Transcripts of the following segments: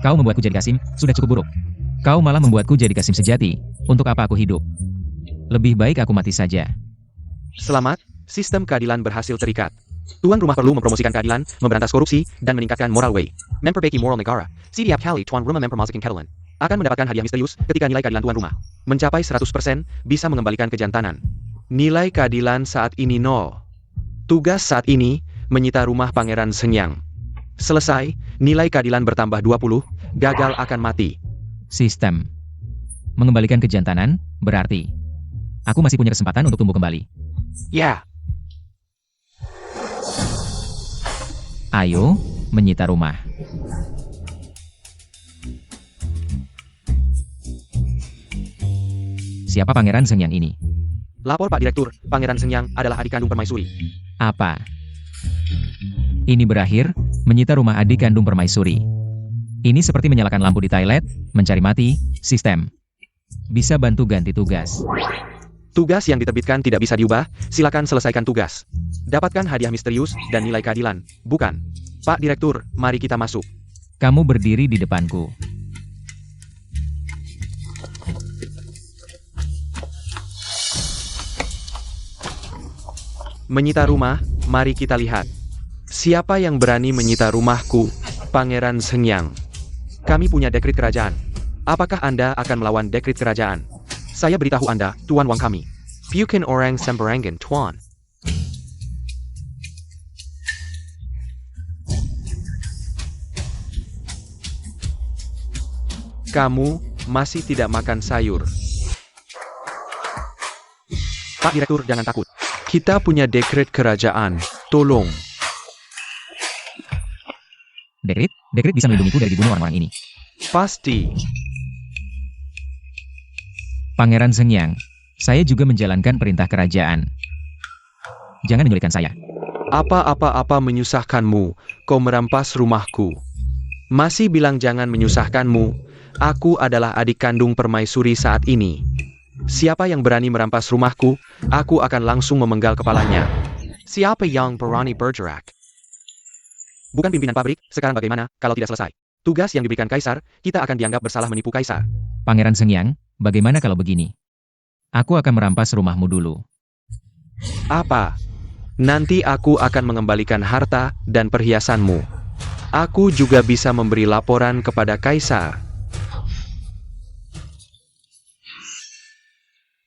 Kau membuatku jadi Kasim, sudah cukup buruk. Kau malah membuatku jadi Kasim sejati. Untuk apa aku hidup? Lebih baik aku mati saja. Selamat, sistem keadilan berhasil terikat. Tuan rumah perlu mempromosikan keadilan, memberantas korupsi, dan meningkatkan moral way. Memperbaiki moral negara. Setiap kali tuan rumah mempermasukin keadilan, akan mendapatkan hadiah misterius ketika nilai keadilan tuan rumah mencapai 100%, bisa mengembalikan kejantanan. Nilai keadilan saat ini 0. Tugas saat ini, menyita rumah Pangeran Sengyang. Selesai, nilai keadilan bertambah 20, gagal akan mati. Sistem. Mengembalikan kejantanan, berarti aku masih punya kesempatan untuk tumbuh kembali. Ya, Ayo, menyita rumah. Siapa Pangeran Sengyang ini? lapor Pak Direktur, Pangeran Sengyang adalah adik kandung Permaisuri. Apa? Ini berakhir, menyita rumah adik kandung Permaisuri. Ini seperti menyalakan lampu di toilet, mencari mati, sistem. Bisa bantu ganti tugas. Tugas yang diterbitkan tidak bisa diubah, silakan selesaikan tugas. Dapatkan hadiah misterius dan nilai keadilan, bukan? Pak Direktur, mari kita masuk. Kamu berdiri di depanku. Menyita rumah, mari kita lihat. Siapa yang berani menyita rumahku, Pangeran Sengyang? Kami punya dekrit kerajaan. Apakah Anda akan melawan dekrit kerajaan? Saya beritahu Anda, Tuan Wang kami. Bukan orang sembarangan, Tuan. Kamu masih tidak makan sayur. Pak Direktur, jangan takut. Kita punya dekret kerajaan. Tolong. Dekrit? Dekrit bisa melindungiku dari dibunuh orang-orang ini. Pasti. Pangeran Sengyang, saya juga menjalankan perintah kerajaan. Jangan menyulitkan saya. Apa-apa menyusahkanmu, kau merampas rumahku. Masih bilang jangan menyusahkanmu, aku adalah adik kandung Permaisuri saat ini. Siapa yang berani merampas rumahku, aku akan langsung memenggal kepalanya. Siapa yang berani bergerak? Bukan pimpinan pabrik, sekarang bagaimana, kalau tidak selesai? Tugas yang diberikan Kaisar, kita akan dianggap bersalah menipu Kaisar. Pangeran Sengyang, bagaimana kalau begini? Aku akan merampas rumahmu dulu. Apa? Nanti aku akan mengembalikan harta dan perhiasanmu. Aku juga bisa memberi laporan kepada Kaisar.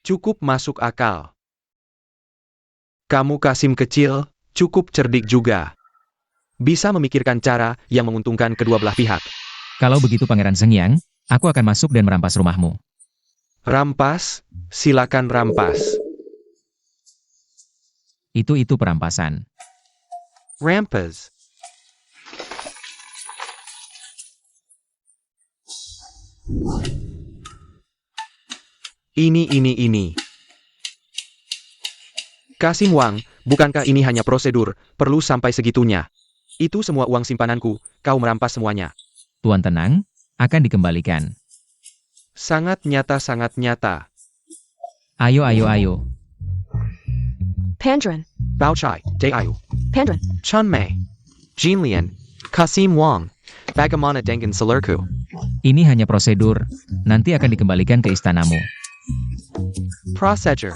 Cukup masuk akal. Kamu Kasim kecil, cukup cerdik juga. Bisa memikirkan cara yang menguntungkan kedua belah pihak. Kalau begitu Pangeran Sengyang, aku akan masuk dan merampas rumahmu. Rampas, silakan rampas. Itu perampasan. Rampas. Ini. Kasim Wang, bukankah ini hanya prosedur, perlu sampai segitunya? Itu semua uang simpananku, kau merampas semuanya. Tuan tenang, akan dikembalikan. Sangat nyata. Ayo. Pandren, Bao Chai, Jay Ayu, Pandren, Chun Mei, Jin Lian, Kasim Wang, bagaimana dengan selerku? Ini hanya prosedur, nanti akan dikembalikan ke istanamu. Procedure.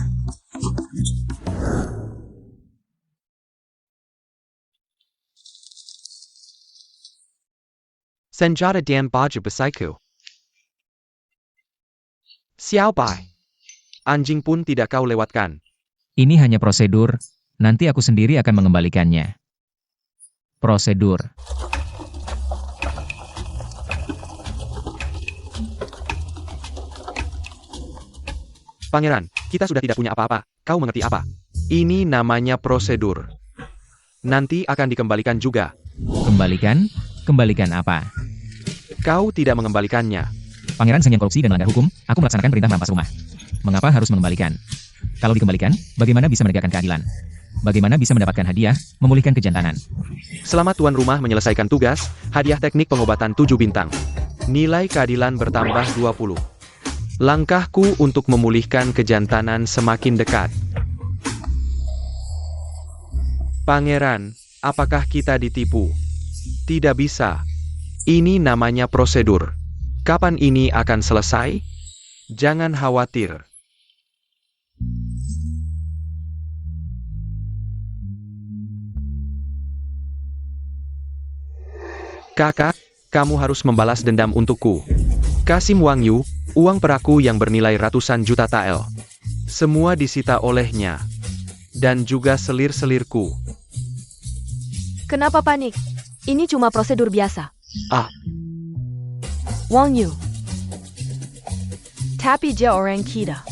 Senjata dan baju besaiku. Xiao Bai. Anjing pun tidak kau lewatkan. Ini hanya prosedur, nanti aku sendiri akan mengembalikannya. Prosedur. Pangeran, kita sudah tidak punya apa-apa. Kau mengerti apa? Ini namanya prosedur. Nanti akan dikembalikan juga. Kembalikan? Kembalikan apa? Kau tidak mengembalikannya. Pangeran Sengyang korupsi dan melanggar hukum, aku melaksanakan perintah merampas rumah. Mengapa harus mengembalikan? Kalau dikembalikan, bagaimana bisa menegakkan keadilan? Bagaimana bisa mendapatkan hadiah, memulihkan kejantanan? Selamat tuan rumah menyelesaikan tugas, hadiah teknik pengobatan 7 bintang. Nilai keadilan bertambah 20. Langkahku untuk memulihkan kejantanan semakin dekat. Pangeran, apakah kita ditipu? Tidak bisa. Ini namanya prosedur. Kapan ini akan selesai? Jangan khawatir. Kakak, kamu harus membalas dendam untukku. Kasim Wang Yu, uang peraku yang bernilai ratusan juta tael. Semua disita olehnya. Dan juga selir-selirku. Kenapa panik? Ini cuma prosedur biasa. Ah, Wang Yu. Tapi dia orang kita.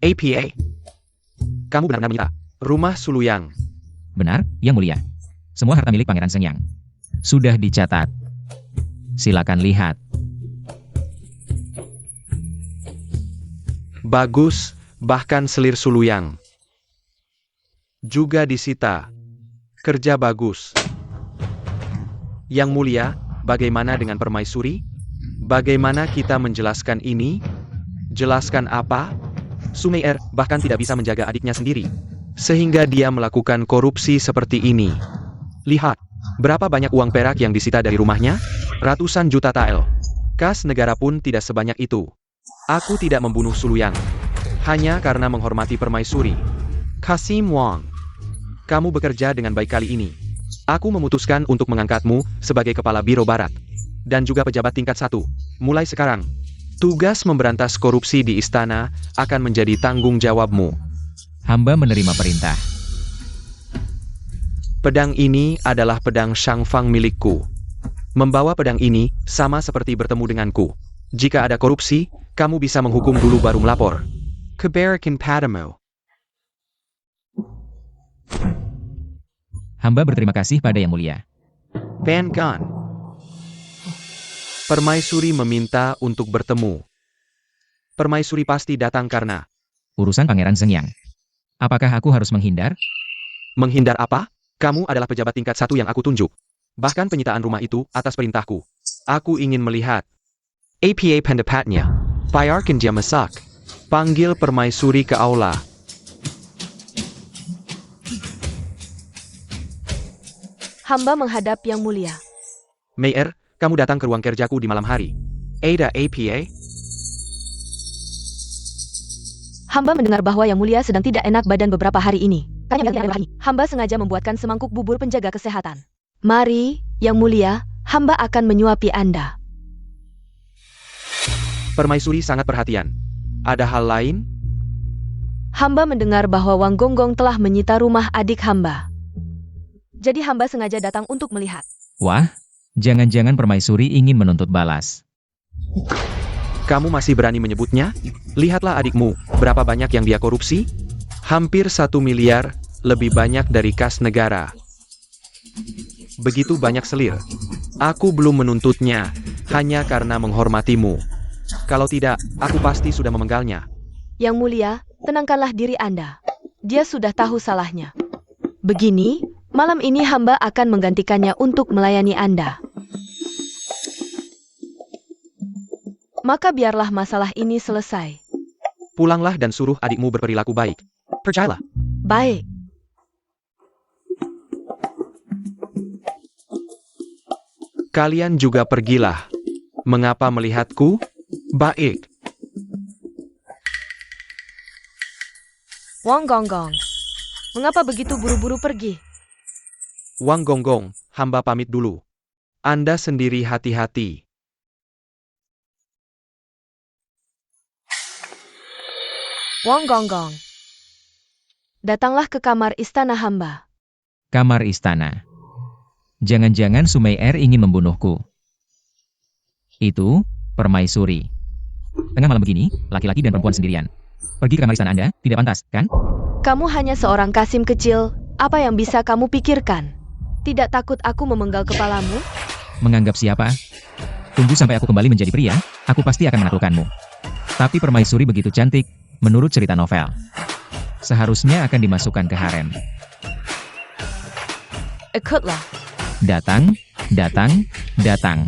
APA. Kamu benar-benar menyita rumah Suluyang. Benar, Yang Mulia. Semua harta milik Pangeran Sengyang sudah dicatat. Silakan lihat. Bagus, bahkan selir Suluyang juga disita. Kerja bagus. Yang Mulia, bagaimana dengan permaisuri? Bagaimana kita menjelaskan ini? Jelaskan apa? Sumeier bahkan tidak bisa menjaga adiknya sendiri. Sehingga dia melakukan korupsi seperti ini. Lihat, berapa banyak uang perak yang disita dari rumahnya? Ratusan juta tael. Kas negara pun tidak sebanyak itu. Aku tidak membunuh Suluyang. Hanya karena menghormati permaisuri. Kasim Wang. Kamu bekerja dengan baik kali ini. Aku memutuskan untuk mengangkatmu sebagai kepala Biro Barat. Dan juga pejabat tingkat 1. Mulai sekarang, tugas memberantas korupsi di istana akan menjadi tanggung jawabmu. Hamba menerima perintah. Pedang ini adalah pedang Shangfang milikku. Membawa pedang ini sama seperti bertemu denganku. Jika ada korupsi, kamu bisa menghukum dulu baru melapor. Kebarakan padamu. Hamba berterima kasih pada Yang Mulia. Van Gun. Permaisuri meminta untuk bertemu. Permaisuri pasti datang karena Urusan Pangeran Sengyang. Apakah aku harus menghindar? menghindar apa? Kamu adalah pejabat tingkat 1 yang aku tunjuk. Bahkan penyitaan rumah itu atas perintahku. Aku ingin melihat. APA pendapatnya. Biarkan dia masak. Panggil permaisuri ke aula. Hamba menghadap Yang Mulia. Mayer, kamu datang ke ruang kerjaku di malam hari. Ada APA? Hamba mendengar bahwa Yang Mulia sedang tidak enak badan beberapa hari ini. Hamba sengaja membuatkan semangkuk bubur penjaga kesehatan. Mari, Yang Mulia, hamba akan menyuapi Anda. Permaisuri sangat perhatian. Ada hal lain? Hamba mendengar bahwa Wang Gonggong telah menyita rumah adik hamba. Jadi hamba sengaja datang untuk melihat. Wah, jangan-jangan permaisuri ingin menuntut balas. Kamu masih berani menyebutnya? Lihatlah adikmu, berapa banyak yang dia korupsi? Hampir 1 miliar, lebih banyak dari kas negara. Begitu banyak selir. Aku belum menuntutnya, hanya karena menghormatimu. Kalau tidak, aku pasti sudah memenggalnya. Yang Mulia, tenangkanlah diri Anda. Dia sudah tahu salahnya. Begini, malam ini hamba akan menggantikannya untuk melayani Anda. Maka biarlah masalah ini selesai. Pulanglah dan suruh adikmu berperilaku baik. Percayalah. Baik. Kalian juga pergilah. Mengapa melihatku? Baik. Wang Gonggong, mengapa begitu buru-buru pergi? Wang Gonggong, hamba pamit dulu. Anda sendiri hati-hati. Wang Gonggong, datanglah ke kamar istana hamba. Kamar istana. Jangan-jangan Sumeier ingin membunuhku. Itu, permaisuri. Tengah malam begini, laki-laki dan perempuan sendirian. Pergi ke kamar istana Anda, tidak pantas, kan? Kamu hanya seorang Kasim kecil, apa yang bisa kamu pikirkan? Tidak takut aku memenggal kepalamu? Menganggap siapa? Tunggu sampai aku kembali menjadi pria, aku pasti akan menaklukkanmu. Tapi permaisuri begitu cantik, menurut cerita novel. Seharusnya akan dimasukkan ke harem. Ikutlah. Datang, datang, datang.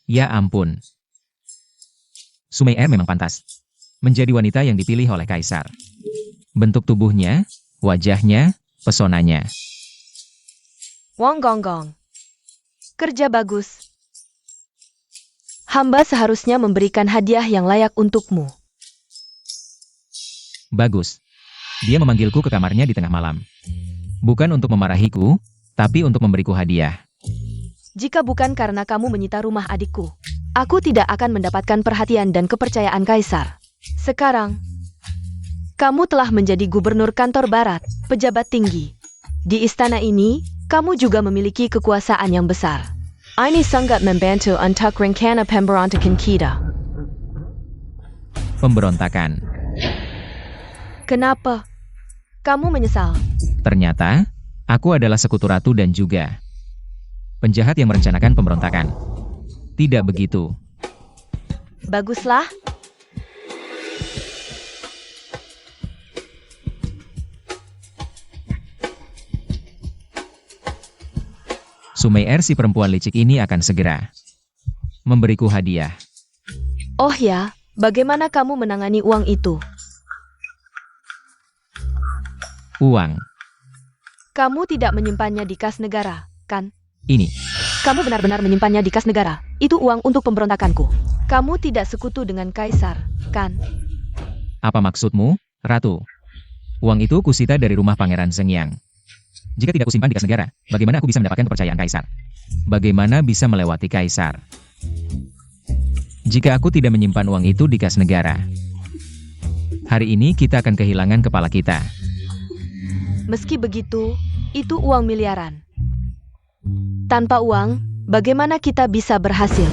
Ya ampun. Sumei memang pantas menjadi wanita yang dipilih oleh kaisar. Bentuk tubuhnya, wajahnya, pesonanya. Wong Gong Gong. Kerja bagus. Hamba seharusnya memberikan hadiah yang layak untukmu. Bagus. Dia memanggilku ke kamarnya di tengah malam. Bukan untuk memarahiku, tapi untuk memberiku hadiah. Jika bukan karena kamu menyita rumah adikku, aku tidak akan mendapatkan perhatian dan kepercayaan kaisar. Sekarang, kamu telah menjadi gubernur kantor barat, pejabat tinggi. Di istana ini, kamu juga memiliki kekuasaan yang besar. Ini sangat membantu untuk rencana pemberontakan kita. Pemberontakan. Kenapa? Kamu menyesal? Ternyata, aku adalah sekutu ratu dan juga penjahat yang merencanakan pemberontakan. Tidak begitu. Baguslah. Sumei si perempuan licik ini akan segera memberiku hadiah. Oh ya, bagaimana kamu menangani uang itu? Uang. Kamu tidak menyimpannya di kas negara, kan? Ini. Kamu benar-benar menyimpannya di kas negara. Itu uang untuk pemberontakanku. Kamu tidak sekutu dengan kaisar, kan? Apa maksudmu, Ratu? Uang itu kusita dari rumah Pangeran Zhengyang. Jika tidak kusimpan di kas negara, bagaimana aku bisa mendapatkan kepercayaan kaisar? Bagaimana bisa melewati kaisar? Jika aku tidak menyimpan uang itu di kas negara, hari ini kita akan kehilangan kepala kita. Meski begitu, itu uang miliaran. Tanpa uang, bagaimana kita bisa berhasil?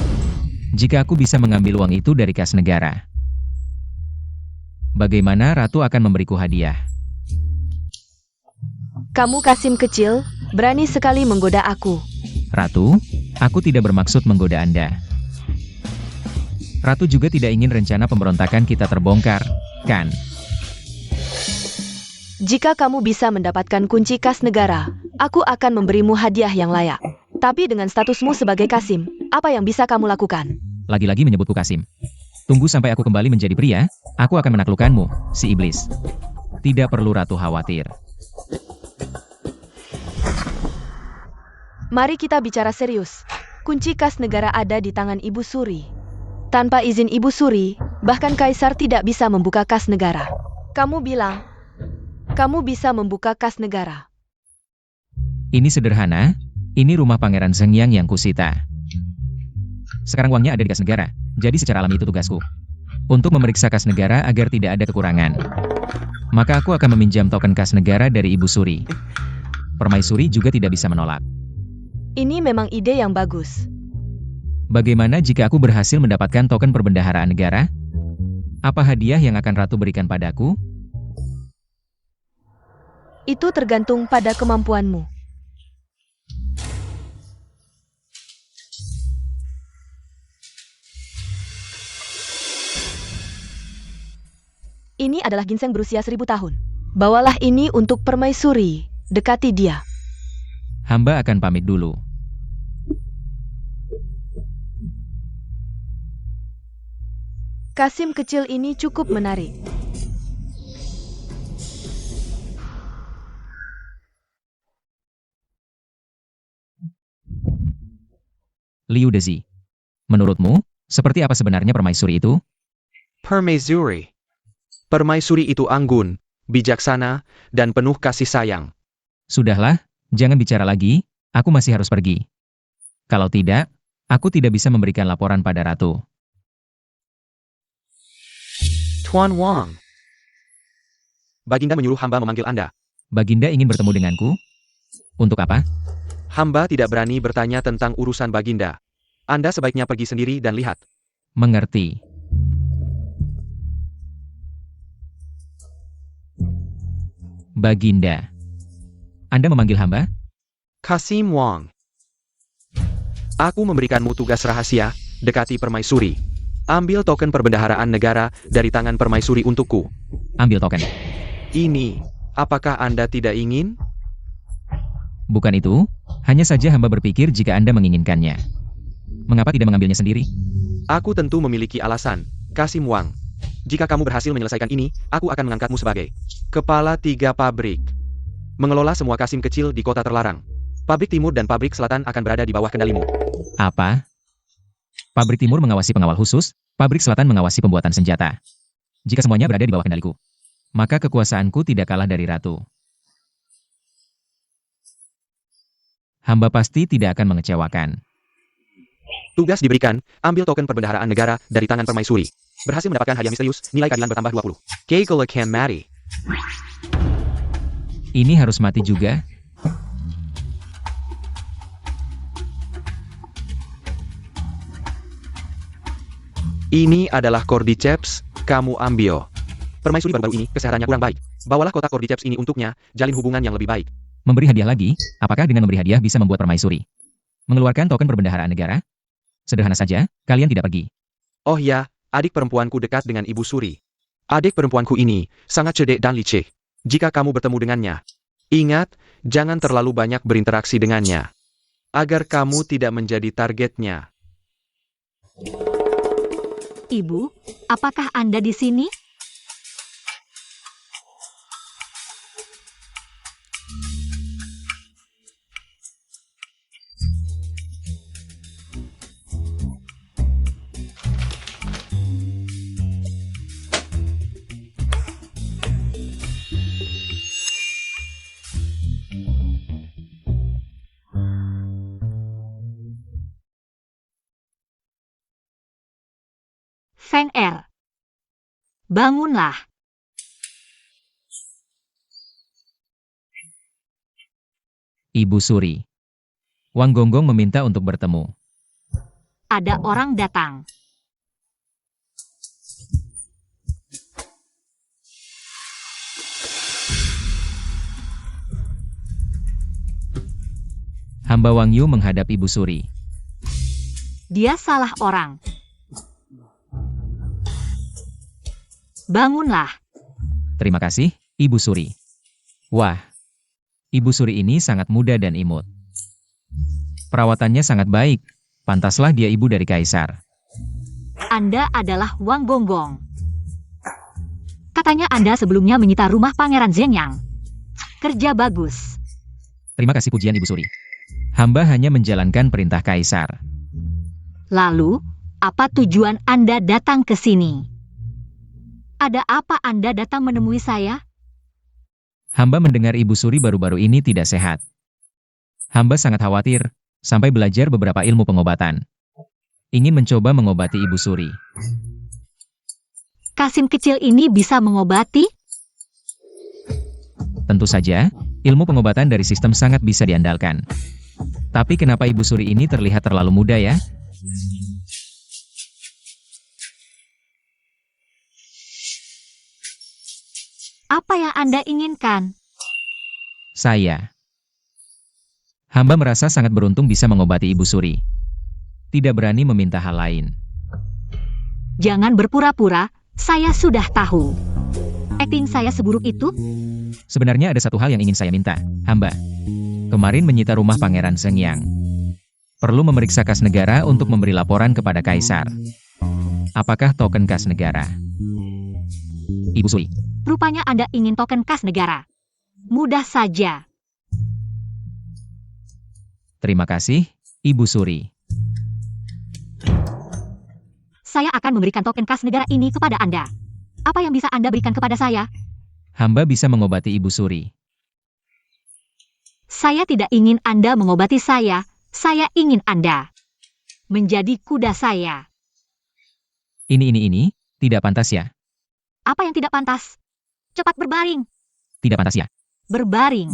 Jika aku bisa mengambil uang itu dari kas negara, bagaimana Ratu akan memberiku hadiah? Kamu Kasim kecil, berani sekali menggoda aku. Ratu, aku tidak bermaksud menggoda Anda. Ratu juga tidak ingin rencana pemberontakan kita terbongkar, kan? Jika kamu bisa mendapatkan kunci kas negara, aku akan memberimu hadiah yang layak. Tapi dengan statusmu sebagai Kasim, apa yang bisa kamu lakukan? Lagi-lagi menyebutku Kasim. Tunggu sampai aku kembali menjadi pria, aku akan menaklukkanmu, si iblis. Tidak perlu Ratu khawatir. Mari kita bicara serius. Kunci kas negara ada di tangan Ibu Suri. Tanpa izin Ibu Suri, bahkan kaisar tidak bisa membuka kas negara. Kamu bilang, kamu bisa membuka kas negara. Ini sederhana, ini rumah Pangeran Zhengyang yang kusita. Sekarang uangnya ada di kas negara, jadi secara alami itu tugasku. Untuk memeriksa kas negara agar tidak ada kekurangan. Maka aku akan meminjam token kas negara dari Ibu Suri. Permaisuri juga tidak bisa menolak. Ini memang ide yang bagus. Bagaimana jika aku berhasil mendapatkan token perbendaharaan negara? Apa hadiah yang akan Ratu berikan padaku? Itu tergantung pada kemampuanmu. Ini adalah ginseng berusia 1000 tahun. Bawalah ini untuk permaisuri. Dekati dia. Hamba akan pamit dulu. Kasim kecil ini cukup menarik. Liu Dezi. Menurutmu, seperti apa sebenarnya permaisuri itu? Permaisuri. Permaisuri itu anggun, bijaksana, dan penuh kasih sayang. Sudahlah, jangan bicara lagi, aku masih harus pergi. Kalau tidak, aku tidak bisa memberikan laporan pada Ratu. Tuan Wang. Baginda menyuruh hamba memanggil Anda. Baginda ingin bertemu denganku? Untuk apa? Hamba tidak berani bertanya tentang urusan Baginda. Anda sebaiknya pergi sendiri dan lihat. Mengerti. Baginda. Anda memanggil hamba? Kasim Wang. Aku memberikanmu tugas rahasia, dekati permaisuri. Ambil token perbendaharaan negara dari tangan permaisuri untukku. Ambil token. Ini, apakah Anda tidak ingin? Bukan itu, hanya saja hamba berpikir jika Anda menginginkannya. Mengapa tidak mengambilnya sendiri? Aku tentu memiliki alasan, Kasim Wang. Jika kamu berhasil menyelesaikan ini, aku akan mengangkatmu sebagai kepala 3 pabrik. Mengelola semua Kasim kecil di kota terlarang. Pabrik timur dan pabrik selatan akan berada di bawah kendalimu. Apa? Pabrik timur mengawasi pengawal khusus, pabrik selatan mengawasi pembuatan senjata. Jika semuanya berada di bawah kendaliku, maka kekuasaanku tidak kalah dari ratu. Hamba pasti tidak akan mengecewakan. Tugas diberikan, ambil token perbendaharaan negara dari tangan permaisuri. Berhasil mendapatkan hadiah misterius, nilai keadilan bertambah 20. Keikola can mati. Ini harus mati juga? Ini adalah Cordyceps, kamu ambil. Permaisuri baru-baru ini, kesehatannya kurang baik. Bawalah kotak Cordyceps ini untuknya, jalin hubungan yang lebih baik. Memberi hadiah lagi? Apakah dengan memberi hadiah bisa membuat permaisuri mengeluarkan token perbendaharaan negara? Sederhana saja, kalian tidak pergi. Oh ya, adik perempuanku dekat dengan Ibu Suri. Adik perempuanku ini sangat cerdik dan licik. Jika kamu bertemu dengannya, ingat, jangan terlalu banyak berinteraksi dengannya. Agar kamu tidak menjadi targetnya. Ibu, apakah Anda di sini? Feng Er, bangunlah. Ibu Suri. Wang Gonggong meminta untuk bertemu. Ada orang datang. Hamba Wang Yu menghadap Ibu Suri. Dia salah orang. Bangunlah. Terima kasih, Ibu Suri. Wah, Ibu Suri ini sangat muda dan imut. Perawatannya sangat baik. Pantaslah dia ibu dari kaisar. Anda adalah Wang Gonggong. Katanya Anda sebelumnya menyita rumah Pangeran Zhengyang. Kerja bagus. Terima kasih pujian Ibu Suri. Hamba hanya menjalankan perintah kaisar. Lalu, apa tujuan Anda datang ke sini? Ada apa Anda datang menemui saya? Hamba mendengar Ibu Suri baru-baru ini tidak sehat. Hamba sangat khawatir, sampai belajar beberapa ilmu pengobatan. Ingin mencoba mengobati Ibu Suri. Kasim kecil ini bisa mengobati? Tentu saja, ilmu pengobatan dari sistem sangat bisa diandalkan. Tapi kenapa Ibu Suri ini terlihat terlalu muda ya? Apa yang Anda inginkan? Saya. Hamba merasa sangat beruntung bisa mengobati Ibu Suri. Tidak berani meminta hal lain. Jangan berpura-pura, saya sudah tahu. Akting saya seburuk itu? Sebenarnya ada satu hal yang ingin saya minta, hamba. Kemarin menyita rumah Pangeran Zhengyang. Perlu memeriksa kas negara untuk memberi laporan kepada kaisar. Apakah token kas negara? Ibu Suri. Rupanya Anda ingin token kas negara. Mudah saja. Terima kasih, Ibu Suri. Saya akan memberikan token kas negara ini kepada Anda. Apa yang bisa Anda berikan kepada saya? Hamba bisa mengobati Ibu Suri. Saya tidak ingin Anda mengobati saya ingin Anda menjadi kuda saya. Ini, tidak pantas ya? Apa yang tidak pantas? Cepat berbaring. Tidak pantas ya? Berbaring.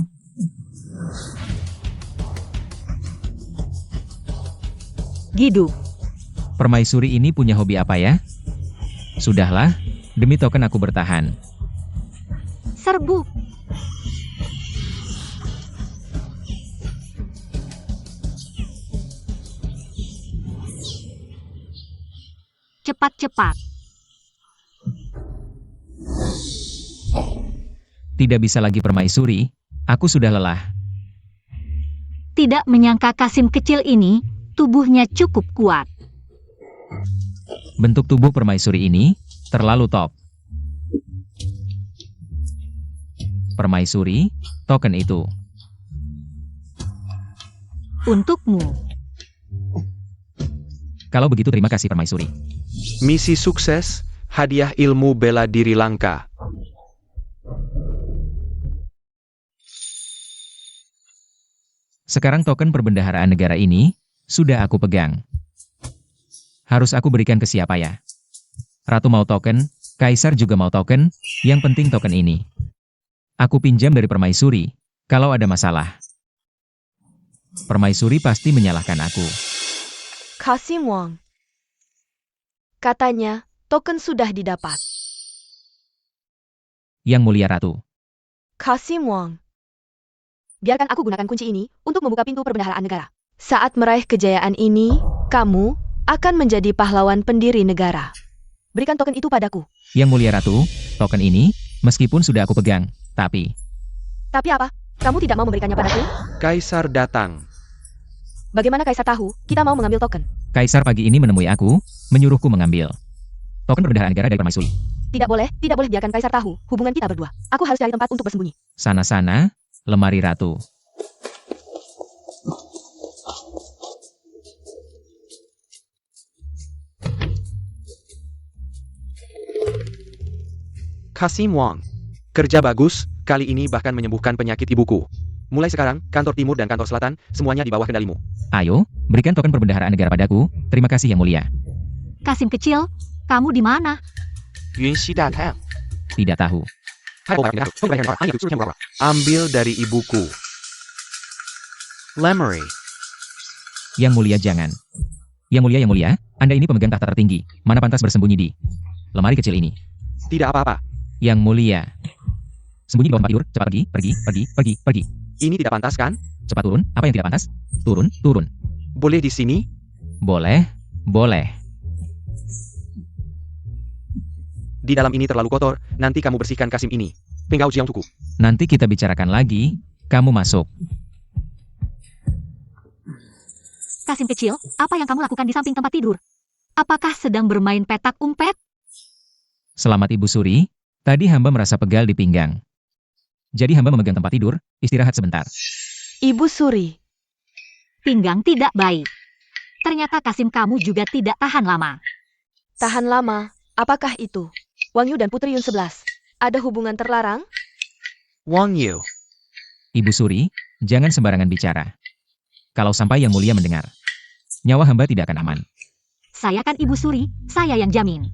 Gidu. Permaisuri ini punya hobi apa ya? Sudahlah, demi token aku bertahan. Serbu. Cepat-cepat. Tidak bisa lagi permaisuri, aku sudah lelah. Tidak menyangka Kasim kecil ini tubuhnya cukup kuat. Bentuk tubuh permaisuri ini terlalu top. Permaisuri, token itu. Untukmu. Kalau begitu terima kasih permaisuri. Misi sukses, hadiah ilmu bela diri langka. Sekarang token perbendaharaan negara ini sudah aku pegang. Harus aku berikan ke siapa ya? Ratu mau token, kaisar juga mau token, yang penting token ini. Aku pinjam dari permaisuri, kalau ada masalah. Permaisuri pasti menyalahkan aku. Kasim Wang. Katanya, token sudah didapat. Yang mulia ratu. Kasim Wang. Biarkan aku gunakan kunci ini untuk membuka pintu perbendaharaan negara. Saat meraih kejayaan ini, kamu akan menjadi pahlawan pendiri negara. Berikan token itu padaku. Yang mulia ratu, token ini, meskipun sudah aku pegang, tapi... Tapi apa? Kamu tidak mau memberikannya padaku? Kaisar datang. Bagaimana Kaisar tahu kita mau mengambil token? Kaisar pagi ini menemui aku, menyuruhku mengambil token perbendaharaan negara dari permaisuri. Tidak boleh biarkan Kaisar tahu hubungan kita berdua. Aku harus cari tempat untuk bersembunyi. Sana-sana, lemari ratu. Kasim Wang. Kerja bagus, kali ini bahkan menyembuhkan penyakit ibuku. Mulai sekarang, kantor timur dan kantor selatan, semuanya di bawah kendalimu. Ayo, berikan token perbendaharaan negara padaku. Terima kasih yang mulia. Kasim kecil, kamu di mana? Tidak tahu. Ambil dari ibuku. Lemery. Yang mulia jangan. Yang mulia, Anda ini pemegang tahta tertinggi. Mana pantas bersembunyi di lemari kecil ini? Tidak apa-apa. Yang mulia. Sembunyi di bawah tempat tidur, cepat pergi. Ini tidak pantas kan? Cepat turun, apa yang tidak pantas? Turun. Boleh di sini? Boleh. Di dalam ini terlalu kotor, nanti kamu bersihkan Kasim ini. Penggau Jiang Tuku. Nanti kita bicarakan lagi, kamu masuk. Kasim kecil, apa yang kamu lakukan di samping tempat tidur? Apakah sedang bermain petak umpet? Selamat Ibu Suri, tadi hamba merasa pegal di pinggang. Jadi hamba memegang tempat tidur, istirahat sebentar. Ibu Suri. Pinggang tidak baik. Ternyata Kasim kamu juga tidak tahan lama. Tahan lama, apakah itu? Wang Yu dan Putri Yun 11. Ada hubungan terlarang? Wang Yu. Ibu Suri, jangan sembarangan bicara. Kalau sampai yang mulia mendengar, nyawa hamba tidak akan aman. Saya kan Ibu Suri, saya yang jamin.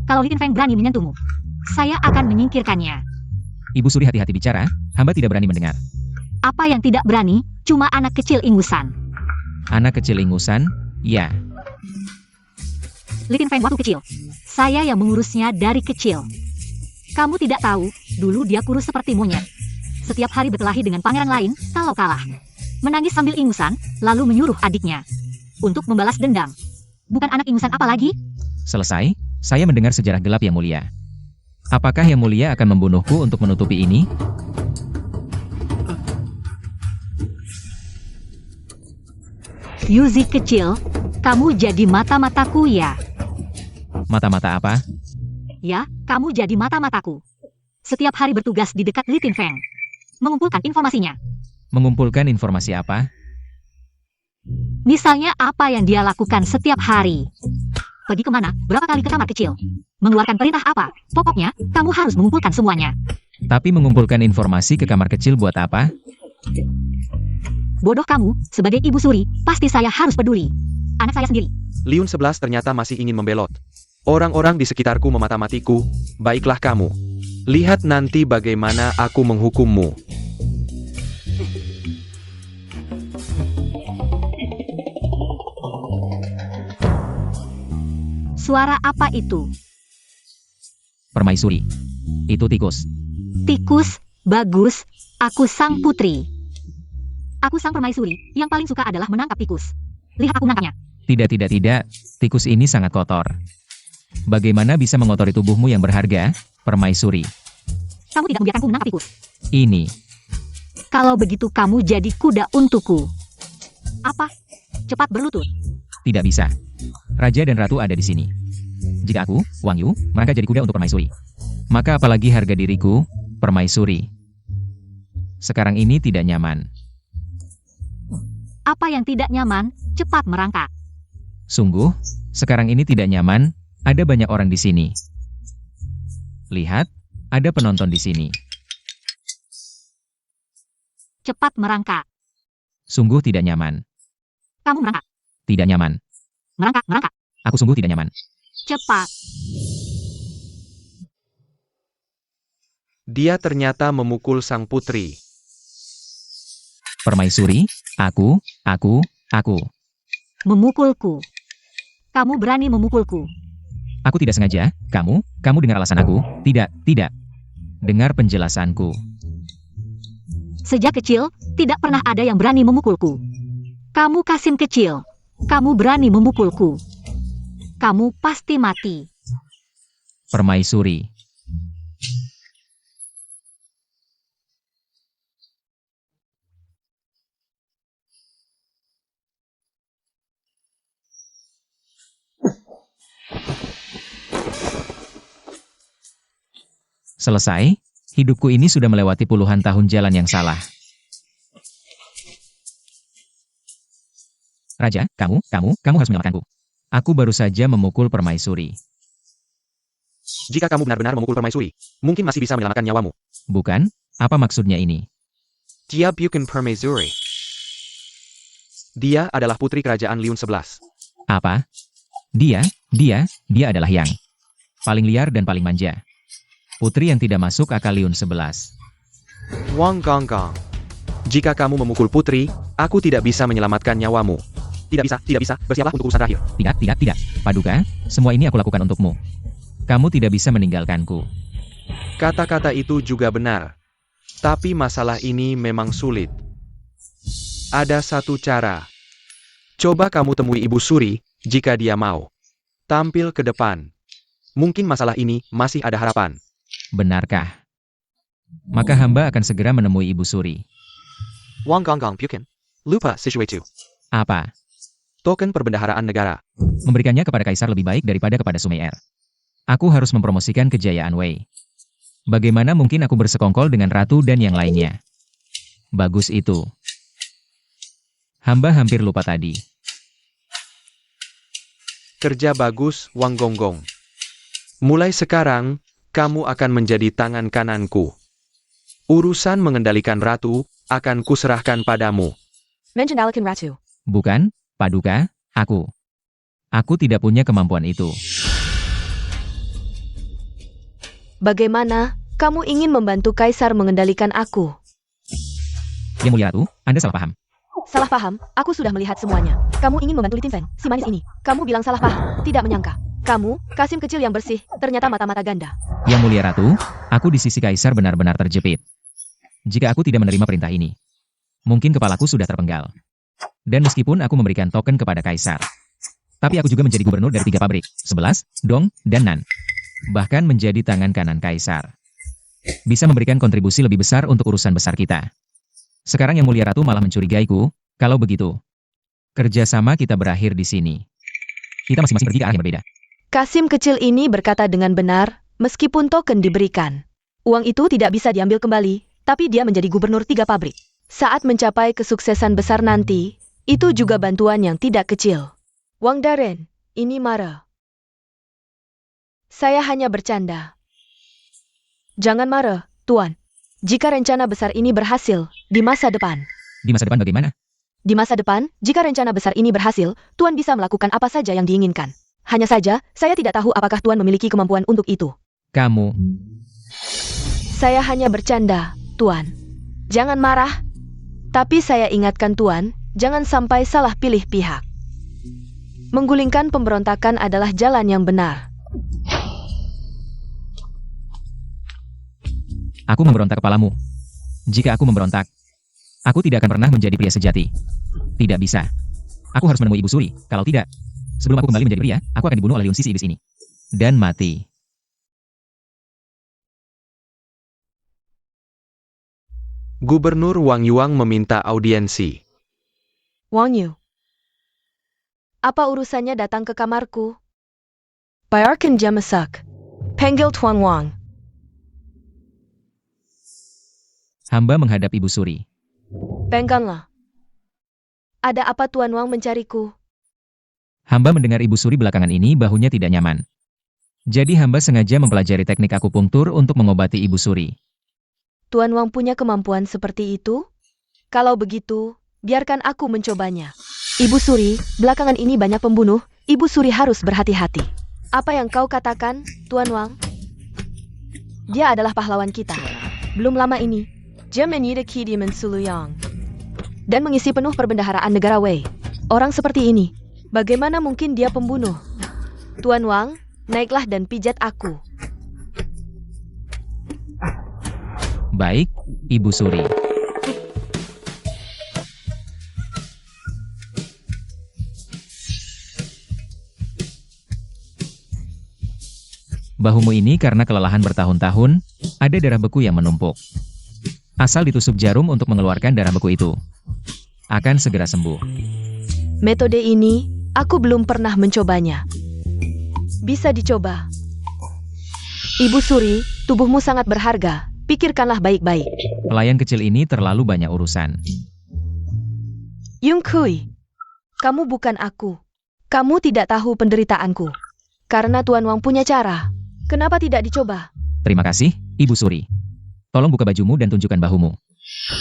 Kalau Lin Feng berani menyentuhmu, saya akan menyingkirkannya. Ibu Suri hati-hati bicara, hamba tidak berani mendengar. Apa yang tidak berani, cuma anak kecil ingusan. Anak kecil ingusan, ya. Lin Feng waktu kecil. Saya yang mengurusnya dari kecil. Kamu tidak tahu, dulu dia kurus seperti monyet. Setiap hari berkelahi dengan pangeran lain, kalau kalah. Menangis sambil ingusan, lalu menyuruh adiknya untuk membalas dendam. Bukan anak ingusan apa lagi? Selesai, saya mendengar sejarah gelap yang mulia. Apakah yang mulia akan membunuhku untuk menutupi ini? Yuzi kecil, kamu jadi mata-mataku ya? Mata-mata apa? Ya, kamu jadi mata-mataku. Setiap hari bertugas di dekat Li Tinfeng. Mengumpulkan informasinya. Mengumpulkan informasi apa? Misalnya apa yang dia lakukan setiap hari. Pergi kemana, berapa kali ke kamar kecil. Mengeluarkan perintah apa, pokoknya kamu harus mengumpulkan semuanya. Tapi mengumpulkan informasi ke kamar kecil buat apa? Bodoh kamu, sebagai ibu suri, pasti saya harus peduli. Anak saya sendiri. Liun 11 ternyata masih ingin membelot. Orang-orang di sekitarku memata-matiku, baiklah kamu. Lihat nanti bagaimana aku menghukummu. Suara apa itu? Permaisuri. Itu tikus. Tikus, bagus, aku sang putri. Aku sang permaisuri, yang paling suka adalah menangkap tikus. Lihat aku menangkapnya. Tidak. Tikus ini sangat kotor. Bagaimana bisa mengotori tubuhmu yang berharga, permaisuri? Kamu tidak membiarkanku menangkap tikus. Ini. Kalau begitu kamu jadi kuda untukku. Apa? Cepat berlutut. Tidak bisa. Raja dan ratu ada di sini. Jika aku, Wang Yu, merangkak jadi kuda untuk permaisuri, maka apalagi harga diriku, permaisuri. Sekarang ini tidak nyaman. Apa yang tidak nyaman, cepat merangkak. Sungguh, sekarang ini tidak nyaman, ada banyak orang di sini. Lihat, ada penonton di sini. Cepat merangkak. Sungguh tidak nyaman. Kamu merangkak. Tidak nyaman. Merangkak, merangkak. Aku sungguh tidak nyaman. Cepat. Dia ternyata memukul sang putri. Permaisuri, aku. Memukulku. Kamu berani memukulku. Aku tidak sengaja, kamu dengar alasan aku? Tidak. Dengar penjelasanku. Sejak kecil, tidak pernah ada yang berani memukulku. Kamu Kasim kecil. Kamu berani memukulku. Kamu pasti mati. Permaisuri. Selesai, hidupku ini sudah melewati puluhan tahun jalan yang salah. Raja, kamu harus menyelamatkanku. Aku baru saja memukul permaisuri. Jika kamu benar-benar memukul permaisuri, mungkin masih bisa menyelamatkan nyawamu. Bukan? Apa maksudnya ini? Dia bukan permaisuri. Dia adalah putri kerajaan Liun 11. Apa? Dia adalah yang paling liar dan paling manja. Putri yang tidak masuk akal Liun 11. Wang Gonggang. Jika kamu memukul putri, aku tidak bisa menyelamatkan nyawamu. Tidak bisa. Bersiaplah untuk urusan terakhir. Tidak. Paduka, semua ini aku lakukan untukmu. Kamu tidak bisa meninggalkanku. Kata-kata itu juga benar. Tapi masalah ini memang sulit. Ada satu cara. Coba kamu temui Ibu Suri, jika dia mau. Tampil ke depan. Mungkin masalah ini masih ada harapan. Benarkah? Maka hamba akan segera menemui Ibu Suri. Wang Gonggang Pukin. Lupa Situatu. Apa? Token perbendaharaan negara. Memberikannya kepada Kaisar lebih baik daripada kepada Sumeer. Aku harus mempromosikan kejayaan Wei. Bagaimana mungkin aku bersekongkol dengan ratu dan yang lainnya? Bagus itu. Hamba hampir lupa tadi. Kerja bagus, Wang Gonggong. Mulai sekarang, kamu akan menjadi tangan kananku. Urusan mengendalikan ratu, akan kuserahkan padamu. Mengendalikan ratu. Bukan, Paduka, aku. Aku tidak punya kemampuan itu. Bagaimana? Kamu ingin membantu Kaisar mengendalikan aku? Yang Mulia Ratu, Anda salah paham. Salah paham, aku sudah melihat semuanya. Kamu ingin membantu Li Tinfen, si manis ini. Kamu bilang salah paham, tidak menyangka. Kamu, Kasim kecil yang bersih, ternyata mata-mata ganda. Yang Mulia Ratu, aku di sisi Kaisar benar-benar terjepit. Jika aku tidak menerima perintah ini, mungkin kepalaku sudah terpenggal. Dan meskipun aku memberikan token kepada Kaisar, tapi aku juga menjadi gubernur dari 3 pabrik, 11, Dong, dan Nan. Bahkan menjadi tangan kanan Kaisar. Bisa memberikan kontribusi lebih besar untuk urusan besar kita. Sekarang Yang Mulia Ratu malah mencurigaiku. Kalau begitu, kerjasama kita berakhir di sini. Kita masing-masing pergi ke arah yang berbeda. Kasim kecil ini berkata dengan benar, meskipun token diberikan. Uang itu tidak bisa diambil kembali, tapi dia menjadi gubernur 3 pabrik. Saat mencapai kesuksesan besar nanti, itu juga bantuan yang tidak kecil. Wang Daren, ini marah. Saya hanya bercanda. Jangan marah, Tuan. Jika rencana besar ini berhasil, di masa depan. Di masa depan bagaimana? Di masa depan, jika rencana besar ini berhasil, Tuan bisa melakukan apa saja yang diinginkan. Hanya saja, saya tidak tahu apakah Tuan memiliki kemampuan untuk itu. Kamu. Saya hanya bercanda, Tuan. Jangan marah. Tapi saya ingatkan Tuan, jangan sampai salah pilih pihak. Menggulingkan pemberontakan adalah jalan yang benar. Aku memberontak kepalamu. Jika aku memberontak, aku tidak akan pernah menjadi pria sejati. Tidak bisa. Aku harus menemui Ibu Suri. Kalau tidak, sebelum aku kembali menjadi pria, aku akan dibunuh oleh Liun Sisi iblis ini. Dan mati. Gubernur Wang Yuang meminta audiensi. Wang Yu. Apa urusannya datang ke kamarku? Biarkan dia masak. Panggil Tuan Wang. Hamba menghadap Ibu Suri. Bengkanlah. Ada apa Tuan Wang mencariku? Hamba mendengar Ibu Suri belakangan ini bahunya tidak nyaman. Jadi hamba sengaja mempelajari teknik akupunktur untuk mengobati Ibu Suri. Tuan Wang punya kemampuan seperti itu? Kalau begitu, biarkan aku mencobanya. Ibu Suri, belakangan ini banyak pembunuh, Ibu Suri harus berhati-hati. Apa yang kau katakan, Tuan Wang? Dia adalah pahlawan kita. Belum lama ini, dia menyelidiki di Mensuluyang dan mengisi penuh perbendaharaan negara Wei. Orang seperti ini, bagaimana mungkin dia pembunuh? Tuan Wang, naiklah dan pijat aku. Baik, Ibu Suri. Bahumu ini karena kelelahan bertahun-tahun, ada darah beku yang menumpuk. Asal ditusuk jarum untuk mengeluarkan darah beku itu, akan segera sembuh. Metode ini, aku belum pernah mencobanya. Bisa dicoba. Ibu Suri, tubuhmu sangat berharga. Pikirkanlah baik-baik. Pelayan kecil ini terlalu banyak urusan. Yung Kui, kamu bukan aku. Kamu tidak tahu penderitaanku. Karena Tuan Wang punya cara. Kenapa tidak dicoba? Terima kasih, Ibu Suri. Tolong buka bajumu dan tunjukkan bahumu.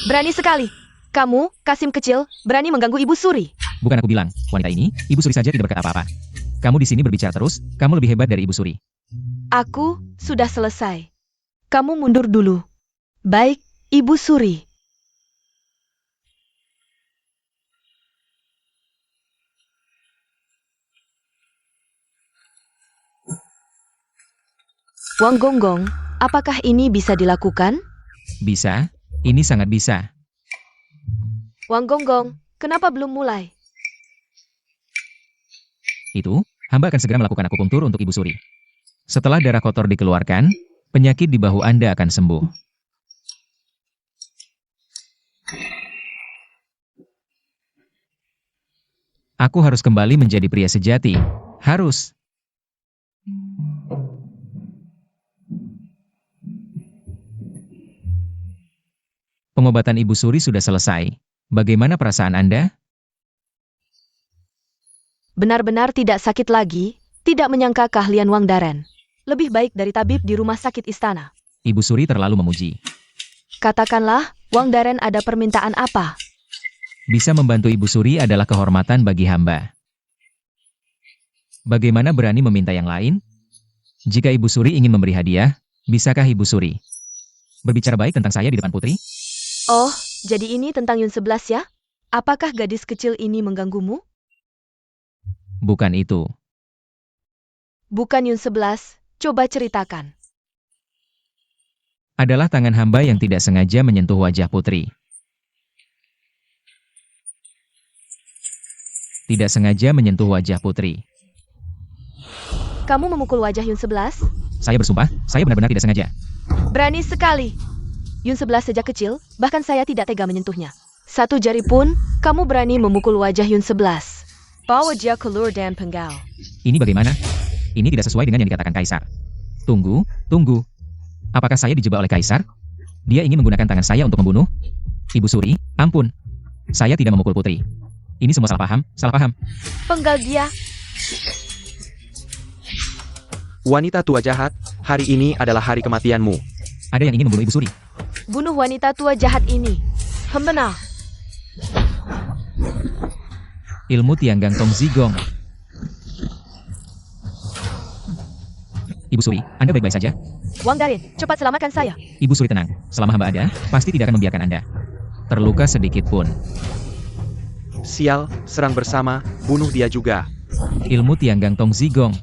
Berani sekali. Kamu, Kasim kecil, berani mengganggu Ibu Suri. Bukan aku bilang, wanita ini, Ibu Suri saja tidak berkata apa-apa. Kamu di sini berbicara terus, kamu lebih hebat dari Ibu Suri. Aku sudah selesai. Kamu mundur dulu. Baik, Ibu Suri. Wang Gonggong, apakah ini bisa dilakukan? Bisa, ini sangat bisa. Wang Gonggong, kenapa belum mulai? Itu, hamba akan segera melakukan akupunktur untuk Ibu Suri. Setelah darah kotor dikeluarkan, penyakit di bahu Anda akan sembuh. Aku harus kembali menjadi pria sejati. Harus. Pengobatan Ibu Suri sudah selesai. Bagaimana perasaan Anda? Benar-benar tidak sakit lagi, tidak menyangka keahlian Wang Daren. Lebih baik dari tabib di rumah sakit istana. Ibu Suri terlalu memuji. Katakanlah, Wang Daren ada permintaan apa? Bisa membantu Ibu Suri adalah kehormatan bagi hamba. Bagaimana berani meminta yang lain? Jika Ibu Suri ingin memberi hadiah, bisakah Ibu Suri berbicara baik tentang saya di depan putri? Oh, jadi ini tentang Yun 11 ya? Apakah gadis kecil ini mengganggumu? Bukan itu. Bukan Yun 11, coba ceritakan. Adalah tangan hamba yang tidak sengaja menyentuh wajah putri. Tidak sengaja menyentuh wajah putri. Kamu memukul wajah Yun 11? Saya bersumpah, saya benar-benar tidak sengaja. Berani sekali. Yun 11 sejak kecil, bahkan saya tidak tega menyentuhnya. Satu jari pun, kamu berani memukul wajah Yun 11. Bawa dia keluar dan penggal. Ini bagaimana? Ini tidak sesuai dengan yang dikatakan Kaisar. Tunggu, tunggu. Apakah saya dijebak oleh Kaisar? Dia ingin menggunakan tangan saya untuk membunuh? Ibu Suri, ampun. Saya tidak memukul putri. Ini semua salah paham, salah paham. Penggal dia. Wanita tua jahat, hari ini adalah hari kematianmu. Ada yang ingin membunuh Ibu Suri. Bunuh wanita tua jahat ini. Hembenal. Ilmu Tianggang Tong Zigong. Ibu Suri, Anda baik-baik saja? Wang Darin, cepat selamatkan saya. Ibu Suri tenang, selama hamba ada, pasti tidak akan membiarkan Anda terluka sedikit pun. Sial, serang bersama, bunuh dia juga. Ilmu Tianggang Tong Zigong.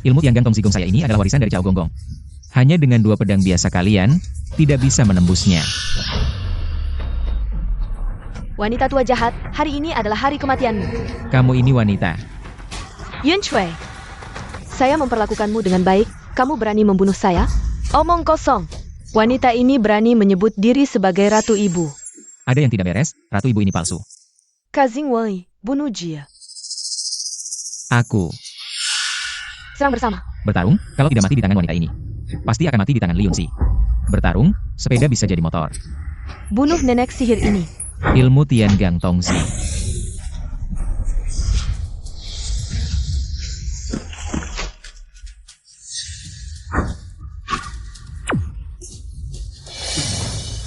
Ilmu Tianggang Tong Zigong saya ini adalah warisan dari Cao Gonggong. Hanya dengan 2 pedang biasa kalian, tidak bisa menembusnya. Wanita tua jahat, hari ini adalah hari kematianmu. Kamu ini wanita. Yun Cui. Saya memperlakukanmu dengan baik, kamu berani membunuh saya? Omong kosong. Wanita ini berani menyebut diri sebagai Ratu Ibu. Ada yang tidak beres, Ratu Ibu ini palsu. Kazing Wei, bunuh dia. Aku Serang bersama. bertarung, kalau tidak mati di tangan wanita ini. Pasti akan mati di tangan Li Yunxi. Bertarung, sepeda bisa jadi motor. Bunuh nenek sihir ini. Ilmu Tian Gang Tongzi.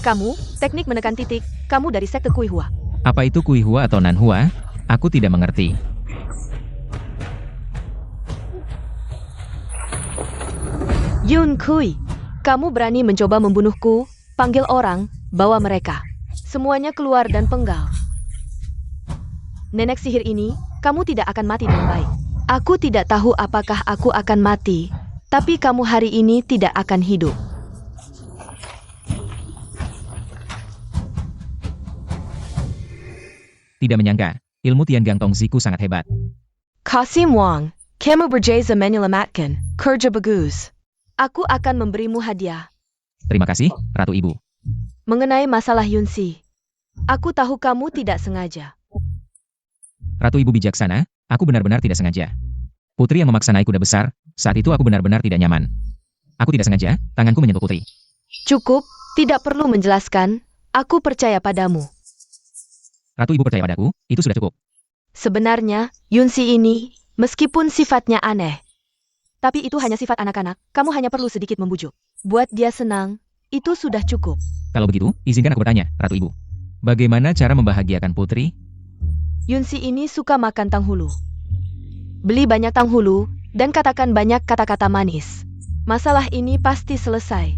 Kamu, teknik menekan titik, kamu dari sekte Kuihua. Apa itu Kuihua atau Nanhua? Aku tidak mengerti. Yun Kui, kamu berani mencoba membunuhku, panggil orang, bawa mereka. Semuanya keluar dan penggal. Nenek sihir ini, kamu tidak akan mati dengan baik. Aku tidak tahu apakah aku akan mati, tapi kamu hari ini tidak akan hidup. Tidak menyangka, ilmu Tian Gang Tongziku sangat hebat. Kasim Wang, kamu berjaya menyelamatkan, kerja bagus. Aku akan memberimu hadiah. Terima kasih, Ratu Ibu. Mengenai masalah Yunxi, aku tahu kamu tidak sengaja. Ratu Ibu bijaksana, aku benar-benar tidak sengaja. Putri yang memaksa naik kuda besar, saat itu aku benar-benar tidak nyaman. Aku tidak sengaja, tanganku menyentuh Putri. Cukup, tidak perlu menjelaskan, aku percaya padamu. Ratu Ibu percaya padaku, itu sudah cukup. Sebenarnya, Yunxi ini, meskipun sifatnya aneh, tapi itu hanya sifat anak-anak, kamu hanya perlu sedikit membujuk. Buat dia senang, itu sudah cukup. Kalau begitu, izinkan aku bertanya, Ratu Ibu. Bagaimana cara membahagiakan Putri? Yunxi ini suka makan tanghulu. Beli banyak tanghulu, dan katakan banyak kata-kata manis. Masalah ini pasti selesai.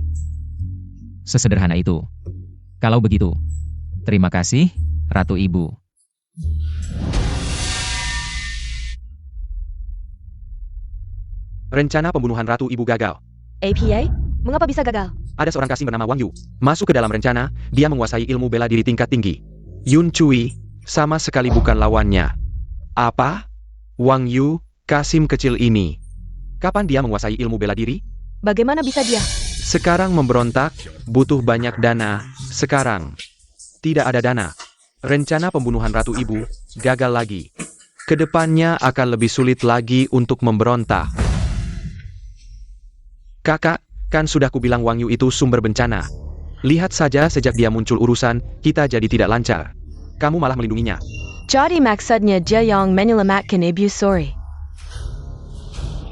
Sesederhana itu. Kalau begitu, terima kasih, Ratu Ibu. Rencana pembunuhan Ratu Ibu gagal. APA? Mengapa bisa gagal? Ada seorang kasim bernama Wang Yu. Masuk ke dalam rencana, dia menguasai ilmu bela diri tingkat tinggi. Yun Cui, sama sekali bukan lawannya. Apa? Wang Yu, kasim kecil ini. Kapan dia menguasai ilmu bela diri? Bagaimana bisa dia? Sekarang memberontak, butuh banyak dana. Sekarang, tidak ada dana. Rencana pembunuhan Ratu Ibu, gagal lagi. Kedepannya akan lebih sulit lagi untuk memberontak. Kakak, kan sudah kubilang Wang Yu itu sumber bencana. Lihat saja sejak dia muncul urusan, kita jadi tidak lancar. Kamu malah melindunginya. Jadi maksudnya dia yang menyelamatkan Ibu Suri.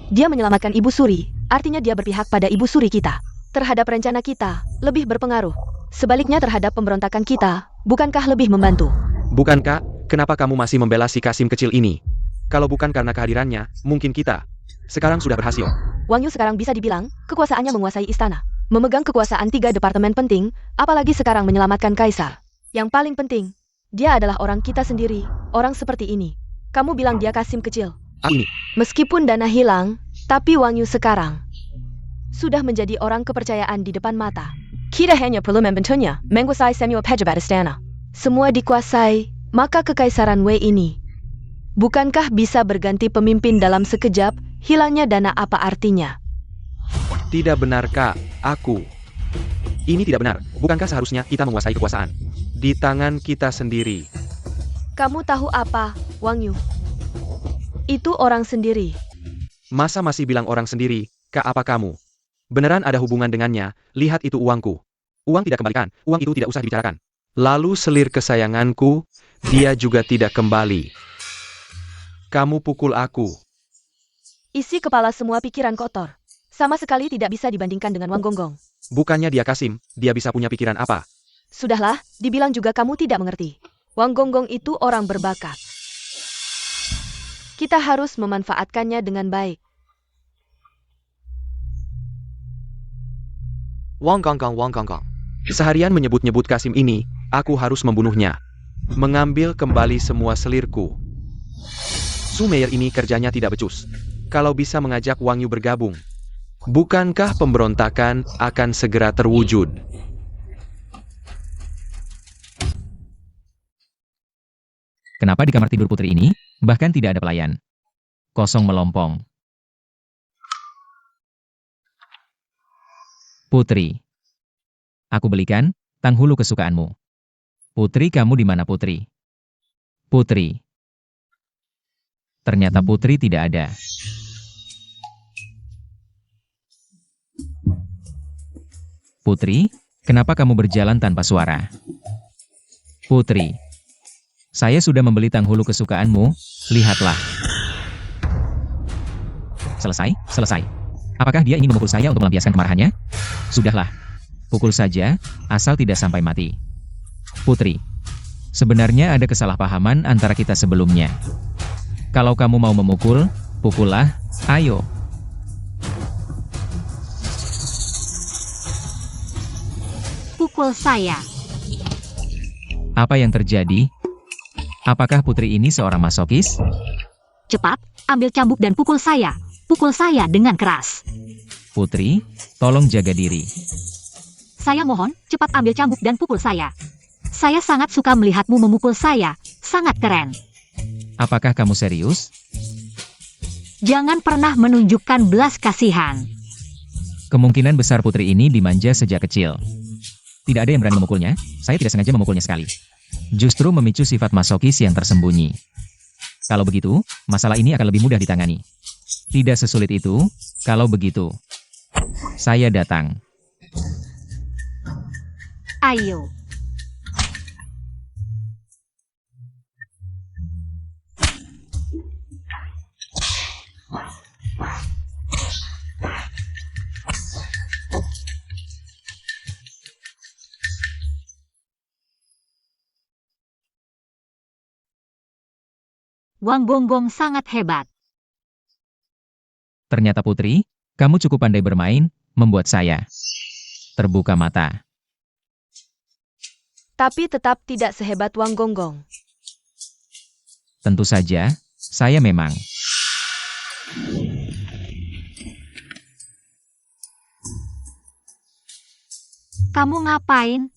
Dia menyelamatkan Ibu Suri, artinya dia berpihak pada Ibu Suri kita. Terhadap rencana kita, lebih berpengaruh. Sebaliknya terhadap pemberontakan kita, bukankah lebih membantu? Bukan Kak, kenapa kamu masih membela si kasim kecil ini? Kalau bukan karena kehadirannya, mungkin kita sekarang sudah berhasil. Wang Yu sekarang bisa dibilang, kekuasaannya menguasai istana. Memegang kekuasaan 3 departemen penting, apalagi sekarang menyelamatkan kaisar. Yang paling penting, dia adalah orang kita sendiri, orang seperti ini. Kamu bilang dia kasim kecil. Ini, Meskipun dana hilang, tapi Wang Yu sekarang sudah menjadi orang kepercayaan di depan mata. Kita hanya perlu membantunya, menguasai semua pejabat istana. Semua dikuasai, maka kekaisaran Wei ini bukankah bisa berganti pemimpin dalam sekejap? Hilangnya dana apa artinya? tidak benar Kak, aku. Ini tidak benar, bukankah seharusnya kita menguasai kekuasaan? Di tangan kita sendiri. Kamu tahu apa, Wang Yu? Itu orang sendiri. Masa masih bilang orang sendiri, Kak apa kamu? Beneran ada hubungan dengannya, lihat itu uangku. Uang tidak kembalikan, uang itu tidak usah dibicarakan. Lalu selir kesayanganku, dia juga tidak kembali. Kamu pukul aku. Isi kepala semua pikiran kotor. Sama sekali tidak bisa dibandingkan dengan Wang Gonggong. Bukannya dia Kasim, dia bisa punya pikiran apa? Sudahlah, dibilang juga kamu tidak mengerti. Wang Gonggong itu orang berbakat. Kita harus memanfaatkannya dengan baik. Wang Gonggang. Seharian menyebut-nyebut Kasim ini, aku harus membunuhnya. Mengambil kembali semua selirku. Su Meier ini kerjanya tidak becus. Kalau bisa mengajak Wang Yu bergabung, bukankah pemberontakan akan segera terwujud? Kenapa di kamar tidur Putri ini, bahkan tidak ada pelayan? Kosong melompong. Putri. Aku belikan, tanghulu kesukaanmu. Putri, kamu di mana Putri? Putri. Ternyata Putri tidak ada. Putri, kenapa kamu berjalan tanpa suara? Putri. Saya sudah membeli tanghulu kesukaanmu, lihatlah. Selesai. Apakah dia ingin memukul saya untuk melampiaskan kemarahannya? Sudahlah. Pukul saja, asal tidak sampai mati. Putri. Sebenarnya ada kesalahpahaman antara kita sebelumnya. Kalau kamu mau memukul, pukullah, ayo. Pukul saya. Apa yang terjadi? Apakah Putri ini seorang masokis? Cepat, ambil cambuk dan pukul saya. Pukul saya dengan keras. Putri, tolong jaga diri. Saya mohon, cepat ambil cambuk dan pukul saya. Saya sangat suka melihatmu memukul saya. Sangat keren. Apakah kamu serius? Jangan pernah menunjukkan belas kasihan. Kemungkinan besar Putri ini dimanja sejak kecil. Tidak ada yang berani memukulnya, saya tidak sengaja memukulnya sekali. Justru memicu sifat masokis yang tersembunyi. Kalau begitu, masalah ini akan lebih mudah ditangani. Tidak sesulit itu, kalau begitu. Saya datang. Ayo. Wang Gonggong sangat hebat. Ternyata Putri, kamu cukup pandai bermain, membuat saya terbuka mata. Tapi tetap tidak sehebat Wang Gonggong. Tentu saja, saya memang. Kamu ngapain?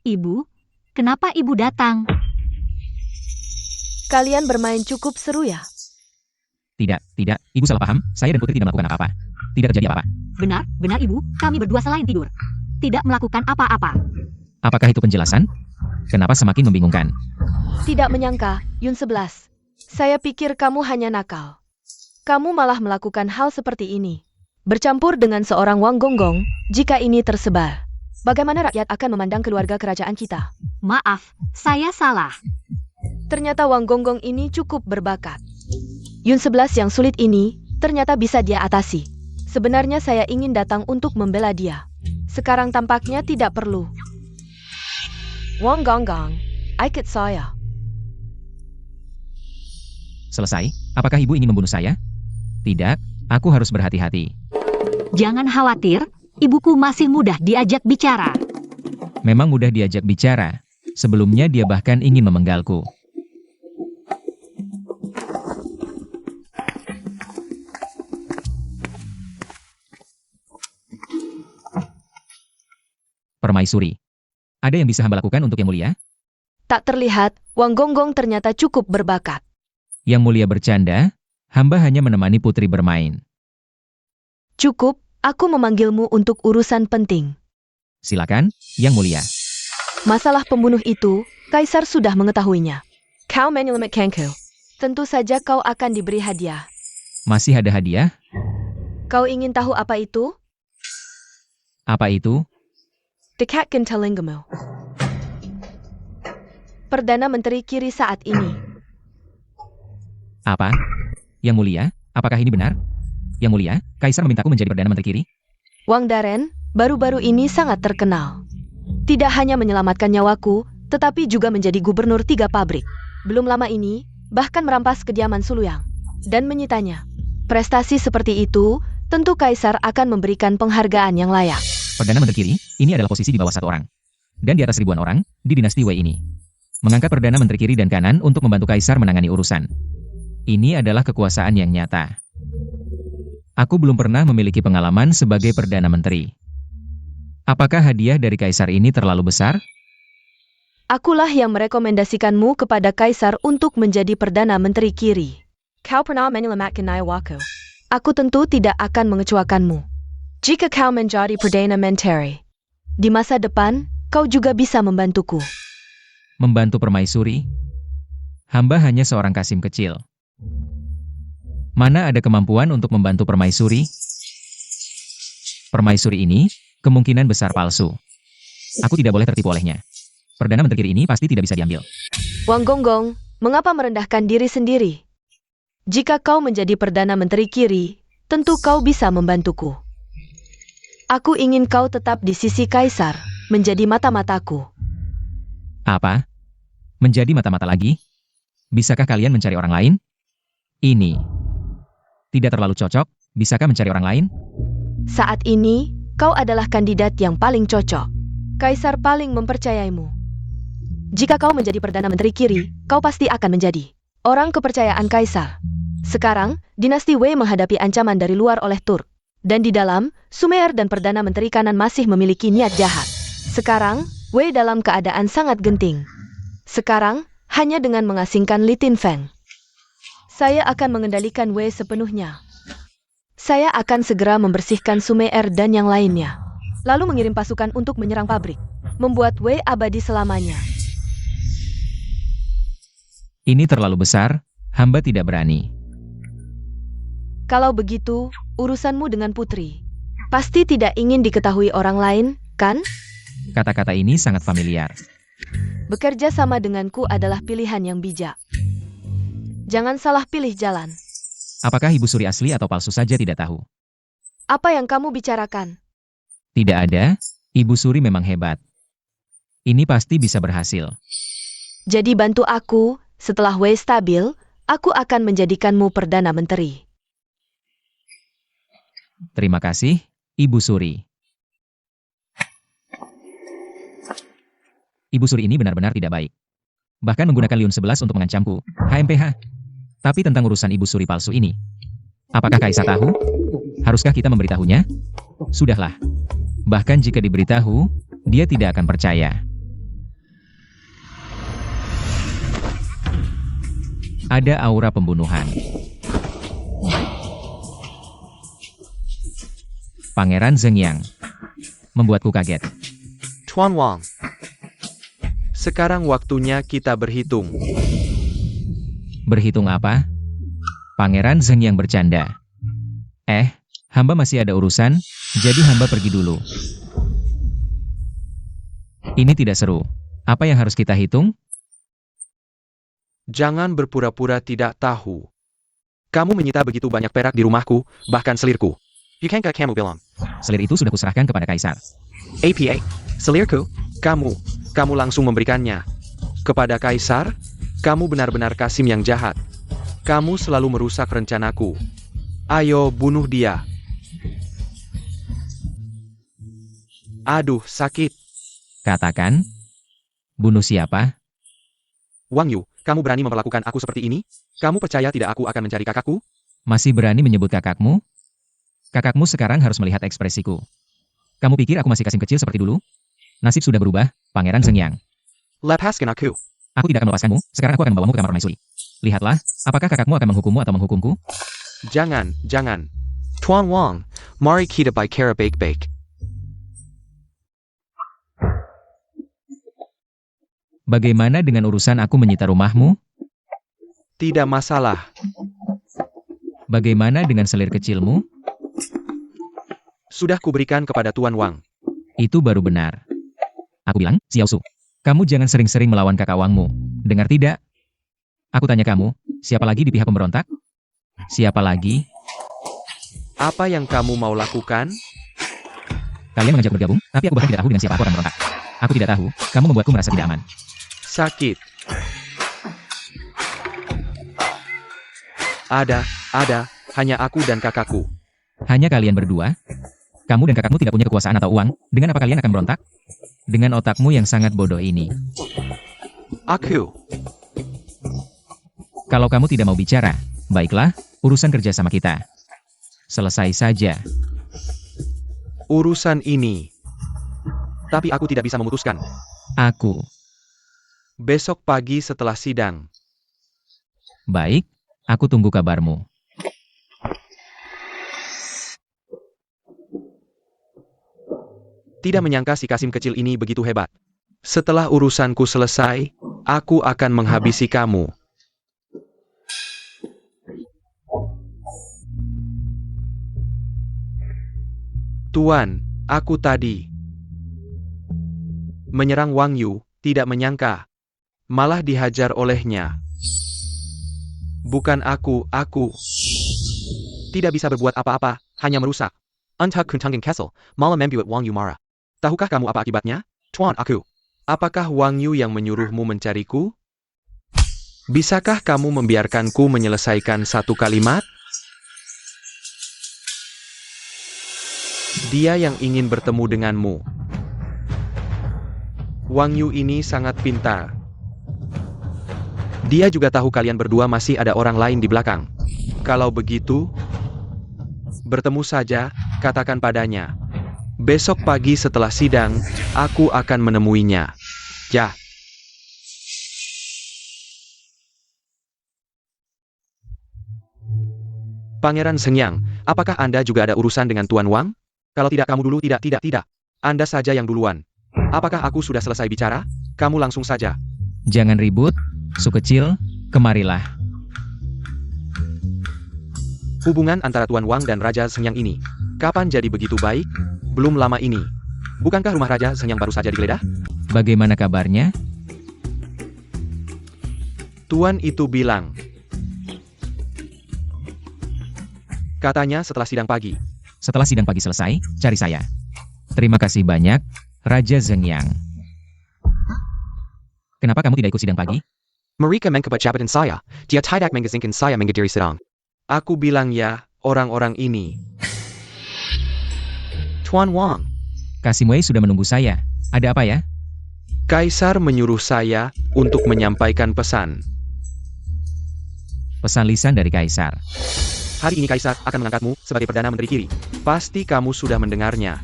Ibu, kenapa ibu datang? Kalian bermain cukup seru ya? Tidak, ibu salah paham, saya dan Putri tidak melakukan apa-apa. Tidak terjadi apa-apa. Benar ibu, kami berdua selain tidur. Tidak melakukan apa-apa. Apakah itu penjelasan? Kenapa semakin membingungkan? Tidak menyangka, Yun 11. Saya pikir kamu hanya nakal. Kamu malah melakukan hal seperti ini. Bercampur dengan seorang Wang Gonggong, jika ini tersebar. Bagaimana rakyat akan memandang keluarga kerajaan kita? Maaf, saya salah. Ternyata Wang Gonggong ini cukup berbakat. Yun 11 yang sulit ini, ternyata bisa dia atasi. Sebenarnya saya ingin datang untuk membela dia. Sekarang tampaknya tidak perlu. Wang Gonggong, ikut saya. Selesai, apakah ibu ingin membunuh saya? Tidak, aku harus berhati-hati. Jangan khawatir, ibuku masih mudah diajak bicara. Memang mudah diajak bicara. Sebelumnya dia bahkan ingin memenggalku. Permaisuri. Ada yang bisa hamba lakukan untuk Yang Mulia? Tak terlihat, Wang Gonggong ternyata cukup berbakat. Yang Mulia bercanda, hamba hanya menemani Putri bermain. Cukup, aku memanggilmu untuk urusan penting. Silakan, Yang Mulia. Masalah pembunuh itu, Kaisar sudah mengetahuinya. Kau menyelamat Kangku. Tentu saja kau akan diberi hadiah. Masih ada hadiah? Kau ingin tahu apa itu? Apa itu? Dekat gentelinggamu. Perdana Menteri Kiri saat ini. Apa? Yang Mulia, apakah ini benar? Yang Mulia, Kaisar memintaku menjadi Perdana Menteri Kiri? Wang Daren, baru-baru ini sangat terkenal. Tidak hanya menyelamatkan nyawaku, tetapi juga menjadi gubernur 3 pabrik. Belum lama ini, bahkan merampas kediaman Suluyang dan menyitanya. Prestasi seperti itu, tentu Kaisar akan memberikan penghargaan yang layak. Perdana Menteri Kiri, ini adalah posisi di bawah 1 orang. Dan di atas ribuan orang, di dinasti Wei ini. Mengangkat Perdana Menteri Kiri dan Kanan untuk membantu Kaisar menangani urusan. Ini adalah kekuasaan yang nyata. Aku belum pernah memiliki pengalaman sebagai Perdana Menteri. Apakah hadiah dari Kaisar ini terlalu besar? Akulah yang merekomendasikanmu kepada Kaisar untuk menjadi Perdana Menteri Kiri. Kau pernah menyelamatkan nyawaku. Aku tentu tidak akan mengecuakanmu. Jika kau menjadi Perdana Menteri, di masa depan, kau juga bisa membantuku. Membantu permaisuri? Hamba hanya seorang kasim kecil. Mana ada kemampuan untuk membantu permaisuri? Permaisuri ini, kemungkinan besar palsu. Aku tidak boleh tertipu olehnya. Perdana Menteri Kiri ini pasti tidak bisa diambil. Wang Gonggong, mengapa merendahkan diri sendiri? Jika kau menjadi Perdana Menteri Kiri, tentu kau bisa membantuku. Aku ingin kau tetap di sisi Kaisar, menjadi mata-mataku. Apa? Menjadi mata-mata lagi? Bisakah kalian mencari orang lain? Ini tidak terlalu cocok, bisakah mencari orang lain? Saat ini, kau adalah kandidat yang paling cocok. Kaisar paling mempercayaimu. Jika kau menjadi Perdana Menteri Kiri, kau pasti akan menjadi orang kepercayaan Kaisar. Sekarang, dinasti Wei menghadapi ancaman dari luar oleh Turk. Dan di dalam, Sumer dan Perdana Menteri Kanan masih memiliki niat jahat. Sekarang, Wei dalam keadaan sangat genting. Sekarang, hanya dengan mengasingkan Li Tinfeng, saya akan mengendalikan Wei sepenuhnya. Saya akan segera membersihkan Sumer dan yang lainnya. Lalu mengirim pasukan untuk menyerang pabrik. Membuat Wei abadi selamanya. Ini terlalu besar, hamba tidak berani. Kalau begitu, urusanmu dengan putri. Pasti tidak ingin diketahui orang lain, kan? Kata-kata ini sangat familiar. Bekerja sama denganku adalah pilihan yang bijak. Jangan salah pilih jalan. Apakah Ibu Suri asli atau palsu saja tidak tahu? Apa yang kamu bicarakan? Tidak ada, Ibu Suri memang hebat. Ini pasti bisa berhasil. Jadi bantu aku, setelah Wei stabil, aku akan menjadikanmu Perdana Menteri. Terima kasih, Ibu Suri. Ibu Suri ini benar-benar tidak baik. Bahkan menggunakan Liun 11 untuk mengancamku, HMPH. Tapi tentang urusan Ibu Suri palsu ini, apakah Kaisar tahu? Haruskah kita memberitahunya? Sudahlah. Bahkan jika diberitahu, dia tidak akan percaya. Ada aura pembunuhan. Pangeran Zhengyang membuatku kaget. Tuan Wang. Sekarang waktunya kita berhitung. Berhitung apa? Pangeran Zhengyang bercanda. Hamba masih ada urusan, jadi hamba pergi dulu. Ini tidak seru. Apa yang harus kita hitung? Jangan berpura-pura tidak tahu. Kamu menyita begitu banyak perak di rumahku, bahkan selirku. Bukankah kamu bilang? Selir itu sudah kuserahkan kepada Kaisar. APA, selirku, kamu langsung memberikannya. Kepada Kaisar, kamu benar-benar Kasim yang jahat. Kamu selalu merusak rencanaku. Ayo bunuh dia. Aduh, sakit. Katakan, bunuh siapa? Wang Yu, kamu berani memperlakukan aku seperti ini? Kamu percaya tidak aku akan mencari kakakku? Masih berani menyebut kakakmu? Kakakmu sekarang harus melihat ekspresiku. Kamu pikir aku masih kasim kecil seperti dulu? Nasib sudah berubah, Pangeran Zhengyang. Lepaskan aku. Aku tidak akan melepaskanmu, sekarang aku akan membawamu ke kamar permaisuri. Lihatlah, apakah kakakmu akan menghukummu atau menghukumku? Jangan. Tuan Wang, mari kita bicara baik-baik. Bagaimana dengan urusan aku menyita rumahmu? Tidak masalah. Bagaimana dengan selir kecilmu? Sudah kuberikan kepada Tuan Wang. Itu baru benar. Aku bilang, Xiao Su, kamu jangan sering-sering melawan kakak Wangmu. Dengar tidak? Aku tanya kamu, siapa lagi di pihak pemberontak? Siapa lagi? Apa yang kamu mau lakukan? Kalian mengajak bergabung, tapi aku bahkan tidak tahu dengan siapa aku akan berontak. Aku tidak tahu, kamu membuatku merasa tidak aman. Sakit. Ada, hanya aku dan kakakku. Hanya kalian berdua? Kamu dan kakakmu tidak punya kekuasaan atau uang, dengan apa kalian akan berontak? Dengan otakmu yang sangat bodoh ini. Aku. Kalau kamu tidak mau bicara, baiklah, urusan kerja sama kita. Selesai saja. Urusan ini. Tapi aku tidak bisa memutuskan. Aku. Besok pagi setelah sidang. Baik, aku tunggu kabarmu. Tidak menyangka si Kasim kecil ini begitu hebat. Setelah urusanku selesai, aku akan menghabisi kamu. Tuan, aku tadi menyerang Wang Yu, tidak menyangka. Malah dihajar olehnya. Bukan aku tidak bisa berbuat apa-apa, hanya merusak. Untag Kuntangin Kessel, malah membuat Wang Yu marah. Tahukah kamu apa akibatnya? Tuan, aku. Apakah Wang Yu yang menyuruhmu mencariku? Bisakah kamu membiarkanku menyelesaikan satu kalimat? Dia yang ingin bertemu denganmu. Wang Yu ini sangat pintar. Dia juga tahu kalian berdua masih ada orang lain di belakang. Kalau begitu, bertemu saja, katakan padanya. Besok pagi setelah sidang, aku akan menemuinya. Ya. Pangeran Sengyang, apakah Anda juga ada urusan dengan Tuan Wang? Kalau tidak kamu dulu, tidak. Anda saja yang duluan. Apakah aku sudah selesai bicara? Kamu langsung saja. Jangan ribut, Su kecil, kemarilah. Hubungan antara Tuan Wang dan Raja Sengyang ini, kapan jadi begitu baik? Belum lama ini. Bukankah rumah Raja Sengyang baru saja digeledah? Bagaimana kabarnya? Tuan itu bilang. Katanya setelah sidang pagi. Setelah sidang pagi selesai, cari saya. Terima kasih banyak, Raja Zengyang. Kenapa kamu tidak ikut sidang pagi? Mereka mengkebat jabatan saya. Dia tidak mengizinkan saya menghadiri sidang. Aku bilang ya, orang-orang ini. Tuan Wang. Kasim Wei sudah menunggu saya. Ada apa ya? Kaisar menyuruh saya untuk menyampaikan pesan. Pesan lisan dari Kaisar. Hari ini Kaisar akan mengangkatmu sebagai Perdana Menteri Kiri. Pasti kamu sudah mendengarnya.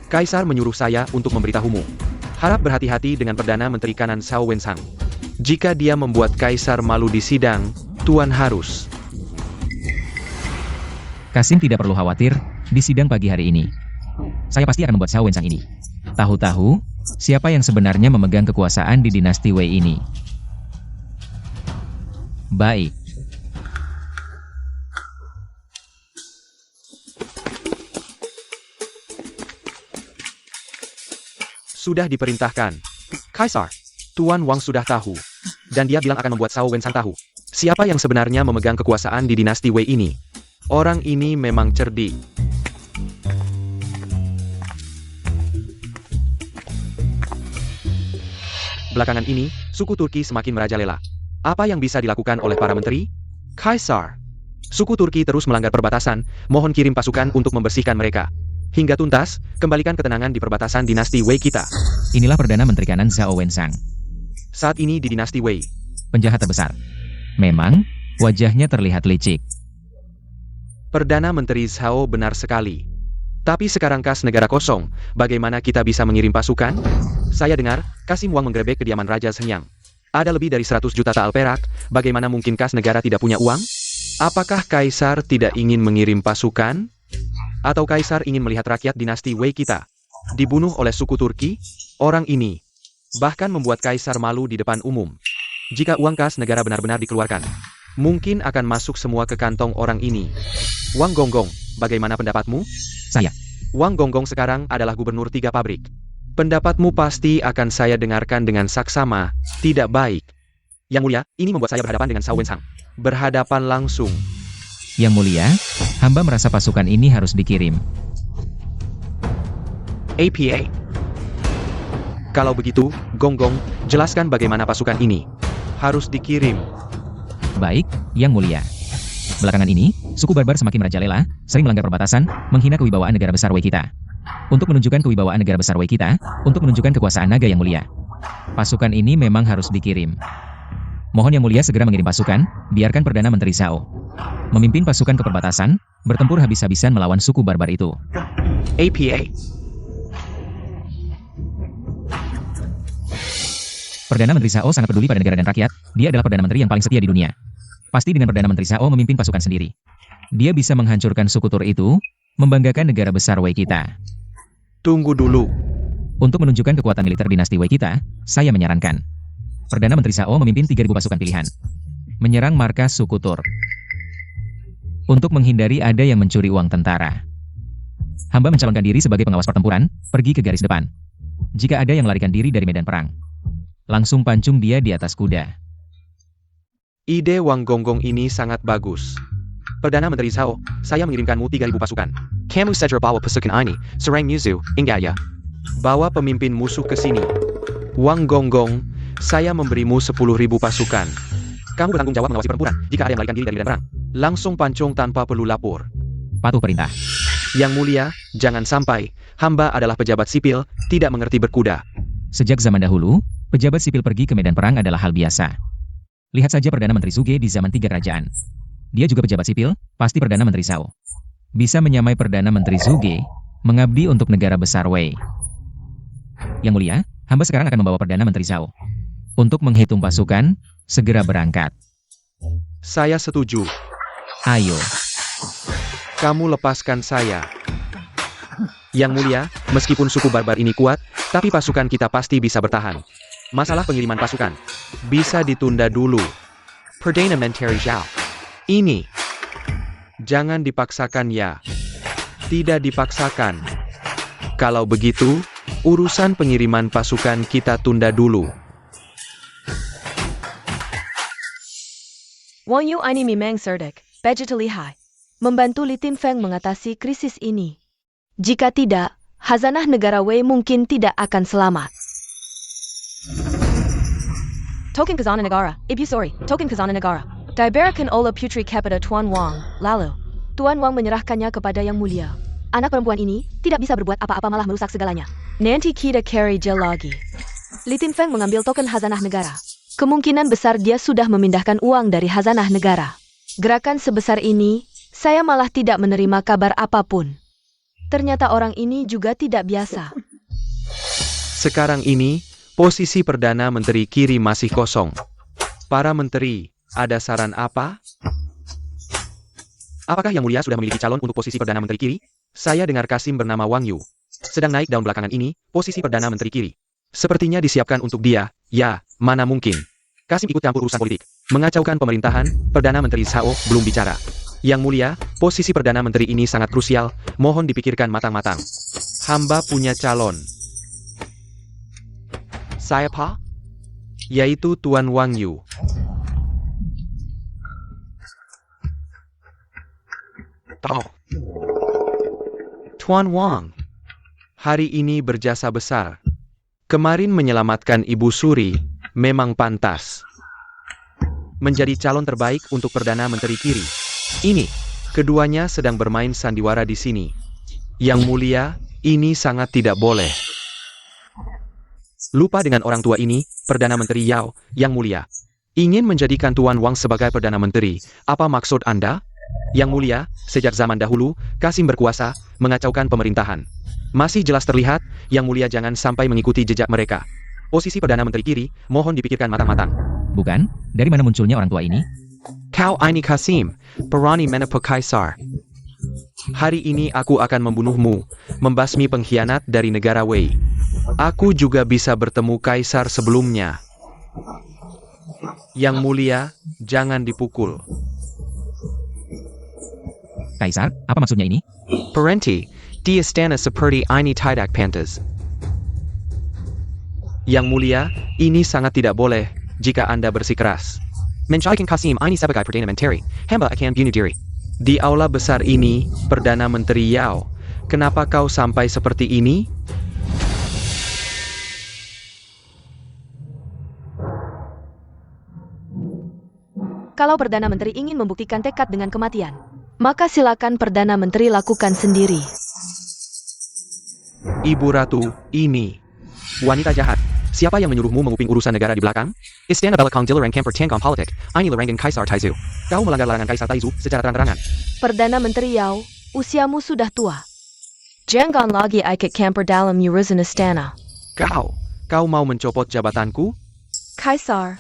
Kaisar menyuruh saya untuk memberitahumu. Harap berhati-hati dengan Perdana Menteri Kanan Zhao Wensang. Jika dia membuat Kaisar malu di sidang, Tuan harus. Kasim tidak perlu khawatir, di sidang pagi hari ini. Saya pasti akan membuat Zhao Wensang ini. Tahu-tahu, siapa yang sebenarnya memegang kekuasaan di dinasti Wei ini. Baik. Sudah diperintahkan. Kaisar, Tuan Wang sudah tahu. Dan dia bilang akan membuat Zhao Wensang tahu. Siapa yang sebenarnya memegang kekuasaan di dinasti Wei ini. Orang ini memang cerdik. Belakangan ini, suku Turki semakin merajalela. Apa yang bisa dilakukan oleh para menteri? Kaisar. Suku Turki terus melanggar perbatasan, mohon kirim pasukan untuk membersihkan mereka. Hingga tuntas, kembalikan ketenangan di perbatasan dinasti Wei kita. Inilah Perdana Menteri Kanan Zhao Wensang. Saat ini di dinasti Wei. Penjahat terbesar. Memang, wajahnya terlihat licik. Perdana Menteri Zhao benar sekali. Tapi sekarang kas negara kosong, bagaimana kita bisa mengirim pasukan? Saya dengar, Kasim Wang menggerebek kediaman Raja Sengyang. Ada lebih dari 100 juta tael perak, bagaimana mungkin kas negara tidak punya uang? Apakah Kaisar tidak ingin mengirim pasukan? Atau Kaisar ingin melihat rakyat dinasti Wei kita dibunuh oleh suku Turki? Orang ini bahkan membuat Kaisar malu di depan umum. Jika uang kas negara benar-benar dikeluarkan, mungkin akan masuk semua ke kantong orang ini. Wang Gonggong, bagaimana pendapatmu? Saya. Wang Gonggong sekarang adalah gubernur 3 pabrik. Pendapatmu pasti akan saya dengarkan dengan saksama, tidak baik. Yang mulia, ini membuat saya berhadapan dengan Zhao Wensang. Berhadapan langsung. Yang mulia, hamba merasa pasukan ini harus dikirim. APA. Kalau begitu, Gonggong, jelaskan bagaimana pasukan ini harus dikirim. Baik, Yang Mulia. Belakangan ini, suku barbar semakin merajalela, sering melanggar perbatasan, menghina kewibawaan negara besar Wei kita. Untuk menunjukkan kewibawaan negara besar Wei kita, untuk menunjukkan kekuasaan naga Yang Mulia. Pasukan ini memang harus dikirim. Mohon Yang Mulia segera mengirim pasukan, biarkan Perdana Menteri Zhao memimpin pasukan ke perbatasan, bertempur habis-habisan melawan suku barbar itu. APA. Perdana Menteri Zhao sangat peduli pada negara dan rakyat, dia adalah Perdana Menteri yang paling setia di dunia. Pasti dengan Perdana Menteri Zhao memimpin pasukan sendiri, dia bisa menghancurkan suku Tur itu, membanggakan negara besar Wei kita. Tunggu dulu. Untuk menunjukkan kekuatan militer dinasti Wei kita, saya menyarankan Perdana Menteri Shao memimpin 3.000 pasukan pilihan. Menyerang markas suku Tur. Untuk menghindari ada yang mencuri uang tentara. Hamba mencalonkan diri sebagai pengawas pertempuran, pergi ke garis depan. Jika ada yang melarikan diri dari medan perang, langsung pancung dia di atas kuda. Ide Wang Gonggong ini sangat bagus. Perdana Menteri Shao, saya mengirimkanmu 3.000 pasukan. Kamu segera bawa pasukan ini, serang musuh, ingat ya. Bawa pemimpin musuh ke sini. Wang Gonggong, saya memberimu 10.000 pasukan. Kamu bertanggung jawab mengawasi pertempuran, jika ada yang melarikan diri dari medan perang. Langsung pancung tanpa perlu lapor. Patuh perintah. Yang mulia, jangan sampai, hamba adalah pejabat sipil, tidak mengerti berkuda. Sejak zaman dahulu, pejabat sipil pergi ke medan perang adalah hal biasa. Lihat saja Perdana Menteri Zuge di zaman 3 kerajaan. Dia juga pejabat sipil, pasti Perdana Menteri Shao. Bisa menyamai Perdana Menteri Zuge, mengabdi untuk negara besar Wei. Yang mulia, hamba sekarang akan membawa Perdana Menteri Shao. Untuk menghitung pasukan, segera berangkat. Saya setuju. Ayo. Kamu lepaskan saya. Yang mulia, meskipun suku barbar ini kuat, tapi pasukan kita pasti bisa bertahan. Masalah pengiriman pasukan bisa ditunda dulu. Perdana Menteri Zhao. Ini. Jangan dipaksakan ya. Tidak dipaksakan. Kalau begitu, urusan pengiriman pasukan kita tunda dulu. Wang Yu ini memang cerdik, begitu lihai. Membantu Li Tinfeng mengatasi krisis ini. Jika tidak, khazanah negara Wei mungkin tidak akan selamat. Token Khazanah Negara, Ibu sorry, Token Khazanah Negara. Diberikan oleh Putri Kapita Tuan Wang. Lalu, Tuan Wang menyerahkannya kepada Yang Mulia. Anak perempuan ini tidak bisa berbuat apa-apa malah merusak segalanya. Nanti kita cari dia lagi. Li Tinfeng mengambil token khazanah negara. Kemungkinan besar dia sudah memindahkan uang dari khazanah negara. Gerakan sebesar ini, saya malah tidak menerima kabar apapun. Ternyata orang ini juga tidak biasa. Sekarang ini, posisi Perdana Menteri Kiri masih kosong. Para menteri, ada saran apa? Apakah Yang Mulia sudah memiliki calon untuk posisi Perdana Menteri Kiri? Saya dengar Kasim bernama Wang Yu sedang naik daun belakangan ini, posisi Perdana Menteri Kiri. Sepertinya disiapkan untuk dia. Ya, mana mungkin. Kasim ikut campur urusan politik. Mengacaukan pemerintahan, Perdana Menteri Shao belum bicara. Yang Mulia, posisi Perdana Menteri ini sangat krusial, mohon dipikirkan matang-matang. Hamba punya calon. Siapa? Yaitu Tuan Wang Yu. Tahu. Tuan Wang. Hari ini berjasa besar. Kemarin menyelamatkan Ibu Suri, memang pantas. Menjadi calon terbaik untuk Perdana Menteri Kiri. Ini, keduanya sedang bermain sandiwara di sini. Yang Mulia, ini sangat tidak boleh. Lupa dengan orang tua ini, Perdana Menteri Yao, Yang Mulia. Ingin menjadikan Tuan Wang sebagai Perdana Menteri, apa maksud Anda? Yang Mulia, sejak zaman dahulu, Kasim berkuasa, mengacaukan pemerintahan. Masih jelas terlihat, Yang Mulia jangan sampai mengikuti jejak mereka. Posisi Perdana Menteri Kiri, mohon dipikirkan matang-matang. Bukan? Dari mana munculnya orang tua ini? Kau ini Kasim, Perani Menapa Kaisar. Hari ini aku akan membunuhmu, membasmi pengkhianat dari negara Wei. Aku juga bisa bertemu Kaisar sebelumnya. Yang Mulia, jangan dipukul. Kaisar, apa maksudnya ini? Parenti, di istana seperti ini tidak pantas. Yang Mulia, ini sangat tidak boleh jika Anda bersikeras. Menjadikan Kasim ini sebagai Perdana Menteri, hamba akan bunuh diri. Di aula besar ini, Perdana Menteri Yao, kenapa kau sampai seperti ini? Kalau Perdana Menteri ingin membuktikan tekad dengan kematian, maka silakan Perdana Menteri lakukan sendiri. Ibu Ratu, ini wanita jahat. Siapa yang menyuruhmu menguping urusan negara di belakang? Istana belakang dilarang camper tangkong politik. Ini larangan Kaisar Taizu. Kau melanggar larangan Kaisar Taizu secara terang-terangan. Perdana Menteri Yao, usiamu sudah tua. Jangan lagi ikut camper dalam urusan istana. Kau mau mencopot jabatanku? Kaisar,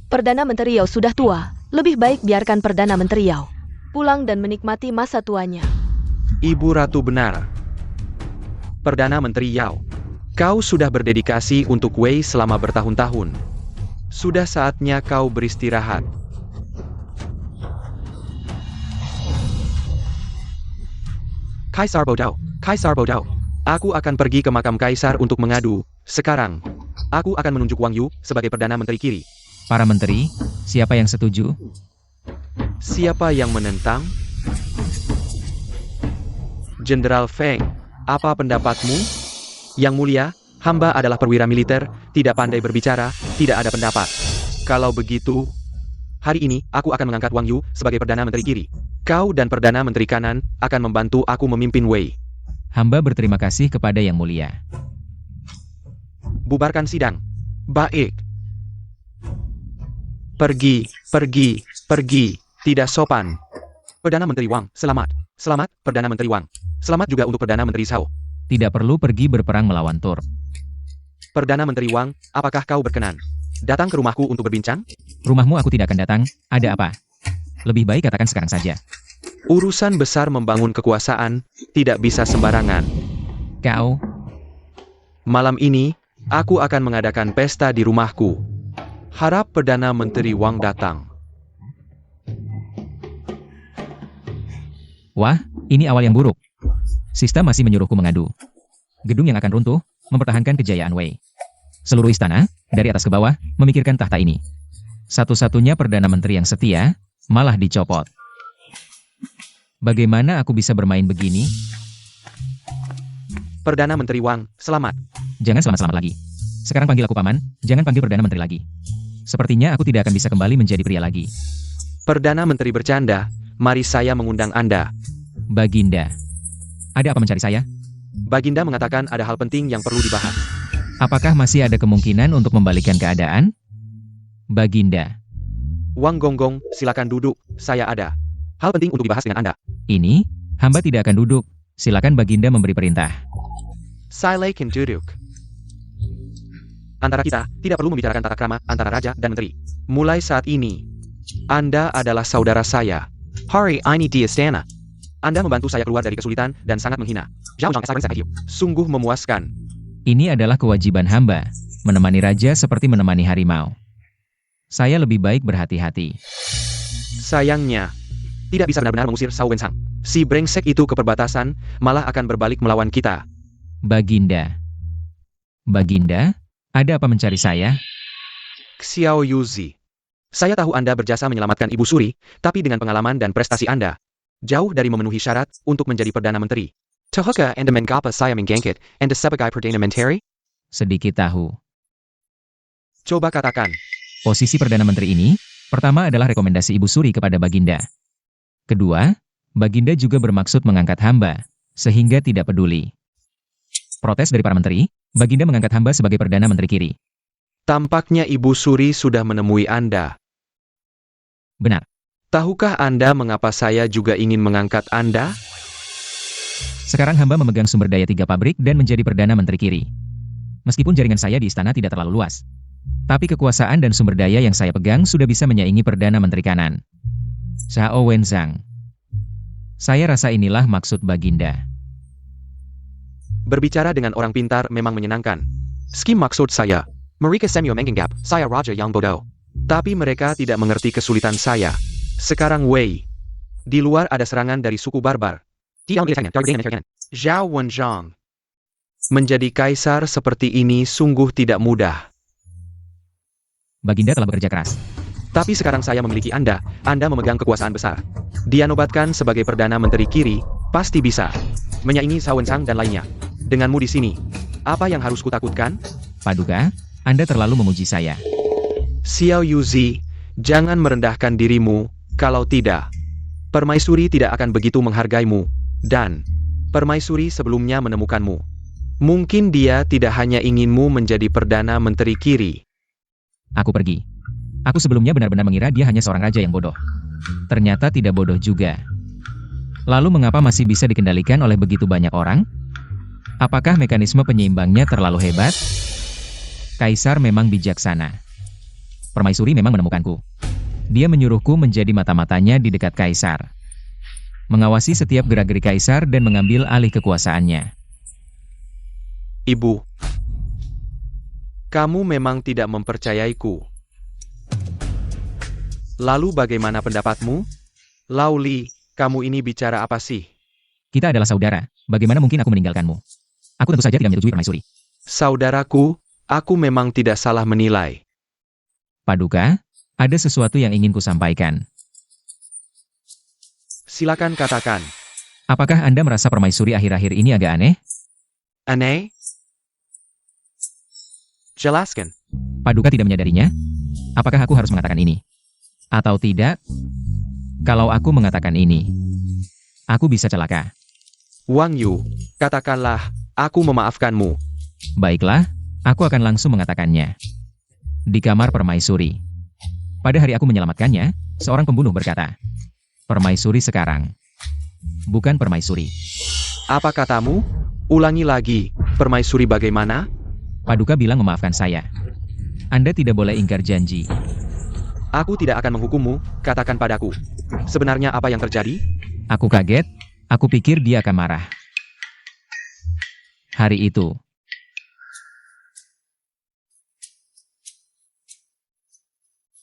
Perdana Menteri Yao sudah tua. Lebih baik biarkan Perdana Menteri Yao pulang dan menikmati masa tuanya. Ibu Ratu benar. Perdana Menteri Yao, Kau sudah berdedikasi untuk Wei selama bertahun-tahun. Sudah saatnya kau beristirahat. Kaisar Bodoh, Kaisar Bodoh. Aku akan pergi ke makam Kaisar untuk mengadu. Sekarang, aku akan menunjuk Wang Yu sebagai Perdana Menteri Kiri. Para menteri, siapa yang setuju? Siapa yang menentang? Jenderal Feng, apa pendapatmu? Yang mulia, hamba adalah perwira militer, tidak pandai berbicara, tidak ada pendapat. Kalau begitu, hari ini aku akan mengangkat Wang Yu sebagai Perdana Menteri Kiri. Kau dan Perdana Menteri Kanan akan membantu aku memimpin Wei. Hamba berterima kasih kepada Yang Mulia. Bubarkan sidang. Baik. Pergi, pergi, pergi. Tidak sopan. Perdana Menteri Wang, selamat. Selamat, Perdana Menteri Wang. Selamat juga untuk Perdana Menteri Zhao. Tidak perlu pergi berperang melawan Tur. Perdana Menteri Wang, apakah kau berkenan datang ke rumahku untuk berbincang? Rumahmu aku tidak akan datang, ada apa? Lebih baik katakan sekarang saja. Urusan besar membangun kekuasaan, tidak bisa sembarangan. Kau, Malam ini, aku akan mengadakan pesta di rumahku. Harap Perdana Menteri Wang datang. wah, ini awal yang buruk. Sistem masih menyuruhku mengadu. Gedung yang akan runtuh, mempertahankan kejayaan Wei. Seluruh istana, dari atas ke bawah, memikirkan tahta ini. Satu-satunya Perdana Menteri yang setia, malah dicopot. Bagaimana aku bisa bermain begini? Perdana Menteri Wang, selamat. Jangan selamat-selamat lagi. Sekarang panggil aku paman, jangan panggil Perdana Menteri lagi. Sepertinya aku tidak akan bisa kembali menjadi pria lagi. Perdana Menteri bercanda, mari saya mengundang Anda. Baginda. Ada apa mencari saya? Baginda mengatakan ada hal penting yang perlu dibahas. Apakah masih ada kemungkinan untuk membalikkan keadaan? Baginda. Wang Gonggong, silakan duduk, saya ada hal penting untuk dibahas dengan Anda. Ini, hamba tidak akan duduk. Silakan Baginda memberi perintah. Silakan duduk. Antara kita, tidak perlu membicarakan tata krama antara raja dan menteri. Mulai saat ini, Anda adalah saudara saya. Hari ini di istana. Anda membantu saya keluar dari kesulitan dan sangat menghina. Sungguh memuaskan. Ini adalah kewajiban hamba, menemani raja seperti menemani harimau. Saya lebih baik berhati-hati. Sayangnya, tidak bisa benar-benar mengusir Shao Wensang. Si brengsek itu ke perbatasan, malah akan berbalik melawan kita. Baginda. Baginda, ada apa mencari saya? Xiao Yuzi. Saya tahu Anda berjasa menyelamatkan Ibu Suri, tapi dengan pengalaman dan prestasi Anda, jauh dari memenuhi syarat untuk menjadi Perdana Menteri. Tahukah Anda mengapa saya menggangkit Anda sebagai Perdana Menteri? Sedikit tahu. Coba katakan. Posisi Perdana Menteri ini, pertama adalah rekomendasi Ibu Suri kepada Baginda. Kedua, Baginda juga bermaksud mengangkat hamba, sehingga tidak peduli. Protes dari para menteri, Baginda mengangkat hamba sebagai Perdana Menteri Kiri. Tampaknya Ibu Suri sudah menemui Anda. Benar. Tahukah Anda mengapa saya juga ingin mengangkat Anda? Sekarang hamba memegang sumber daya 3 pabrik dan menjadi Perdana Menteri Kiri. Meskipun jaringan saya di istana tidak terlalu luas, tapi kekuasaan dan sumber daya yang saya pegang sudah bisa menyaingi Perdana Menteri Kanan. Shao Wensang. Saya rasa inilah maksud Baginda. Berbicara dengan orang pintar memang menyenangkan. Skim maksud saya. Mereka semua menganggap saya raja yang bodoh. Tapi mereka tidak mengerti kesulitan saya. Sekarang Wei. Di luar ada serangan dari suku barbar. Zhao Wenzhang. Menjadi kaisar seperti ini sungguh tidak mudah. Baginda telah bekerja keras. Tapi sekarang saya memiliki Anda memegang kekuasaan besar. Dia nobatkan sebagai Perdana Menteri Kiri, pasti bisa menyaingi Shao Wensang dan lainnya. Denganmu di sini, apa yang harus kutakutkan? Paduka, Anda terlalu memuji saya. Xiao Yuzi, jangan merendahkan dirimu, kalau tidak, Permaisuri tidak akan begitu menghargaimu. Dan, Permaisuri sebelumnya menemukanmu. Mungkin dia tidak hanya inginmu menjadi Perdana Menteri Kiri. Aku pergi. Aku sebelumnya benar-benar mengira dia hanya seorang raja yang bodoh. Ternyata tidak bodoh juga. Lalu mengapa masih bisa dikendalikan oleh begitu banyak orang? Apakah mekanisme penyeimbangnya terlalu hebat? Kaisar memang bijaksana. Permaisuri memang menemukanku. Dia menyuruhku menjadi mata-matanya di dekat Kaisar. Mengawasi setiap gerak-gerik Kaisar dan mengambil alih kekuasaannya. Ibu, Kamu memang tidak mempercayaiku. Lalu bagaimana pendapatmu? Lauli, kamu ini bicara apa sih? Kita adalah saudara, bagaimana mungkin aku meninggalkanmu? Aku tentu saja tidak menyetujui permaisuri. Saudaraku, aku memang tidak salah menilai. Paduka, ada sesuatu yang ingin kusampaikan. Silakan katakan. Apakah Anda merasa permaisuri akhir-akhir ini agak aneh? Aneh? Jelaskan. Paduka tidak menyadarinya? Apakah aku harus mengatakan ini? Atau tidak? Kalau aku mengatakan ini, aku bisa celaka. Wang Yu, katakanlah, aku memaafkanmu. Baiklah, aku akan langsung mengatakannya. Di kamar permaisuri. Pada hari aku menyelamatkannya, seorang pembunuh berkata, "Permaisuri sekarang, bukan permaisuri." Apa katamu? Ulangi lagi, permaisuri bagaimana? Paduka bilang memaafkan saya. Anda tidak boleh ingkar janji. Aku tidak akan menghukummu, katakan padaku. Sebenarnya apa yang terjadi? Aku kaget, aku pikir dia akan marah. Hari itu,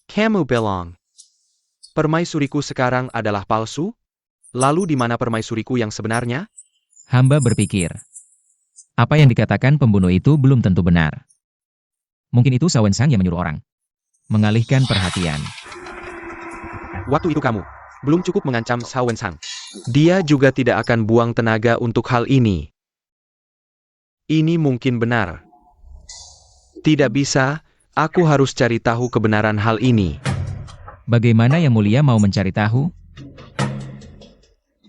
Kamu bilang, permaisuriku sekarang adalah palsu? Lalu di mana permaisuriku yang sebenarnya? hamba berpikir, apa yang dikatakan pembunuh itu belum tentu benar. Mungkin itu Sawen Sang yang menyuruh orang mengalihkan perhatian. Waktu itu kamu belum cukup mengancam Xiao Wensang. Dia juga tidak akan buang tenaga untuk hal ini. Ini mungkin benar. Tidak bisa, aku harus cari tahu kebenaran hal ini. Bagaimana Yang Mulia mau mencari tahu?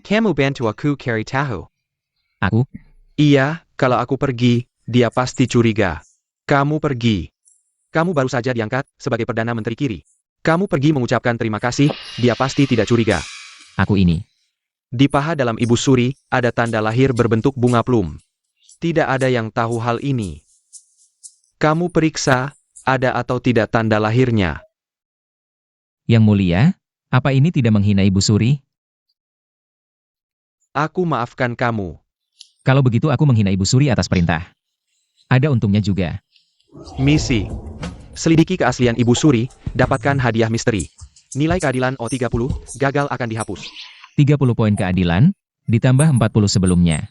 Kamu bantu aku cari tahu. Aku? Iya, kalau aku pergi, dia pasti curiga. Kamu pergi. Kamu baru saja diangkat sebagai Perdana Menteri Kiri. Kamu pergi mengucapkan terima kasih, dia pasti tidak curiga. Aku ini. Di paha dalam Ibu Suri, ada tanda lahir berbentuk bunga plum. Tidak ada yang tahu hal ini. Kamu periksa, ada atau tidak tanda lahirnya. Yang Mulia, apa ini tidak menghina Ibu Suri? Aku maafkan kamu. Kalau begitu aku menghina Ibu Suri atas perintah. Ada untungnya juga. Misi. Selidiki keaslian Ibu Suri, dapatkan hadiah misteri. Nilai keadilan O30, gagal akan dihapus. 30 poin keadilan, ditambah 40 sebelumnya.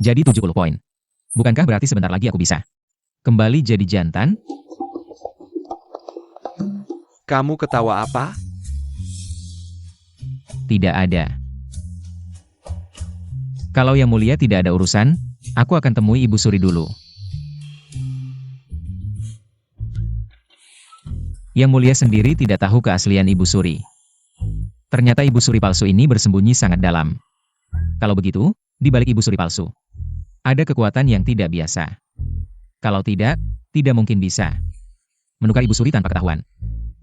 Jadi 70 poin. Bukankah berarti sebentar lagi aku bisa kembali jadi jantan? Kamu ketawa apa? Tidak ada. Kalau Yang Mulia tidak ada urusan, aku akan temui Ibu Suri dulu. Yang Mulia sendiri tidak tahu keaslian Ibu Suri. Ternyata Ibu Suri palsu ini bersembunyi sangat dalam. Kalau begitu, di balik Ibu Suri palsu, ada kekuatan yang tidak biasa. Kalau tidak, tidak mungkin bisa menukar Ibu Suri tanpa ketahuan.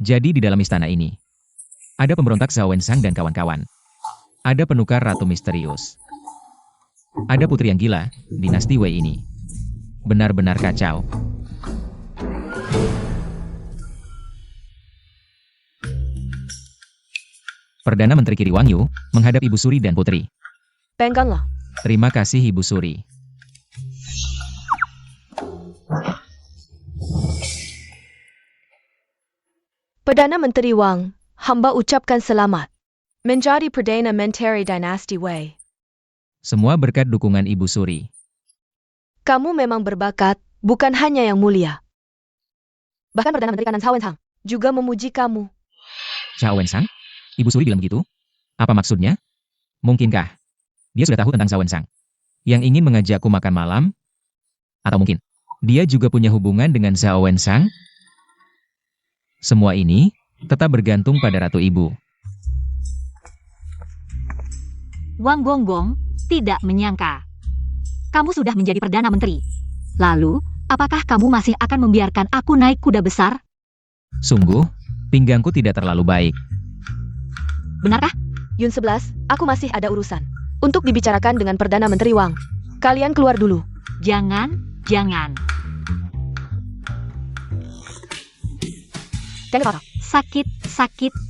Jadi di dalam istana ini, ada pemberontak Xiao Wensang dan kawan-kawan. Ada penukar ratu misterius. Ada putri yang gila, dinasti Wei ini. Benar-benar kacau. Perdana Menteri Kiri Wang Yu menghadap Ibu Suri dan putri. Pengganglah. Terima kasih Ibu Suri. Perdana Menteri Wang, hamba ucapkan selamat. Menjadi Perdana Menteri Dinasti Wei. Semua berkat dukungan Ibu Suri. Kamu memang berbakat, bukan hanya Yang Mulia. Bahkan Perdana Menteri Kanan Xiao Wensang juga memuji kamu. Xiao Wensang? Ibu Suri bilang begitu? Apa maksudnya? Mungkinkah dia sudah tahu tentang Xiao Wensang yang ingin mengajakku makan malam? Atau mungkin dia juga punya hubungan dengan Xiao Wensang? Semua ini tetap bergantung pada Ratu Ibu. Wang Gonggong tidak menyangka. Kamu sudah menjadi Perdana Menteri. Lalu, apakah kamu masih akan membiarkan aku naik kuda besar? Sungguh, pinggangku tidak terlalu baik. Benarkah? Yun 11, aku masih ada urusan untuk dibicarakan dengan Perdana Menteri Wang. Kalian keluar dulu. Jangan.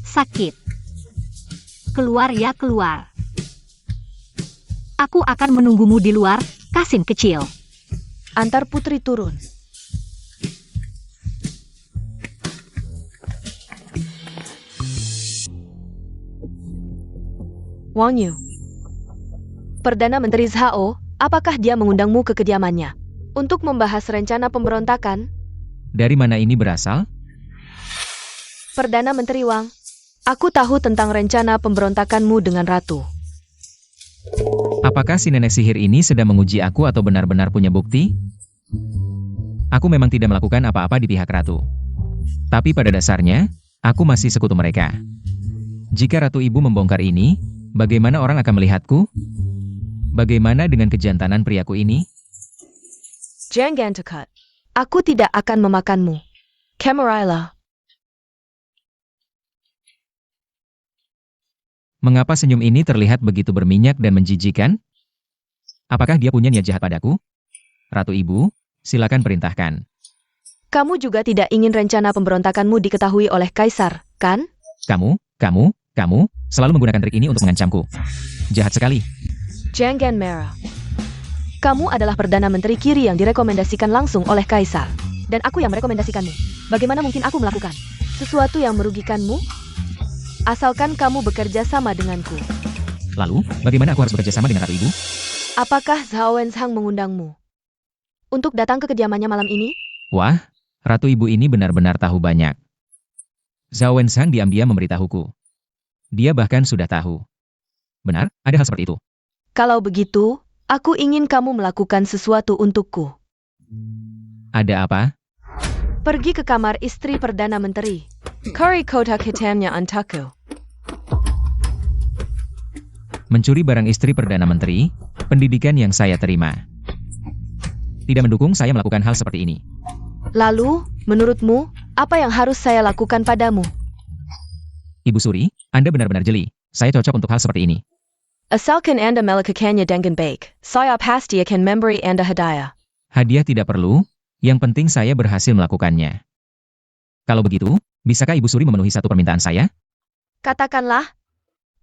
Sakit. Keluar ya, keluar. Aku akan menunggumu di luar, Kasin kecil. Antar putri turun. Wang Yu. Perdana Menteri Zhao, apakah dia mengundangmu ke kediamannya? Untuk membahas rencana pemberontakan? Dari mana ini berasal? Perdana Menteri Wang, aku tahu tentang rencana pemberontakanmu dengan Ratu. Apakah si nenek sihir ini sedang menguji aku atau benar-benar punya bukti? Aku memang tidak melakukan apa-apa di pihak Ratu. Tapi pada dasarnya, aku masih sekutu mereka. Jika Ratu Ibu membongkar ini, bagaimana orang akan melihatku? Bagaimana dengan kejantanan priaku ini? Jangan dekat. Aku tidak akan memakanmu. Camarilla. Mengapa senyum ini terlihat begitu berminyak dan menjijikan? Apakah dia punya niat jahat padaku? Ratu Ibu, silakan perintahkan. Kamu juga tidak ingin rencana pemberontakanmu diketahui oleh Kaisar, kan? Kamu, selalu menggunakan trik ini untuk mengancamku. Jahat sekali. Jangan merah. Kamu adalah Perdana Menteri Kiri yang direkomendasikan langsung oleh Kaisar. Dan aku yang merekomendasikanmu. Bagaimana mungkin aku melakukan sesuatu yang merugikanmu? Asalkan kamu bekerja sama denganku. Lalu, bagaimana aku harus bekerja sama dengan Ratu Ibu? Apakah Zhao Wenzhang mengundangmu untuk datang ke kediamannya malam ini? Wah, Ratu Ibu ini benar-benar tahu banyak. Zhao Wenzhang diam-diam memberitahuku. Dia bahkan sudah tahu. Benar, ada hal seperti itu. Kalau begitu, aku ingin kamu melakukan sesuatu untukku. Ada apa? Pergi ke kamar istri Perdana Menteri. Cari kotak hitamnya untukku. Mencuri barang istri Perdana Menteri, pendidikan yang saya terima. Tidak mendukung saya melakukan hal seperti ini. Lalu, menurutmu, apa yang harus saya lakukan padamu? Ibu Suri, Anda benar-benar jeli. Saya cocok untuk hal seperti ini. Asalkan Anda melakukannya dengan baik, saya pasti akan memberi Anda hadiah. Hadiah tidak perlu, yang penting saya berhasil melakukannya. Kalau begitu, bisakah Ibu Suri memenuhi satu permintaan saya? Katakanlah,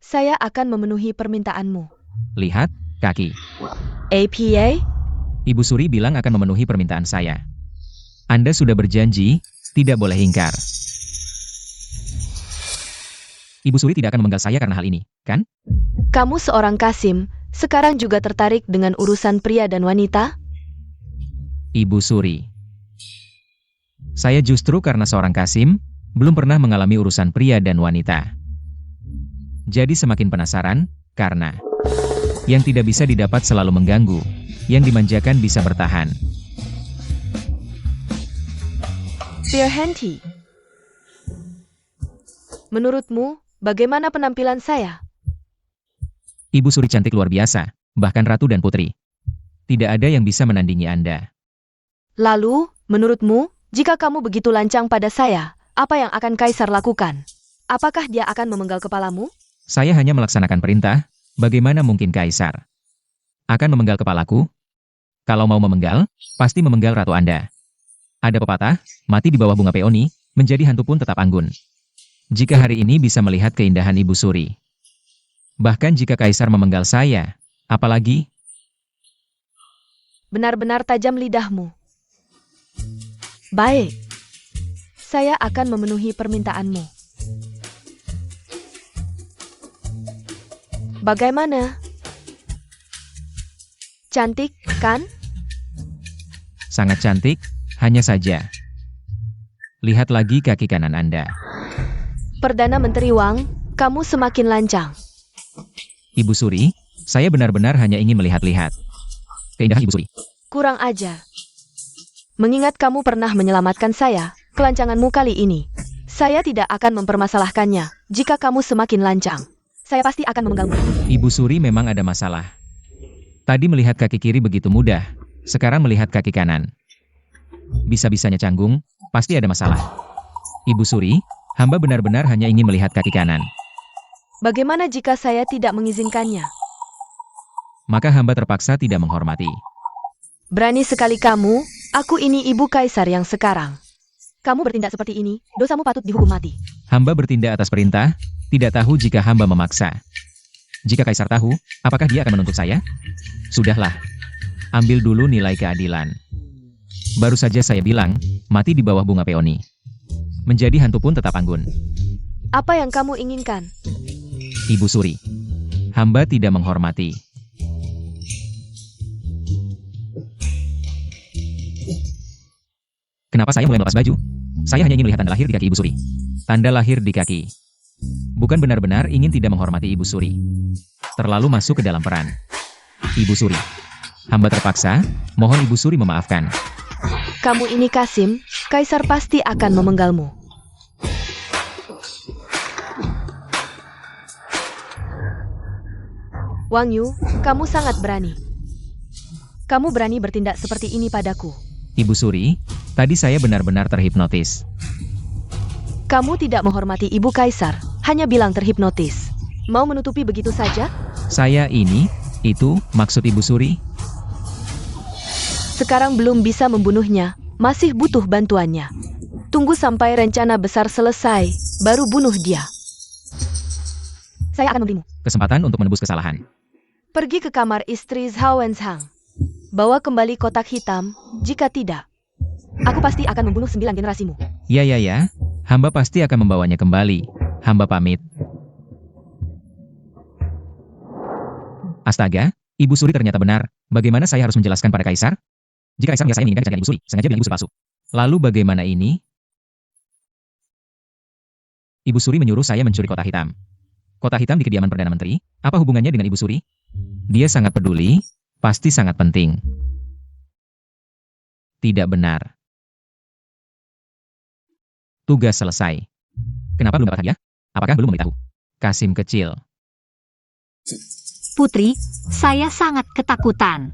saya akan memenuhi permintaanmu. Lihat, kaki. APA? Ibu Suri bilang akan memenuhi permintaan saya. Anda sudah berjanji, tidak boleh ingkar. Ibu Suri tidak akan memenggal saya karena hal ini, kan? Kamu seorang Kasim, sekarang juga tertarik dengan urusan pria dan wanita? Ibu Suri. Saya justru karena seorang Kasim, belum pernah mengalami urusan pria dan wanita. Jadi semakin penasaran, karena yang tidak bisa didapat selalu mengganggu, yang dimanjakan bisa bertahan. Firhenti. Menurutmu, bagaimana penampilan saya? Ibu Suri cantik luar biasa, bahkan ratu dan putri. Tidak ada yang bisa menandingi Anda. Lalu, menurutmu, jika kamu begitu lancang pada saya, apa yang akan Kaisar lakukan? Apakah dia akan memenggal kepalamu? Saya hanya melaksanakan perintah, bagaimana mungkin Kaisar akan memenggal kepalaku? Kalau mau memenggal, pasti memenggal ratu Anda. Ada pepatah, mati di bawah bunga peoni, menjadi hantu pun tetap anggun. Jika hari ini bisa melihat keindahan Ibu Suri. Bahkan jika Kaisar memenggal saya, apalagi? Benar-benar tajam lidahmu. Baik. Saya akan memenuhi permintaanmu. Bagaimana? Cantik, kan? Sangat cantik, hanya saja. Lihat lagi kaki kanan Anda. Perdana Menteri Wang, kamu semakin lancang. Ibu Suri, saya benar-benar hanya ingin melihat-lihat keindahan Ibu Suri. Kurang ajar. Mengingat kamu pernah menyelamatkan saya, kelancanganmu kali ini. Saya tidak akan mempermasalahkannya. Jika kamu semakin lancang, saya pasti akan memenggalmu. Ibu Suri memang ada masalah. Tadi melihat kaki kiri begitu mudah, sekarang melihat kaki kanan. Bisa-bisanya canggung, pasti ada masalah. Ibu Suri, hamba benar-benar hanya ingin melihat kaki kanan. Bagaimana jika saya tidak mengizinkannya? Maka hamba terpaksa tidak menghormati. Berani sekali kamu, aku ini ibu Kaisar yang sekarang. Kamu bertindak seperti ini, dosamu patut dihukum mati. Hamba bertindak atas perintah, tidak tahu jika hamba memaksa. Jika Kaisar tahu, apakah dia akan menuntut saya? Sudahlah. Ambil dulu nilai keadilan. Baru saja saya bilang, mati di bawah bunga peoni. Menjadi hantu pun tetap anggun. Apa yang kamu inginkan? Ibu Suri. Hamba tidak menghormati. Kenapa saya mulai melepas baju? Saya hanya ingin melihat tanda lahir di kaki Ibu Suri. Tanda lahir di kaki. Bukan benar-benar ingin tidak menghormati Ibu Suri. Terlalu masuk ke dalam peran. Ibu Suri. Hamba terpaksa, mohon Ibu Suri memaafkan. Kamu ini Kasim, Kaisar pasti akan memenggalmu. Wang Yu, kamu sangat berani. Kamu berani bertindak seperti ini padaku. Ibu Suri, tadi saya benar-benar terhipnotis. Kamu tidak menghormati Ibu Kaisar, hanya bilang terhipnotis. Mau menutupi begitu saja? Saya ini, itu, maksud Ibu Suri. Sekarang belum bisa membunuhnya, masih butuh bantuannya. Tunggu sampai rencana besar selesai, baru bunuh dia. Saya akan memberimu Kesempatan untuk menebus kesalahan. pergi ke kamar istri Zhao Wenzhang. Bawa kembali kotak hitam, jika tidak, aku pasti akan membunuh 9 generasimu. Ya. Hamba pasti akan membawanya kembali. Hamba pamit. Astaga, Ibu Suri ternyata benar. Bagaimana saya harus menjelaskan pada Kaisar? Jika Kaisar saya menginginkan kecantikan Ibu Suri, sengaja bilang Ibu Suri palsu. Lalu bagaimana ini? Ibu Suri menyuruh saya mencuri kotak hitam. Kotak hitam di kediaman Perdana Menteri, apa hubungannya dengan Ibu Suri? Dia sangat peduli, pasti sangat penting. Tidak benar. Tugas selesai. Kenapa belum dapat hadiah? Apakah belum memberitahu? Kasim kecil. Putri, saya sangat ketakutan.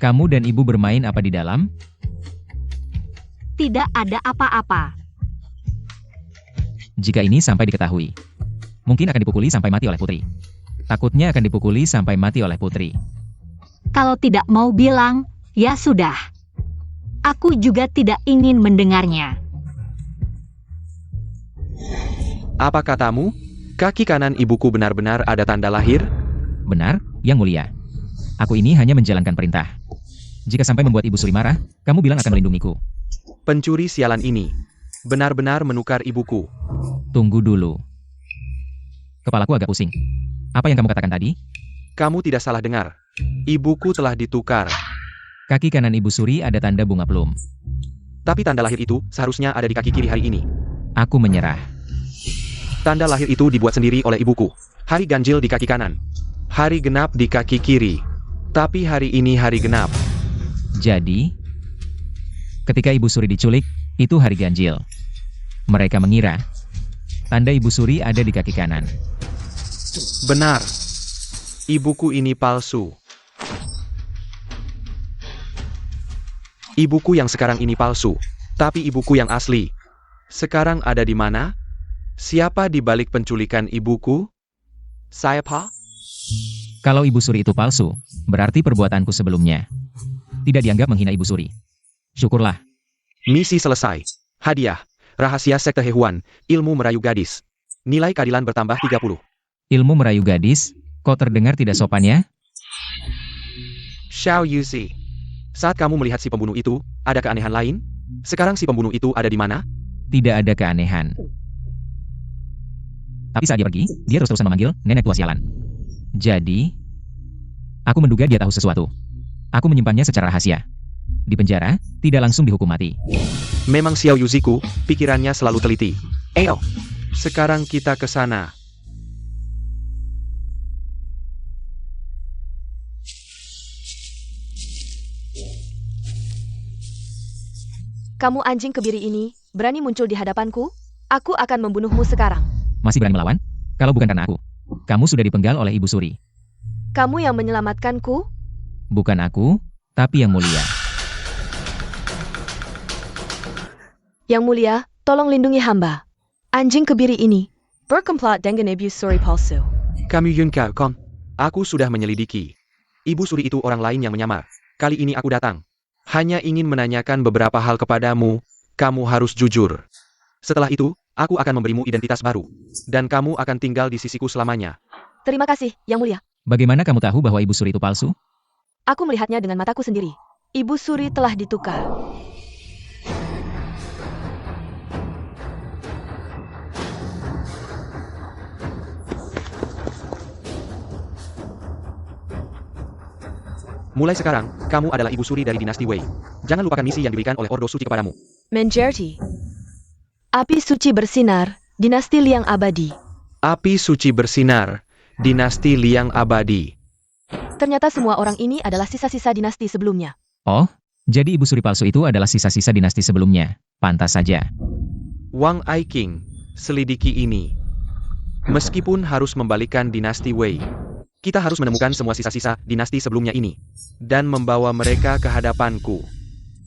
Kamu dan ibu bermain apa di dalam? Tidak ada apa-apa. Jika ini sampai diketahui, mungkin akan dipukuli sampai mati oleh Putri. Takutnya akan dipukuli sampai mati oleh Putri. Kalau tidak mau bilang, ya sudah. Aku juga tidak ingin mendengarnya. Apa katamu? Kaki kanan ibuku benar-benar ada tanda lahir? Benar, Yang Mulia. Aku ini hanya menjalankan perintah. Jika sampai membuat Ibu Suri marah, kamu bilang akan melindungiku. Pencuri sialan ini benar-benar menukar ibuku. Tunggu dulu. Kepalaku agak pusing. Apa yang kamu katakan tadi? Kamu tidak salah dengar. Ibuku telah ditukar. Kaki kanan Ibu Suri ada tanda bunga plum. Tapi tanda lahir itu seharusnya ada di kaki kiri hari ini. Aku menyerah. Tanda lahir itu dibuat sendiri oleh ibuku. Hari ganjil di kaki kanan. Hari genap di kaki kiri. Tapi hari ini hari genap. Jadi, ketika Ibu Suri diculik, itu hari ganjil. Mereka mengira tanda Ibu Suri ada di kaki kanan. Benar. Ibuku ini palsu. Ibuku yang sekarang ini palsu. Tapi ibuku yang asli sekarang ada di mana? Siapa di balik penculikan ibuku? Saya Pak? Kalau Ibu Suri itu palsu, berarti perbuatanku sebelumnya tidak dianggap menghina Ibu Suri. Syukurlah. Misi selesai. Hadiah. Rahasia sekte Hehuan. Ilmu merayu gadis. Nilai keadilan bertambah 30. Ilmu merayu gadis, kok terdengar tidak sopan ya? Xiao Yuzi. Saat kamu melihat si pembunuh itu, ada keanehan lain? Sekarang si pembunuh itu ada di mana? Tidak ada keanehan. Tapi saat dia pergi, dia terus-terusan memanggil nenek tua sialan. Jadi, aku menduga dia tahu sesuatu. Aku menyimpannya secara rahasia. Di penjara, tidak langsung dihukum mati. Memang Xiao Yuziku, pikirannya selalu teliti. Ayo, sekarang kita ke sana. Kamu anjing kebiri ini, berani muncul di hadapanku? Aku akan membunuhmu sekarang. Masih berani melawan? Kalau bukan karena aku, kamu sudah dipenggal oleh Ibu Suri. Kamu yang menyelamatkanku? Bukan aku, tapi Yang Mulia. Yang Mulia, tolong lindungi hamba. Anjing kebiri ini berkomplot dengan Ibu Suri palsu. Kami Yun Kon. Aku sudah menyelidiki. Ibu Suri itu orang lain yang menyamar. Kali ini aku datang. Hanya ingin menanyakan beberapa hal kepadamu. Kamu harus jujur. Setelah itu, aku akan memberimu identitas baru. Dan kamu akan tinggal di sisiku selamanya. Terima kasih, Yang Mulia. Bagaimana kamu tahu bahwa Ibu Suri itu palsu? Aku melihatnya dengan mataku sendiri. Ibu Suri telah ditukar. Mulai sekarang, kamu adalah ibu suri dari dinasti Wei. Jangan lupakan misi yang diberikan oleh Ordo Suci kepadamu. Menjerti. Api suci bersinar, dinasti Liang abadi. Api suci bersinar, dinasti Liang abadi. Ternyata semua orang ini adalah sisa-sisa dinasti sebelumnya. Oh, jadi ibu suri palsu itu adalah sisa-sisa dinasti sebelumnya. Pantas saja. Wang Aiking, selidiki ini. Meskipun harus membalikan dinasti Wei, kita harus menemukan semua sisa-sisa dinasti sebelumnya ini dan membawa mereka ke hadapanku.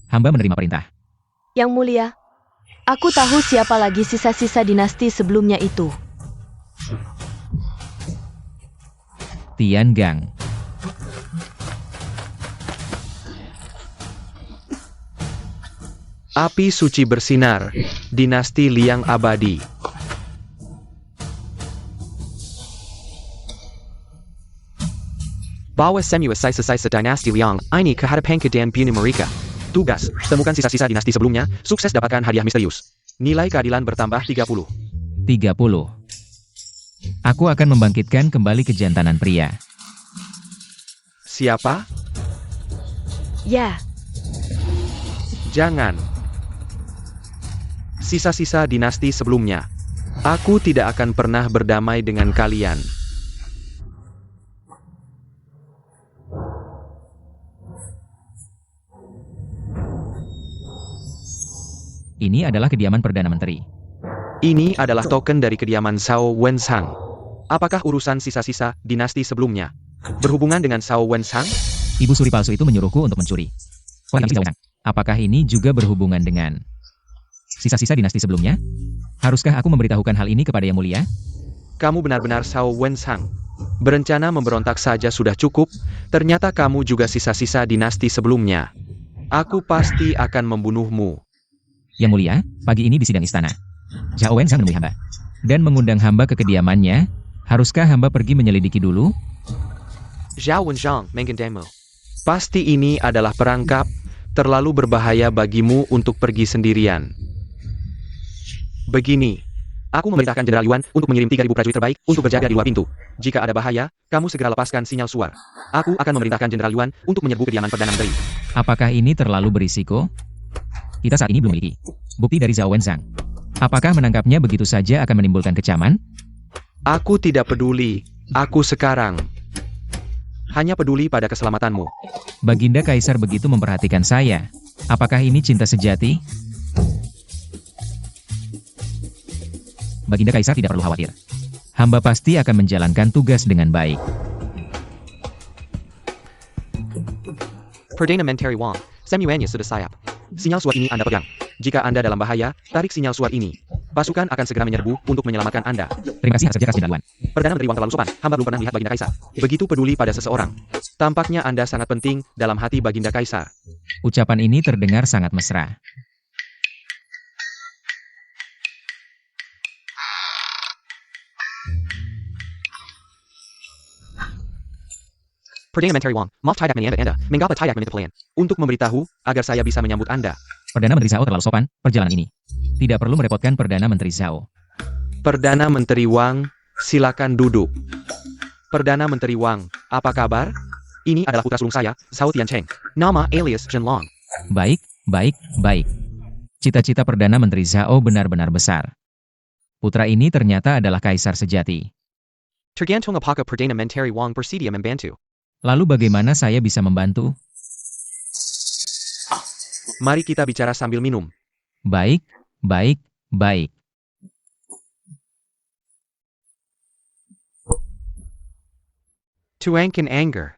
Hamba menerima perintah. Yang mulia, aku tahu siapa lagi sisa-sisa dinasti sebelumnya itu. Tian Gang. Api suci bersinar, dinasti Liang abadi. Bawa semua sisa-sisa dinasti Liang ini ke hadapan Kedan Bunuh mereka. Tugas, temukan sisa-sisa dinasti sebelumnya, sukses dapatkan hadiah misterius. Nilai keadilan bertambah 30. 30. Aku akan membangkitkan kembali kejantanan pria. Siapa? Ya, Jangan. Sisa-sisa dinasti sebelumnya. Aku tidak akan pernah berdamai dengan kalian. Ini adalah kediaman Perdana Menteri. Ini adalah token dari kediaman Zhao Wenzhang. Apakah urusan sisa-sisa dinasti sebelumnya berhubungan dengan Zhao Wenzhang? Ibu suri palsu itu menyuruhku untuk mencuri. Apakah ini juga berhubungan dengan sisa-sisa dinasti sebelumnya? Haruskah aku memberitahukan hal ini kepada Yang Mulia? Kamu benar-benar Zhao Wenzhang. Berencana memberontak saja sudah cukup, ternyata kamu juga sisa-sisa dinasti sebelumnya. Aku pasti akan membunuhmu. Yang Mulia, pagi ini di sidang istana, Zhao Wenzhang menemui hamba dan mengundang hamba ke kediamannya. Haruskah hamba pergi menyelidiki dulu? Zhao Wenzhang mengendemo. Pasti ini adalah perangkap, terlalu berbahaya bagimu untuk pergi sendirian. Begini, aku memerintahkan Jenderal Yuan untuk mengirim 3.000 prajurit terbaik untuk berjaga di luar pintu. Jika ada bahaya, kamu segera lepaskan sinyal suar. Aku akan memerintahkan Jenderal Yuan untuk menyerbu kediaman Perdana Menteri. Apakah ini terlalu berisiko? Kita saat ini belum memiliki bukti dari Zhao Wenzhang. Apakah menangkapnya begitu saja akan menimbulkan kecaman? Aku tidak peduli. Aku sekarang hanya peduli pada keselamatanmu. Baginda Kaisar begitu memperhatikan saya. Apakah ini cinta sejati? Baginda Kaisar tidak perlu khawatir. Hamba pasti akan menjalankan tugas dengan baik. Perdana Menteri Wang, semuanya sudah siap. Sinyal suar ini Anda pegang. Jika Anda dalam bahaya, tarik sinyal suar ini. Pasukan akan segera menyerbu untuk menyelamatkan Anda. Terima kasih atas kerja keras Jenderal Yuan. Perdana Menteri Wang terlalu sopan. Hamba belum pernah melihat Baginda Kaisar begitu peduli pada seseorang. Tampaknya Anda sangat penting dalam hati Baginda Kaisar. Ucapan ini terdengar sangat mesra. Perdana Menteri Wang, maaf tidak menyambut Anda. Mengapa tidak menit plan? Untuk memberitahu, agar saya bisa menyambut Anda. Perdana Menteri Zhao terlalu sopan, perjalanan ini tidak perlu merepotkan Perdana Menteri Zhao. Perdana Menteri Wang, silakan duduk. Perdana Menteri Wang, apa kabar? Ini adalah putra sulung saya, Zhao Tiancheng. Nama alias Zhen Long. Baik, baik, baik. Cita-cita Perdana Menteri Zhao benar-benar besar. Putra ini ternyata adalah kaisar sejati. Tergantung apakah Perdana Menteri Wang bersedia membantu. Lalu bagaimana saya bisa membantu? Mari kita bicara sambil minum. Baik, baik, baik. Tuangkan anger.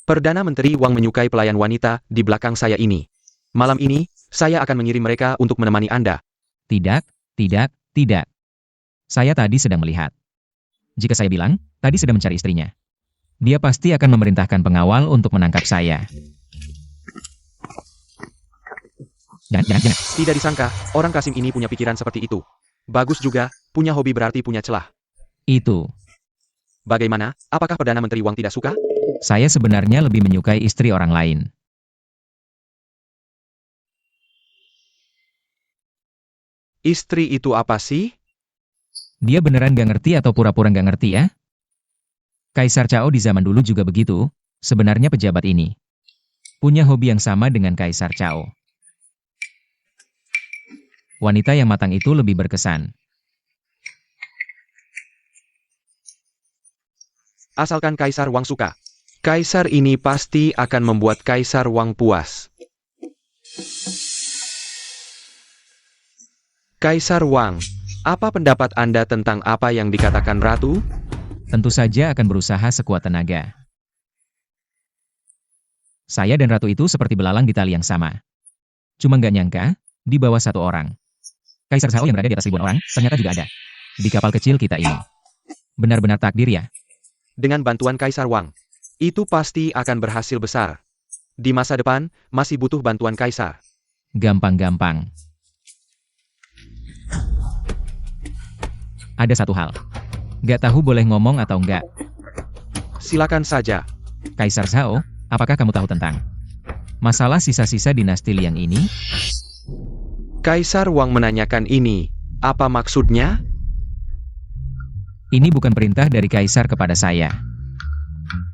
Perdana Menteri Wang menyukai pelayan wanita di belakang saya ini. Malam ini, saya akan mengirim mereka untuk menemani Anda. Tidak, tidak, tidak. Saya tadi sedang melihat. Jika saya bilang, tadi sedang mencari istrinya. Dia pasti akan memerintahkan pengawal untuk menangkap saya. Jangan. Tidak disangka, orang Kasim ini punya pikiran seperti itu. Bagus juga, punya hobi berarti punya celah. Itu. Bagaimana, apakah Perdana Menteri Wang tidak suka? Saya sebenarnya lebih menyukai istri orang lain. Istri itu apa sih? Dia beneran gak ngerti atau pura-pura gak ngerti ya? Kaisar Cao di zaman dulu juga begitu, sebenarnya pejabat ini punya hobi yang sama dengan Kaisar Cao. Wanita yang matang itu lebih berkesan. Asalkan Kaisar Wang suka. Kaisar ini pasti akan membuat Kaisar Wang puas. Kaisar Wang, apa pendapat Anda tentang apa yang dikatakan Ratu? Tentu saja akan berusaha sekuat tenaga. Saya dan Ratu itu seperti belalang di tali yang sama. Cuma nggak nyangka, di bawah satu orang. Kaisar Zhao yang berada di atas ribuan orang, ternyata juga ada. Di kapal kecil kita ini. Benar-benar takdir ya. Dengan bantuan Kaisar Wang, itu pasti akan berhasil besar. Di masa depan, masih butuh bantuan Kaisar. Gampang-gampang. Ada satu hal. Gak tahu boleh ngomong atau enggak. Silakan saja. Kaisar Zhao, apakah kamu tahu tentang masalah sisa-sisa dinasti Liang ini? Kaisar Wang menanyakan ini. Apa maksudnya? Ini bukan perintah dari Kaisar kepada saya.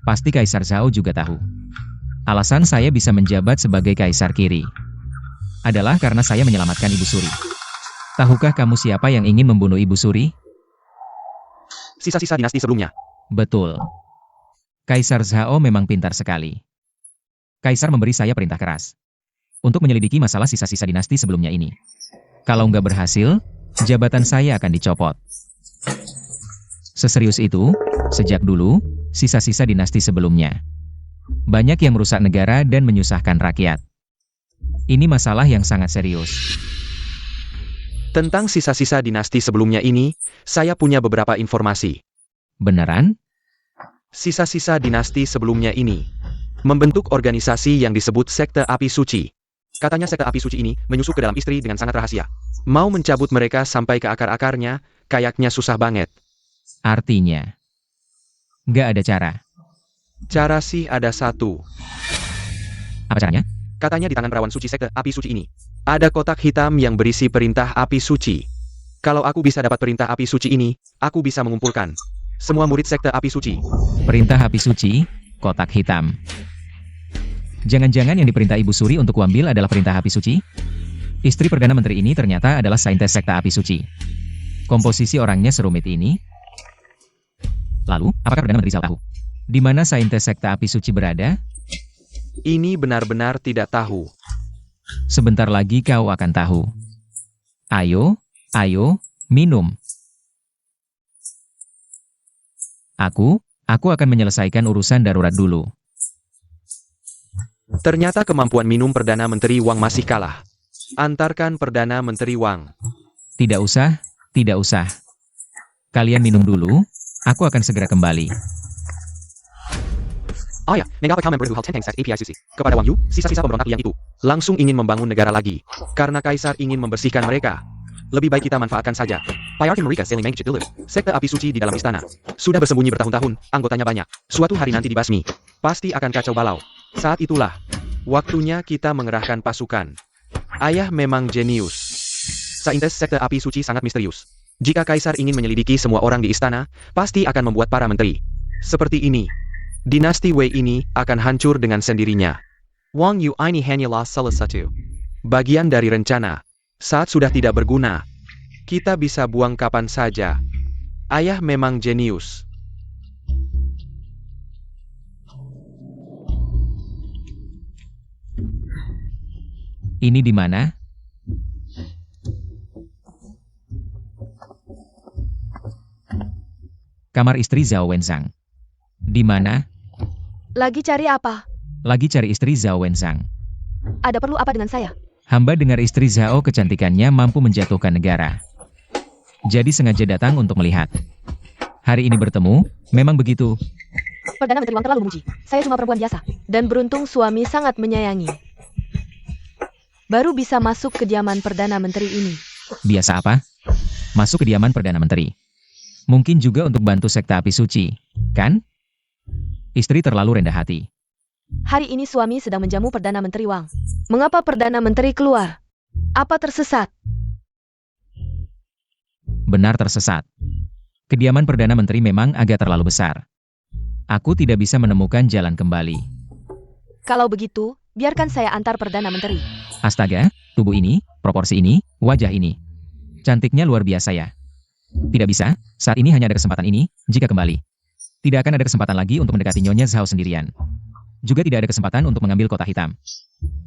Pasti Kaisar Zhao juga tahu. Alasan saya bisa menjabat sebagai Kaisar Kiri adalah karena saya menyelamatkan Ibu Suri. Tahukah kamu siapa yang ingin membunuh Ibu Suri? Sisa-sisa dinasti sebelumnya. Betul. Kaisar Zhao memang pintar sekali. Kaisar memberi saya perintah keras untuk menyelidiki masalah sisa-sisa dinasti sebelumnya ini. Kalau nggak berhasil, jabatan saya akan dicopot. Seserius itu, sejak dulu, sisa-sisa dinasti sebelumnya banyak yang merusak negara dan menyusahkan rakyat. Ini masalah yang sangat serius. Tentang sisa-sisa dinasti sebelumnya ini, saya punya beberapa informasi. Beneran? Sisa-sisa dinasti sebelumnya ini membentuk organisasi yang disebut Sekte Api Suci. Katanya Sekte Api Suci ini menyusup ke dalam istri dengan sangat rahasia. Mau mencabut mereka sampai ke akar-akarnya, kayaknya susah banget. Artinya, nggak ada cara. Cara sih ada satu. Apa caranya? Katanya di tangan perawan suci Sekte Api Suci ini ada kotak hitam yang berisi perintah api suci. Kalau aku bisa dapat perintah api suci ini, aku bisa mengumpulkan semua murid Sekte Api Suci. Perintah api suci, kotak hitam. Jangan-jangan yang diperintah Ibu Suri untuk kuambil adalah perintah api suci? Istri Perdana Menteri ini ternyata adalah saintes Sekte Api Suci. Komposisi orangnya serumit ini? Lalu, apakah Perdana Menteri Zhao tahu di mana saintes Sekte Api Suci berada? Ini benar-benar tidak tahu. Sebentar lagi kau akan tahu. Ayo, minum. Aku akan menyelesaikan urusan darurat dulu. Ternyata kemampuan minum Perdana Menteri Wang masih kalah. Antarkan Perdana Menteri Wang. Tidak usah. Kalian minum dulu, aku akan segera kembali. Oh ya, Negara Kamen Berdu Halten Tengsat API Suci. Kepada Wang Yu, sisa-sisa pemberontak yang itu langsung ingin membangun negara lagi. Karena Kaisar ingin membersihkan mereka. Lebih baik kita manfaatkan saja. Payarkin Mereka Sailing Mangkit dulu. Sekte Api Suci di dalam istana. Sudah bersembunyi bertahun-tahun, anggotanya banyak. Suatu hari nanti dibasmi. Pasti akan kacau balau. Saat itulah, waktunya kita mengerahkan pasukan. Ayah memang jenius. Saintes Sekte Api Suci sangat misterius. Jika Kaisar ingin menyelidiki semua orang di istana, pasti akan membuat para menteri seperti ini. Dinasti Wei ini akan hancur dengan sendirinya. Wang Yu ini hanyalah salah satu bagian dari rencana. Saat sudah tidak berguna, kita bisa buang kapan saja. Ayah memang jenius. Ini di mana? Kamar istri Zhao Wenzhang. Di mana? Lagi cari apa? Lagi cari istri Zhao Wenzhang. Ada perlu apa dengan saya? Hamba dengar istri Zhao kecantikannya mampu menjatuhkan negara. Jadi sengaja datang untuk melihat. Hari ini bertemu, memang begitu. Perdana Menteri Wang terlalu memuji. Saya cuma perempuan biasa. Dan beruntung suami sangat menyayangi. Baru bisa masuk kediaman Perdana Menteri ini. Biasa apa? Masuk kediaman Perdana Menteri. Mungkin juga untuk bantu Sekte Api Suci, kan? Istri terlalu rendah hati. Hari ini suami sedang menjamu Perdana Menteri Wang. Mengapa Perdana Menteri keluar? Apa tersesat? benar tersesat. Kediaman Perdana Menteri memang agak terlalu besar. Aku tidak bisa menemukan jalan kembali. Kalau begitu, biarkan saya antar Perdana Menteri. Astaga, tubuh ini, proporsi ini, wajah ini. Cantiknya luar biasa ya. Tidak bisa, saat ini hanya ada kesempatan ini, jika kembali. Tidak akan ada kesempatan lagi untuk mendekati Nyonya Zhao sendirian. Juga tidak ada kesempatan untuk mengambil kotak hitam.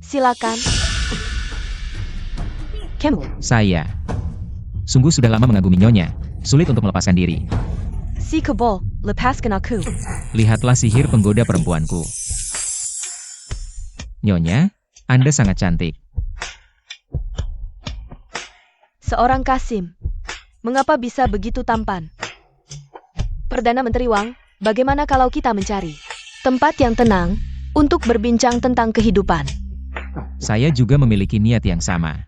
Silakan. Kamu. Saya. Sungguh sudah lama mengagumi Nyonya. Sulit untuk melepaskan diri. Si kebal, lepaskan aku. Lihatlah sihir penggoda perempuanku. Nyonya, Anda sangat cantik. Seorang Kasim. Mengapa bisa begitu tampan? Perdana Menteri Wang, bagaimana kalau kita mencari tempat yang tenang untuk berbincang tentang kehidupan? Saya juga memiliki niat yang sama.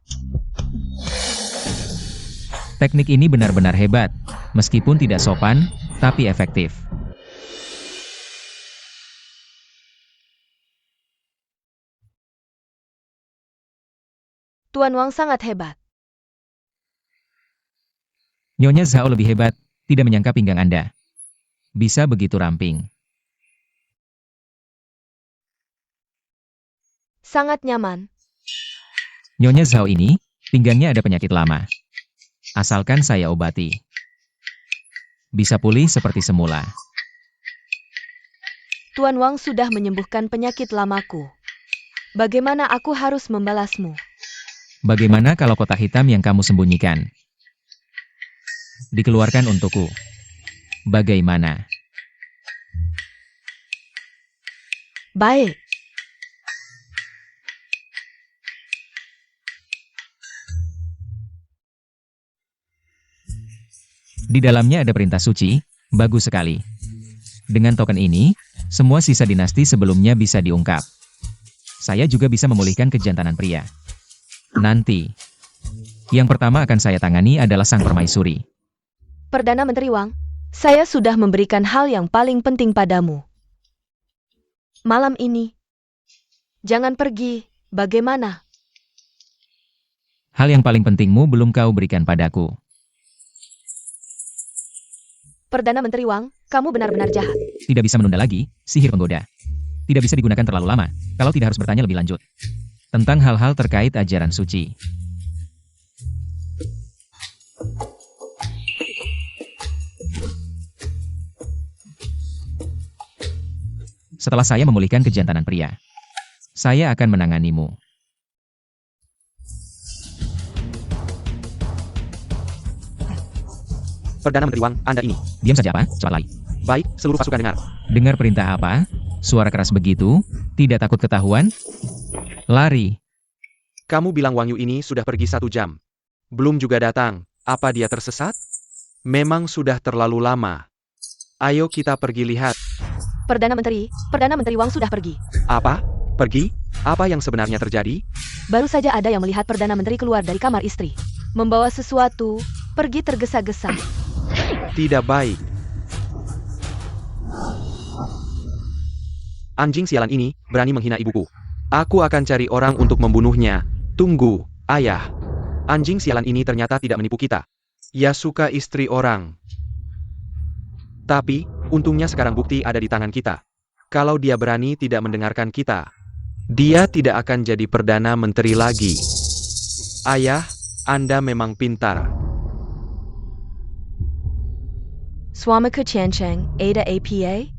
Teknik ini benar-benar hebat, meskipun tidak sopan, tapi efektif. Tuan Wang sangat hebat. Nyonya Zhao lebih hebat, tidak menyangka pinggang Anda bisa begitu ramping. Sangat nyaman. Nyonya Zhao ini, pinggangnya ada penyakit lama. Asalkan saya obati, bisa pulih seperti semula. Tuan Wang sudah menyembuhkan penyakit lamaku. Bagaimana aku harus membalasmu? Bagaimana kalau kotak hitam yang kamu sembunyikan dikeluarkan untukku? Bagaimana? Baik. Di dalamnya ada perintah suci, bagus sekali. Dengan token ini, semua sisa dinasti sebelumnya bisa diungkap. Saya juga bisa memulihkan kejantanan pria. Nanti, yang pertama akan saya tangani adalah sang permaisuri. Perdana Menteri Wang, saya sudah memberikan hal yang paling penting padamu. Malam ini, jangan pergi, bagaimana? Hal yang paling pentingmu belum kau berikan padaku. Perdana Menteri Wang, kamu benar-benar jahat. Tidak bisa menunda lagi, sihir penggoda. Tidak bisa digunakan terlalu lama, kalau tidak harus bertanya lebih lanjut. Tentang hal-hal terkait ajaran suci. Setelah saya memulihkan kejantanan pria, saya akan menanganimu. Perdana Menteri Wang, Anda ini. Diam saja apa? Cepat lari. Baik, seluruh pasukan dengar. Dengar perintah apa? Suara keras begitu? Tidak takut ketahuan? Lari. Kamu bilang Wang Yu ini sudah pergi 1 jam. Belum juga datang. Apa dia tersesat? Memang sudah terlalu lama. Ayo kita pergi lihat. Perdana Menteri Wang sudah pergi. Apa? Pergi? Apa yang sebenarnya terjadi? Baru saja ada yang melihat Perdana Menteri keluar dari kamar istri. Membawa sesuatu, pergi tergesa-gesa. Tidak baik. Anjing sialan ini berani menghina ibuku. Aku akan cari orang untuk membunuhnya. Tunggu, ayah. Anjing sialan ini ternyata tidak menipu kita. Ya suka istri orang. Tapi, untungnya sekarang bukti ada di tangan kita. Kalau dia berani tidak mendengarkan kita, dia tidak akan jadi Perdana Menteri lagi. Ayah, Anda memang pintar. Swamika Chancheng, Ada APA?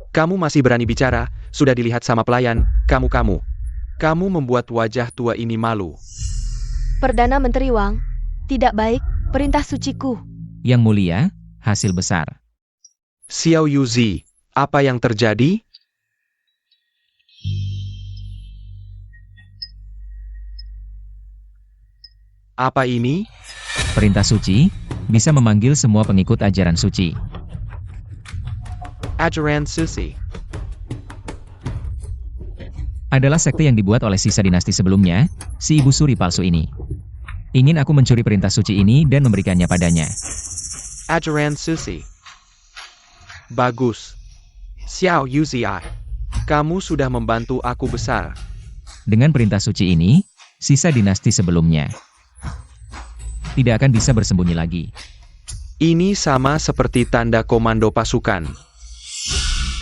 Kamu masih berani bicara, sudah dilihat sama pelayan, kamu. Kamu membuat wajah tua ini malu. Perdana Menteri Wang, tidak baik, perintah suciku. Yang mulia, hasil besar. Xiao Yuzi, apa yang terjadi? Apa ini? Perintah suci, bisa memanggil semua pengikut ajaran suci. Ajaran Suci. Adalah sekte yang dibuat oleh sisa dinasti sebelumnya, si ibu suri palsu ini. Ingin aku mencuri perintah suci ini dan memberikannya padanya. Ajaran Suci. Bagus. Xiao Yuzi, kamu sudah membantu aku besar. Dengan perintah suci ini, sisa dinasti sebelumnya Tidak akan bisa bersembunyi lagi. Ini sama seperti tanda komando pasukan.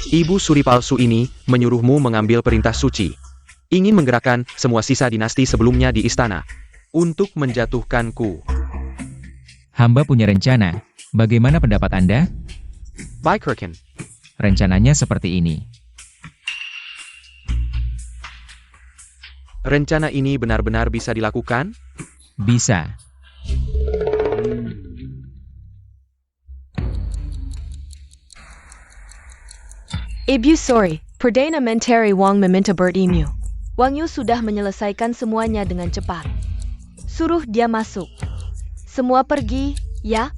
Ibu suri palsu ini menyuruhmu mengambil perintah suci. Ingin menggerakkan semua sisa dinasti sebelumnya di istana. Untuk menjatuhkanku. Hamba punya rencana. Bagaimana pendapat Anda? Baik, Kirkin. Rencananya seperti ini. Rencana ini benar-benar bisa dilakukan? Bisa. Ibu sorry, Perdana Menteri Wang meminta bertemu. Wang Yu sudah menyelesaikan semuanya dengan cepat. Suruh dia masuk. Semua pergi, ya?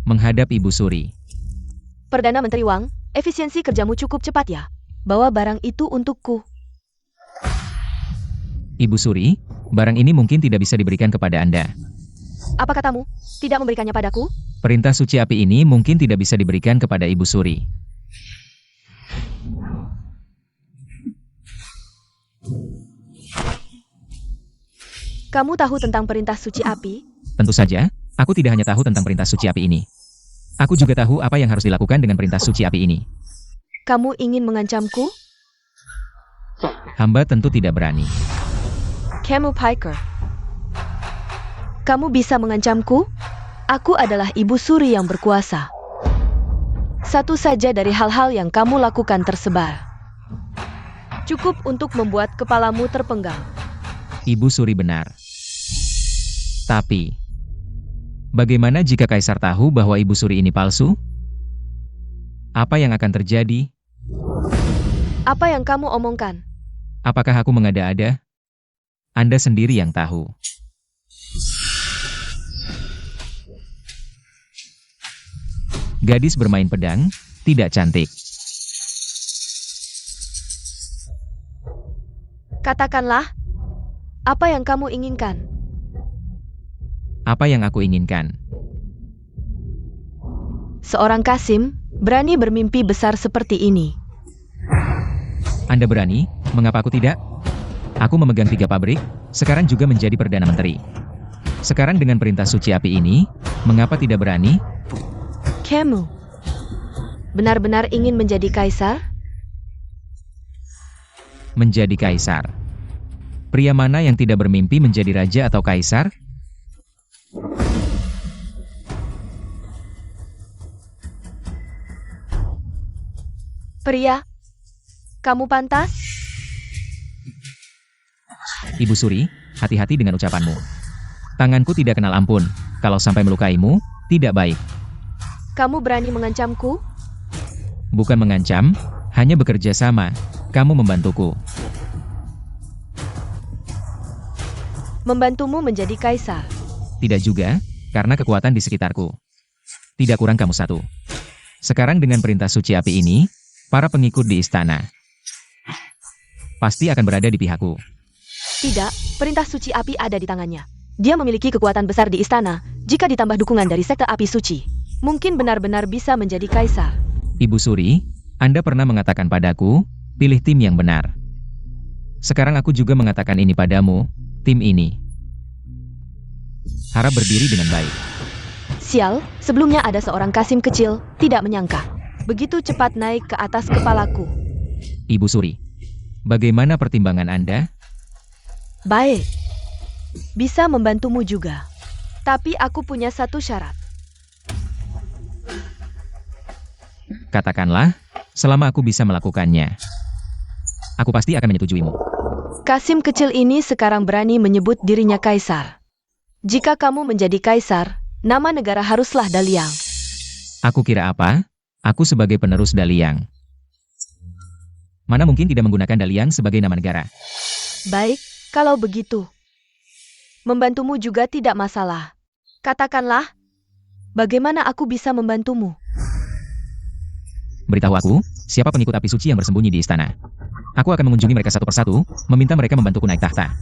Menghadap Ibu Suri. Perdana Menteri Wang, efisiensi kerjamu cukup cepat ya. Bawa barang itu untukku. Ibu Suri, barang ini mungkin tidak bisa diberikan kepada Anda. Apa katamu? Tidak memberikannya padaku? Perintah suci api ini mungkin tidak bisa diberikan kepada Ibu Suri. Kamu tahu tentang perintah suci api? Tentu saja, aku tidak hanya tahu tentang perintah suci api ini. Aku juga tahu apa yang harus dilakukan dengan perintah suci api ini. Kamu ingin mengancamku? Hamba tentu tidak berani. Kamu Piker. Kamu bisa mengancamku? Aku adalah Ibu Suri yang berkuasa. Satu saja dari hal-hal yang kamu lakukan tersebar. Cukup untuk membuat kepalamu terpenggal. Ibu Suri benar. Tapi, bagaimana jika Kaisar tahu bahwa Ibu Suri ini palsu? Apa yang akan terjadi? Apa yang kamu omongkan? Apakah aku mengada-ada? Anda sendiri yang tahu. Gadis bermain pedang, tidak cantik. Katakanlah, apa yang kamu inginkan? Apa yang aku inginkan? Seorang Kasim berani bermimpi besar seperti ini. Anda berani? Mengapa aku tidak? Aku memegang 3 pabrik, sekarang juga menjadi Perdana Menteri. Sekarang dengan perintah suci api ini, mengapa tidak berani? Kamu benar-benar ingin menjadi kaisar? Menjadi kaisar. Pria mana yang tidak bermimpi menjadi raja atau kaisar? Pria, kamu pantas? Ibu Suri, hati-hati dengan ucapanmu. Tanganku tidak kenal ampun, kalau sampai melukaimu, tidak baik. Kamu berani mengancamku? Bukan mengancam, hanya bekerja sama. Kamu membantuku. Membantumu menjadi kaisar. Tidak juga, karena kekuatan di sekitarku. Tidak kurang kamu satu. Sekarang dengan perintah suci api ini, para pengikut di istana pasti akan berada di pihakku. Tidak, perintah suci api ada di tangannya. Dia memiliki kekuatan besar di istana. Jika ditambah dukungan dari sekte api suci, mungkin benar-benar bisa menjadi kaisar. Ibu Suri, Anda pernah mengatakan padaku, pilih tim yang benar. Sekarang aku juga mengatakan ini padamu, tim ini harap berdiri dengan baik. Sial, sebelumnya ada seorang Kasim kecil, tidak menyangka. Begitu cepat naik ke atas kepalaku. Ibu Suri, bagaimana pertimbangan Anda? Baik. Bisa membantumu juga. Tapi aku punya satu syarat. Katakanlah, selama aku bisa melakukannya. Aku pasti akan menyetujuimu. Kasim kecil ini sekarang berani menyebut dirinya kaisar. Jika kamu menjadi kaisar, nama negara haruslah Daliang. Aku kira apa? Aku sebagai penerus Daliang. Mana mungkin tidak menggunakan Daliang sebagai nama negara? Baik, kalau begitu. Membantumu juga tidak masalah. Katakanlah, bagaimana aku bisa membantumu? Beritahu aku, siapa pengikut api suci yang bersembunyi di istana. Aku akan mengunjungi mereka satu persatu, meminta mereka membantuku naik tahta.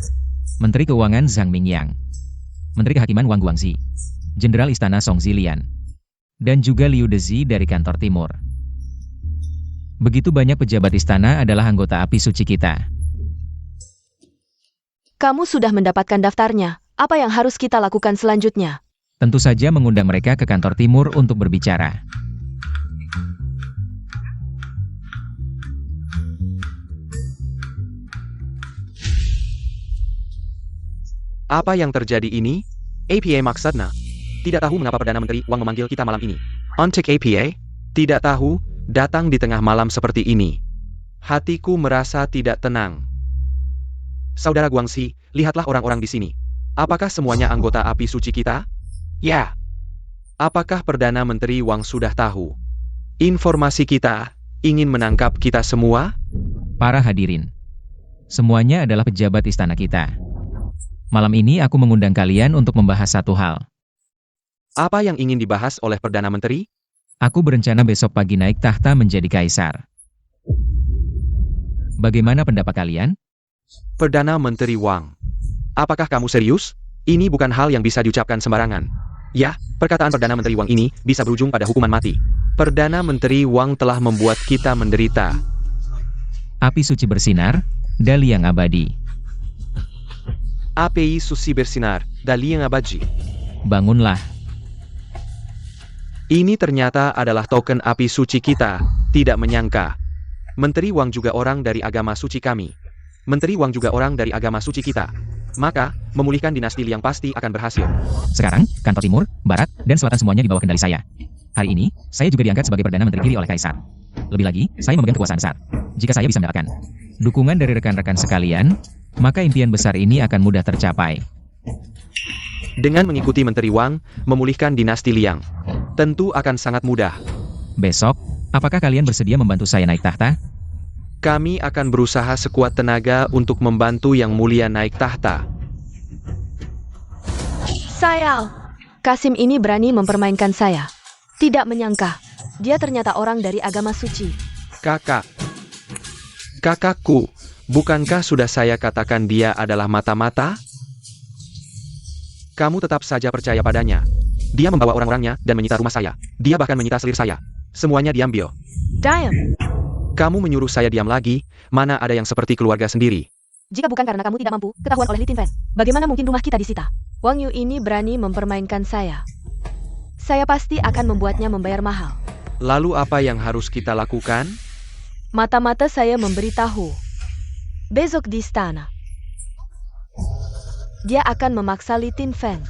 Menteri Keuangan Zhang Mingyang, Menteri Kehakiman Wang Guangxi, Jenderal Istana Song Zilian, dan juga Liu Dezi dari kantor timur. Begitu banyak pejabat istana adalah anggota api suci kita. Kamu sudah mendapatkan daftarnya. Apa yang harus kita lakukan selanjutnya? Tentu saja mengundang mereka ke kantor timur untuk berbicara. Apa yang terjadi ini? APA maksudnya? Tidak tahu mengapa Perdana Menteri Wang memanggil kita malam ini. Untuk APA? Tidak tahu, datang di tengah malam seperti ini. Hatiku merasa tidak tenang. Saudara Guangxi, lihatlah orang-orang di sini. Apakah semuanya anggota api suci kita? Ya. Apakah Perdana Menteri Wang sudah tahu? Informasi kita, ingin menangkap kita semua? Para hadirin. Semuanya adalah pejabat istana kita. Malam ini aku mengundang kalian untuk membahas satu hal. Apa yang ingin dibahas oleh Perdana Menteri? Aku berencana besok pagi naik tahta menjadi kaisar. Bagaimana pendapat kalian? Perdana Menteri Wang. Apakah kamu serius? Ini bukan hal yang bisa diucapkan sembarangan. Ya, perkataan Perdana Menteri Wang ini bisa berujung pada hukuman mati. Perdana Menteri Wang telah membuat kita menderita. Api suci bersinar, dali yang abadi. API suci bersinar, dali yang abadi. Bangunlah. Ini ternyata adalah token api suci kita, tidak menyangka. Menteri Wang juga orang dari agama suci kami. Menteri Wang juga orang dari agama suci kita. Maka, memulihkan dinasti Liang pasti akan berhasil. Sekarang, kantor timur, barat, dan selatan semuanya di bawah kendali saya. Hari ini, saya juga diangkat sebagai Perdana Menteri diri oleh Kaisar. Lebih lagi, saya memegang kekuasaan besar. Jika saya bisa mendapatkan dukungan dari rekan-rekan sekalian, maka impian besar ini akan mudah tercapai. Dengan mengikuti Menteri Wang, memulihkan dinasti Liang, tentu akan sangat mudah. Besok, apakah kalian bersedia membantu saya naik tahta? Kami akan berusaha sekuat tenaga untuk membantu Yang Mulia naik tahta. Saya. Kasim ini berani mempermainkan saya. Tidak menyangka. Dia ternyata orang dari agama suci. Kakak. Kakakku, bukankah sudah saya katakan dia adalah mata-mata? Kamu tetap saja percaya padanya. Dia membawa orang-orangnya dan menyita rumah saya. Dia bahkan menyita selir saya. Semuanya diambil. Diam. Kamu menyuruh saya diam lagi, mana ada yang seperti keluarga sendiri. Jika bukan karena kamu tidak mampu, ketahuan oleh Li Tinfeng, bagaimana mungkin rumah kita disita? Wang Yu ini berani mempermainkan saya. Saya pasti akan membuatnya membayar mahal. Lalu apa yang harus kita lakukan? Mata-mata saya memberitahu. Besok di istana. Dia akan memaksa Li Tinfeng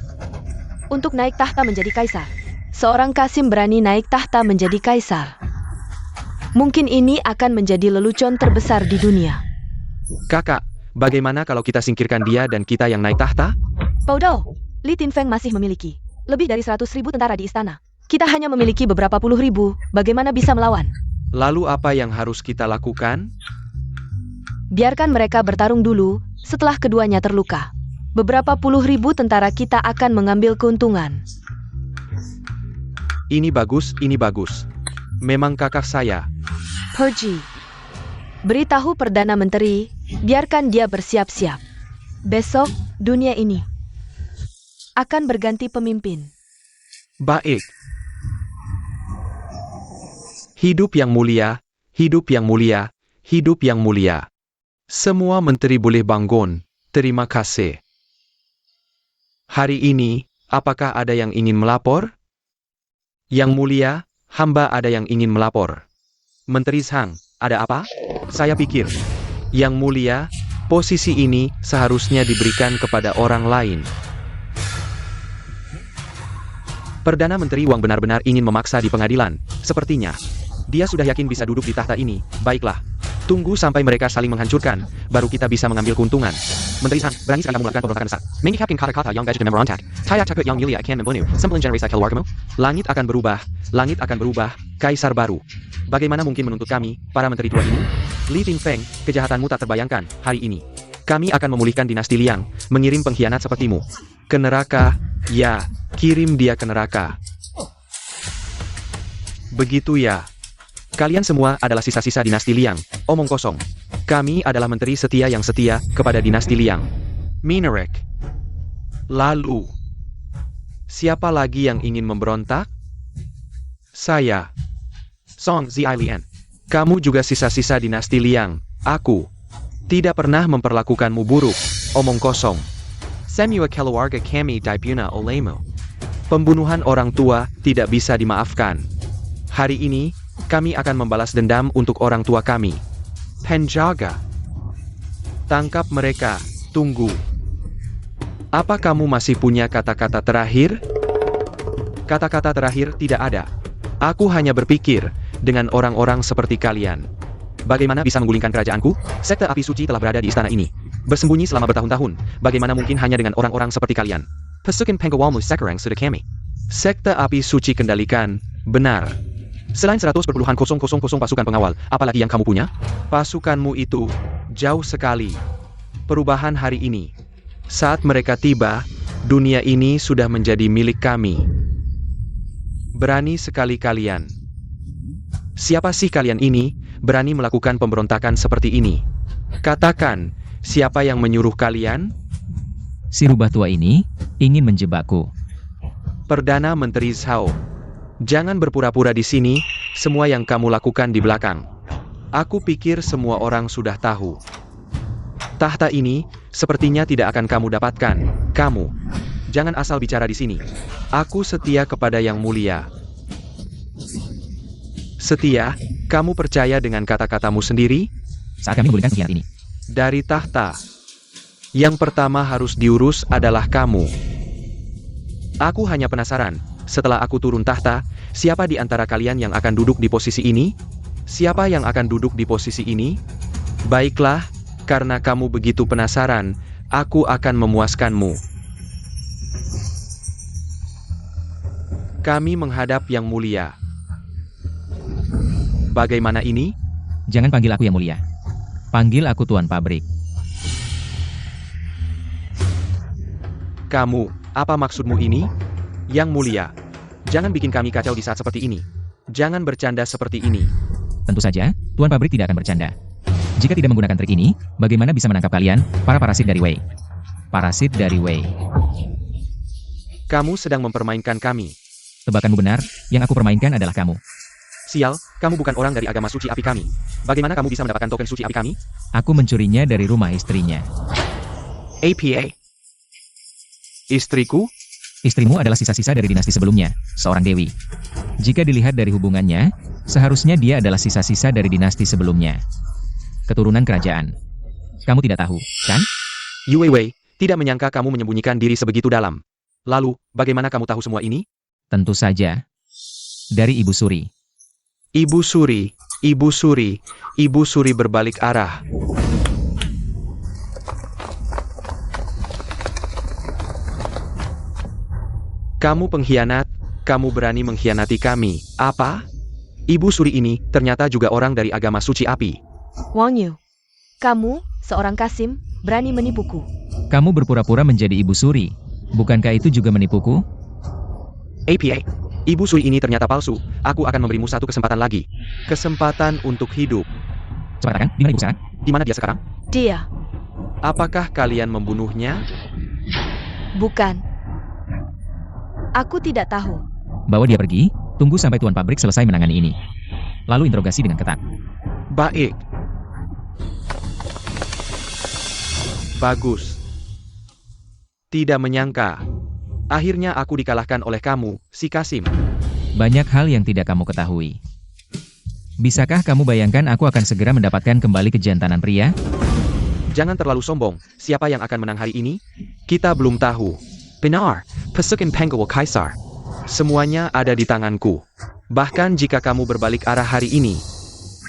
untuk naik tahta menjadi kaisar. Seorang Kasim berani naik tahta menjadi kaisar. Mungkin ini akan menjadi lelucon terbesar di dunia. Kakak, bagaimana kalau kita singkirkan dia dan kita yang naik tahta? Paudo, Li Tinfeng masih memiliki lebih dari 100.000 tentara di istana. Kita hanya memiliki beberapa puluh ribu, bagaimana bisa melawan? Lalu apa yang harus kita lakukan? Biarkan mereka bertarung dulu, setelah keduanya terluka. Beberapa puluh ribu tentara kita akan mengambil keuntungan. Ini bagus, ini bagus. Memang kakak saya. Pergi. Beritahu Perdana Menteri, biarkan dia bersiap-siap. Besok, dunia ini akan berganti pemimpin. Baik. Hidup yang mulia, hidup yang mulia, hidup yang mulia. Semua menteri boleh bangun. Terima kasih. Hari ini, apakah ada yang ingin melapor? Yang mulia, hamba ada yang ingin melapor. Menteri Zhang, ada apa? Saya pikir, Yang Mulia, posisi ini seharusnya diberikan kepada orang lain. Perdana Menteri Wang benar-benar ingin memaksa di pengadilan. Sepertinya, dia sudah yakin bisa duduk di tahta ini. Baiklah, tunggu sampai mereka saling menghancurkan, baru kita bisa mengambil keuntungan. Menteri Zhang, berani sekali kamu melakukan pemberontakan besar. Mengikapkan kata-kata yang gajah memberontak. Tayak takut yang mulia akan membunuh. Sembilan generasi keluargamu. Langit akan berubah, kaisar baru. Bagaimana mungkin menuntut kami, para menteri tua ini? Li Tinfeng, kejahatanmu tak terbayangkan, hari ini. Kami akan memulihkan dinasti Liang, mengirim pengkhianat sepertimu ke neraka, ya, kirim dia ke neraka. Begitu ya. Kalian semua adalah sisa-sisa dinasti Liang, omong kosong. Kami adalah menteri setia yang setia kepada dinasti Liang. Minarik. Lalu, siapa lagi yang ingin memberontak? Saya. Song Zialian. Kamu juga sisa-sisa dinasti Liang. Aku tidak pernah memperlakukanmu buruk. Omong kosong. Semua keluarga kami dipuna olehmu. Pembunuhan orang tua tidak bisa dimaafkan. Hari ini, kami akan membalas dendam untuk orang tua kami. Penjaga. Tangkap mereka. Tunggu. Apa kamu masih punya kata-kata terakhir? Kata-kata terakhir tidak ada. Aku hanya berpikir dengan orang-orang seperti kalian. Bagaimana bisa menggulingkan kerajaanku? Sekte api suci telah berada di istana ini, bersembunyi selama bertahun-tahun. Bagaimana mungkin hanya dengan orang-orang seperti kalian? Pasukan Pengawalmu sekarang sudah kami. Sekte api suci kendalikan, benar. Selain 100,000 pasukan pengawal, apalagi yang kamu punya? Pasukanmu itu jauh sekali. Perubahan hari ini. Saat mereka tiba, dunia ini sudah menjadi milik kami. Berani sekali kalian. Siapa sih kalian ini, berani melakukan pemberontakan seperti ini? Katakan, siapa yang menyuruh kalian? Si rubah tua ini ingin menjebakku. Perdana Menteri Zhao. Jangan berpura-pura di sini, semua yang kamu lakukan di belakang. Aku pikir semua orang sudah tahu. Tahta ini, sepertinya tidak akan kamu dapatkan. Kamu. Jangan asal bicara di sini. Aku setia kepada Yang Mulia. Setia, kamu percaya dengan kata-katamu sendiri? Saat kami menggulingkan pengkhianat ini. Dari tahta. Yang pertama harus diurus adalah kamu. Aku hanya penasaran, setelah aku turun tahta, siapa di antara kalian yang akan duduk di posisi ini? Siapa yang akan duduk di posisi ini? Baiklah, karena kamu begitu penasaran, aku akan memuaskanmu. Kami menghadap Yang Mulia. Bagaimana ini? Jangan panggil aku Yang Mulia. Panggil aku Tuan Pabrik. Kamu, apa maksudmu ini? Yang Mulia, jangan bikin kami kacau di saat seperti ini. Jangan bercanda seperti ini. Tentu saja, Tuan Pabrik tidak akan bercanda. Jika tidak menggunakan trik ini, bagaimana bisa menangkap kalian, para parasit dari Wei? Parasit dari Wei. Kamu sedang mempermainkan kami. Tebakanmu benar, yang aku permainkan adalah kamu. Sial, kamu bukan orang dari agama suci api kami. Bagaimana kamu bisa mendapatkan token suci api kami? Aku mencurinya dari rumah istrinya. APA. Istriku? Istrimu adalah sisa-sisa dari dinasti sebelumnya, seorang dewi. Jika dilihat dari hubungannya, seharusnya dia adalah sisa-sisa dari dinasti sebelumnya. Keturunan kerajaan. Kamu tidak tahu, kan? Yue Wei, tidak menyangka kamu menyembunyikan diri sebegitu dalam. Lalu, bagaimana kamu tahu semua ini? Tentu saja. Dari Ibu Suri. Ibu Suri, Ibu Suri, Ibu Suri berbalik arah. Kamu pengkhianat, kamu berani mengkhianati kami. Apa? Ibu Suri ini ternyata juga orang dari agama suci api. Wang Yu, kamu, seorang Kasim, berani menipuku. Kamu berpura-pura menjadi Ibu Suri. Bukankah itu juga menipuku? APA, Ibu Suri ini ternyata palsu. Aku akan memberimu satu kesempatan lagi. Kesempatan untuk hidup. Cepat katakan, di mana Ibu sekarang? Di mana dia sekarang? Dia, Apakah kalian membunuhnya? bukan. Aku tidak tahu. Bawa dia pergi, tunggu sampai Tuan Pabrik selesai menangani ini. Lalu interogasi dengan ketat. Baik. Bagus. Tidak menyangka. Akhirnya aku dikalahkan oleh kamu, si Kasim. Banyak hal yang tidak kamu ketahui. Bisakah kamu bayangkan aku akan segera mendapatkan kembali kejantanan pria? Jangan terlalu sombong. Siapa yang akan menang hari ini? Kita belum tahu. Benar, pasukan Pengawal Kaisar. Semuanya ada di tanganku. Bahkan jika kamu berbalik arah hari ini,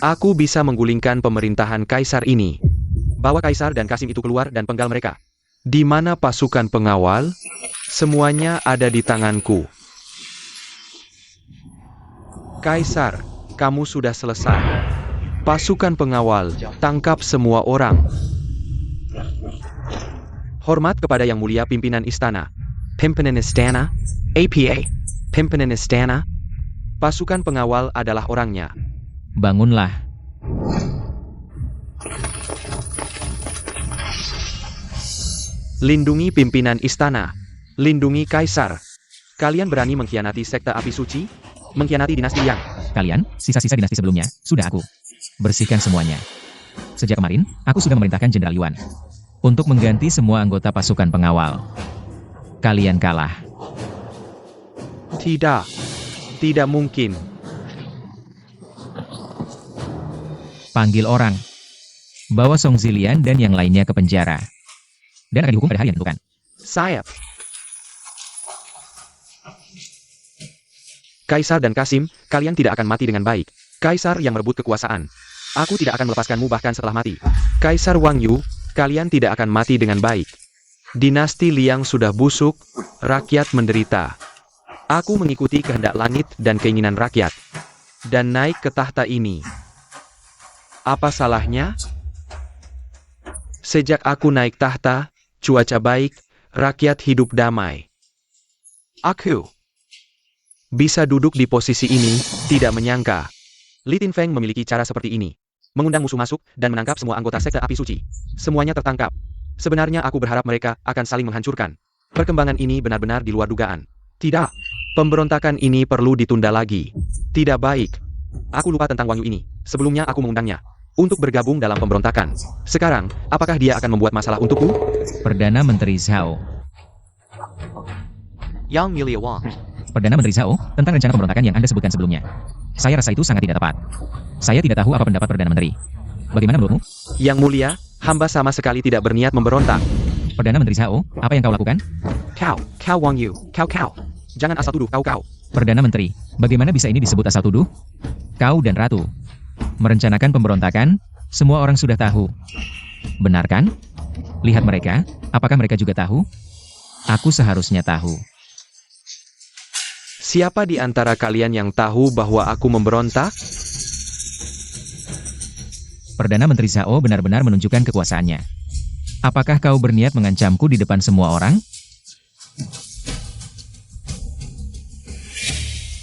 aku bisa menggulingkan pemerintahan Kaisar ini. Bawa Kaisar dan Kasim itu keluar dan penggal mereka. Di mana pasukan pengawal? Semuanya ada di tanganku. Kaisar, kamu sudah selesai. Pasukan pengawal, tangkap semua orang. Hormat kepada Yang Mulia Pimpinan Istana. Pimpinan Istana, APA, Pimpinan Istana. Pasukan pengawal adalah orangnya. Bangunlah. Lindungi pimpinan istana. Lindungi Kaisar. Kalian berani mengkhianati sekte api suci? Mengkhianati dinasti Yang. Kalian, sisa-sisa dinasti sebelumnya, sudah aku. bersihkan semuanya. Sejak kemarin, aku sudah memerintahkan Jenderal Yuan untuk mengganti semua anggota pasukan pengawal. Kalian kalah. Tidak. Tidak mungkin. Panggil orang. Bawa Song Zilian dan yang lainnya ke penjara. Dan akan dihukum pada hari yang ditentukan. Sayap. Kaisar dan Kasim, kalian tidak akan mati dengan baik. Kaisar yang merebut kekuasaan. Aku tidak akan melepaskanmu bahkan setelah mati. Kaisar Wang Yu, kalian tidak akan mati dengan baik. Dinasti Liang sudah busuk, rakyat menderita. Aku mengikuti kehendak langit dan keinginan rakyat. Dan naik ke tahta ini. Apa salahnya? Sejak aku naik tahta, cuaca baik, rakyat hidup damai. Aku bisa duduk di posisi ini, tidak menyangka. Li Tinfeng memiliki cara seperti ini. Mengundang musuh masuk dan menangkap semua anggota sekte api suci. Semuanya tertangkap. Sebenarnya aku berharap mereka akan saling menghancurkan. Perkembangan ini benar-benar di luar dugaan. Tidak. Pemberontakan ini perlu ditunda lagi. Tidak baik. Aku lupa tentang Wang Yu ini. Sebelumnya aku mengundangnya untuk bergabung dalam pemberontakan. Sekarang, apakah dia akan membuat masalah untukku? Perdana Menteri Zhao. Yang Mulia Wang. Perdana Menteri Zhao, tentang rencana pemberontakan yang Anda sebutkan sebelumnya. Saya rasa itu sangat tidak tepat. Saya tidak tahu apa pendapat Perdana Menteri. Bagaimana menurutmu? Yang Mulia, hamba sama sekali tidak berniat memberontak. Perdana Menteri Zhao, apa yang kau lakukan? Kau Wang Yu, kau. Jangan asal tuduh, kau. Perdana Menteri, bagaimana bisa ini disebut asal tuduh? Kau dan Ratu merencanakan pemberontakan, semua orang sudah tahu. Benar kan? Lihat mereka, apakah mereka juga tahu? Aku seharusnya tahu. Siapa di antara kalian yang tahu bahwa aku memberontak? Perdana Menteri Zhao benar-benar menunjukkan kekuasaannya. Apakah kau berniat mengancamku di depan semua orang?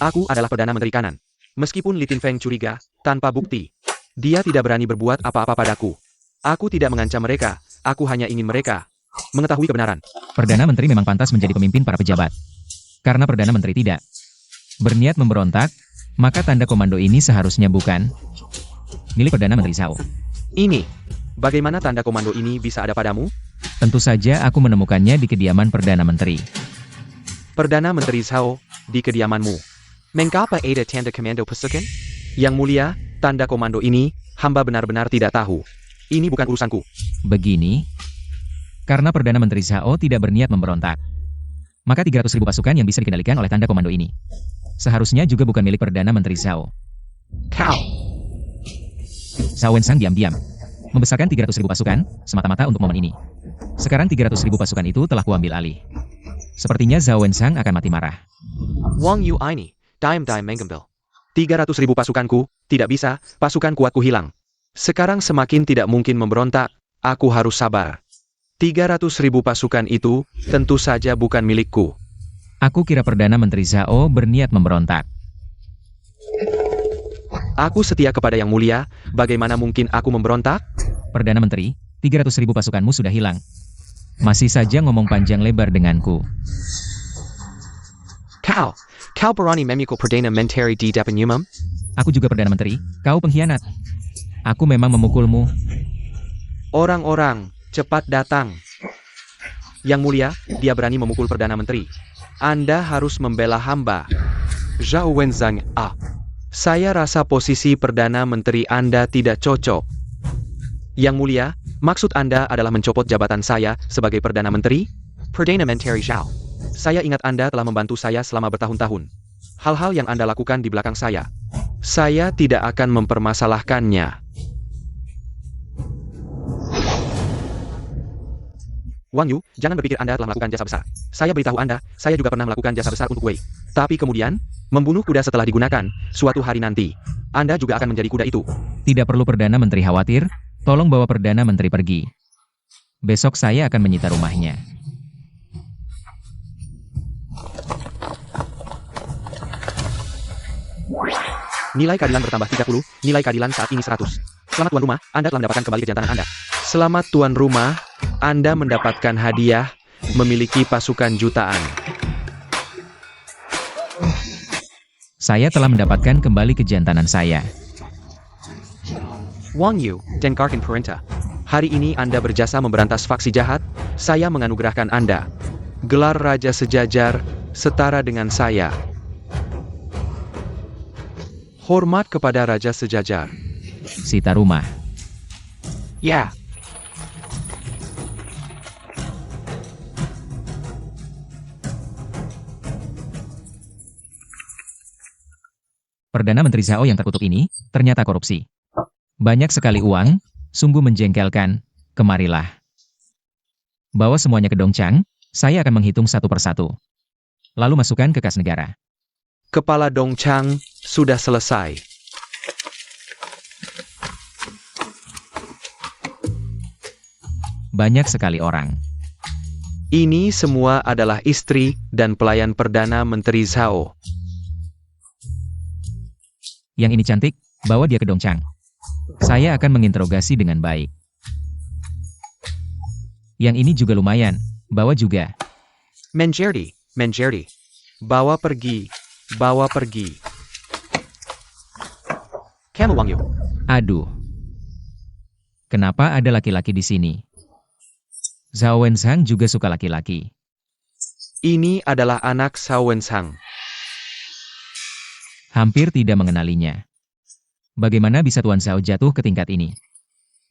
Aku adalah Perdana Menteri Kanan. Meskipun Li Tinfeng curiga, tanpa bukti, dia tidak berani berbuat apa-apa padaku. Aku tidak mengancam mereka, aku hanya ingin mereka mengetahui kebenaran. Perdana Menteri memang pantas menjadi pemimpin para pejabat. Karena Perdana Menteri tidak berniat memberontak, maka tanda komando ini seharusnya bukan milik Perdana Menteri Zhao. Ini, bagaimana tanda komando ini bisa ada padamu? Tentu saja aku menemukannya di kediaman Perdana Menteri. Perdana Menteri Zhao, di kediamanmu. Mengapa ada tanda komando pasukan? Yang Mulia, tanda komando ini, hamba benar-benar tidak tahu. Ini bukan urusanku. Begini, karena Perdana Menteri Zhao tidak berniat memberontak, maka 300.000 pasukan yang bisa dikendalikan oleh tanda komando ini seharusnya juga bukan milik Perdana Menteri Zhao. Kau. Zhao Wensang diam-diam membesarkan 300.000 pasukan semata-mata untuk momen ini. Sekarang 300.000 pasukan itu telah kuambil alih. Sepertinya Zhao Wensang akan mati marah. Wang Yu ini, diam menggembel. 300.000 pasukanku, tidak bisa, pasukan kuatku hilang. Sekarang semakin tidak mungkin memberontak, aku harus sabar. 300.000 pasukan itu, tentu saja bukan milikku. Aku kira Perdana Menteri Zhao berniat memberontak. Aku setia kepada Yang Mulia, bagaimana mungkin aku memberontak? Perdana Menteri, 300.000 pasukanmu sudah hilang. Masih saja ngomong panjang lebar denganku. Kau berani memukul Perdana Menteri di depan umum? Aku juga Perdana Menteri, kau pengkhianat. Aku memang memukulmu. Orang-orang, cepat datang. Yang Mulia, dia berani memukul Perdana Menteri. Anda harus membela hamba. Zhao Wenzang, saya rasa posisi Perdana Menteri Anda tidak cocok. Yang Mulia, maksud Anda adalah mencopot jabatan saya sebagai Perdana Menteri? Perdana Menteri Zhao. Saya ingat Anda telah membantu saya selama bertahun-tahun. Hal-hal yang Anda lakukan di belakang saya tidak akan mempermasalahkannya. Wang Yu, jangan berpikir Anda telah melakukan jasa besar. Saya beritahu Anda, saya juga pernah melakukan jasa besar untuk Wei. Tapi kemudian, membunuh kuda setelah digunakan, suatu hari nanti, Anda juga akan menjadi kuda itu. Tidak perlu Perdana Menteri khawatir, tolong bawa Perdana Menteri pergi. Besok saya akan menyita rumahnya. Nilai keadilan bertambah 30, nilai keadilan saat ini 100. Selamat tuan rumah, Anda telah mendapatkan kembali kejantanan Anda. Selamat tuan rumah, Anda mendapatkan hadiah, memiliki pasukan jutaan. Saya telah mendapatkan kembali kejantanan saya. Wang Yu, Dengkarkan Perintah. Hari ini Anda berjasa memberantas faksi jahat, saya menganugerahkan Anda gelar Raja Sejajar, setara dengan saya. Hormat kepada Raja Sejajar. Sita rumah. Ya. Perdana Menteri Zhao yang terkutuk ini, ternyata korupsi. Banyak sekali uang, sungguh menjengkelkan, kemarilah. Bawa semuanya ke Dongchang, saya akan menghitung satu persatu. Lalu masukkan ke kas negara. Kepala Dongchang sudah selesai. Banyak sekali orang. Ini semua adalah istri dan pelayan Perdana Menteri Zhao. Yang ini cantik, bawa dia ke Dongchang. Saya akan menginterogasi dengan baik. Yang ini juga lumayan, bawa juga. Menjerdi, Menjerdi. Bawa pergi, bawa pergi. Kamu Wang Yu. Aduh. Kenapa ada laki-laki di sini? Zhao Wenzhang juga suka laki-laki. Ini adalah anak Zhao Wenzhang. Hampir tidak mengenalinya. Bagaimana bisa Tuan Zhao jatuh ke tingkat ini?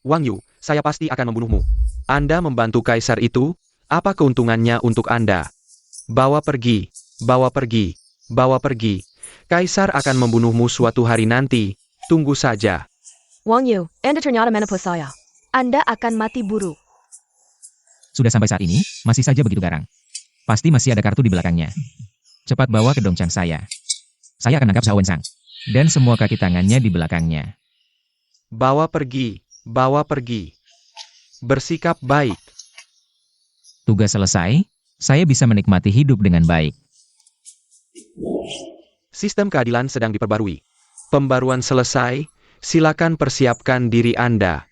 Wang Yu, saya pasti akan membunuhmu. Anda membantu kaisar itu, apa keuntungannya untuk Anda? Bawa pergi, bawa pergi, bawa pergi. Kaisar akan membunuhmu suatu hari nanti, tunggu saja. Wang Yu, Anda ternyata menipu saya. Anda akan mati buruk. Sudah sampai saat ini, masih saja begitu garang. Pasti masih ada kartu di belakangnya. Cepat bawa ke Dongchang saya. Saya akan nangkap Zhao Wenzhang. Dan semua kaki tangannya di belakangnya. Bawa pergi, bawa pergi. Bersikap baik. Tugas selesai, saya bisa menikmati hidup dengan baik. Sistem keadilan sedang diperbarui. Pembaruan selesai, silakan persiapkan diri Anda.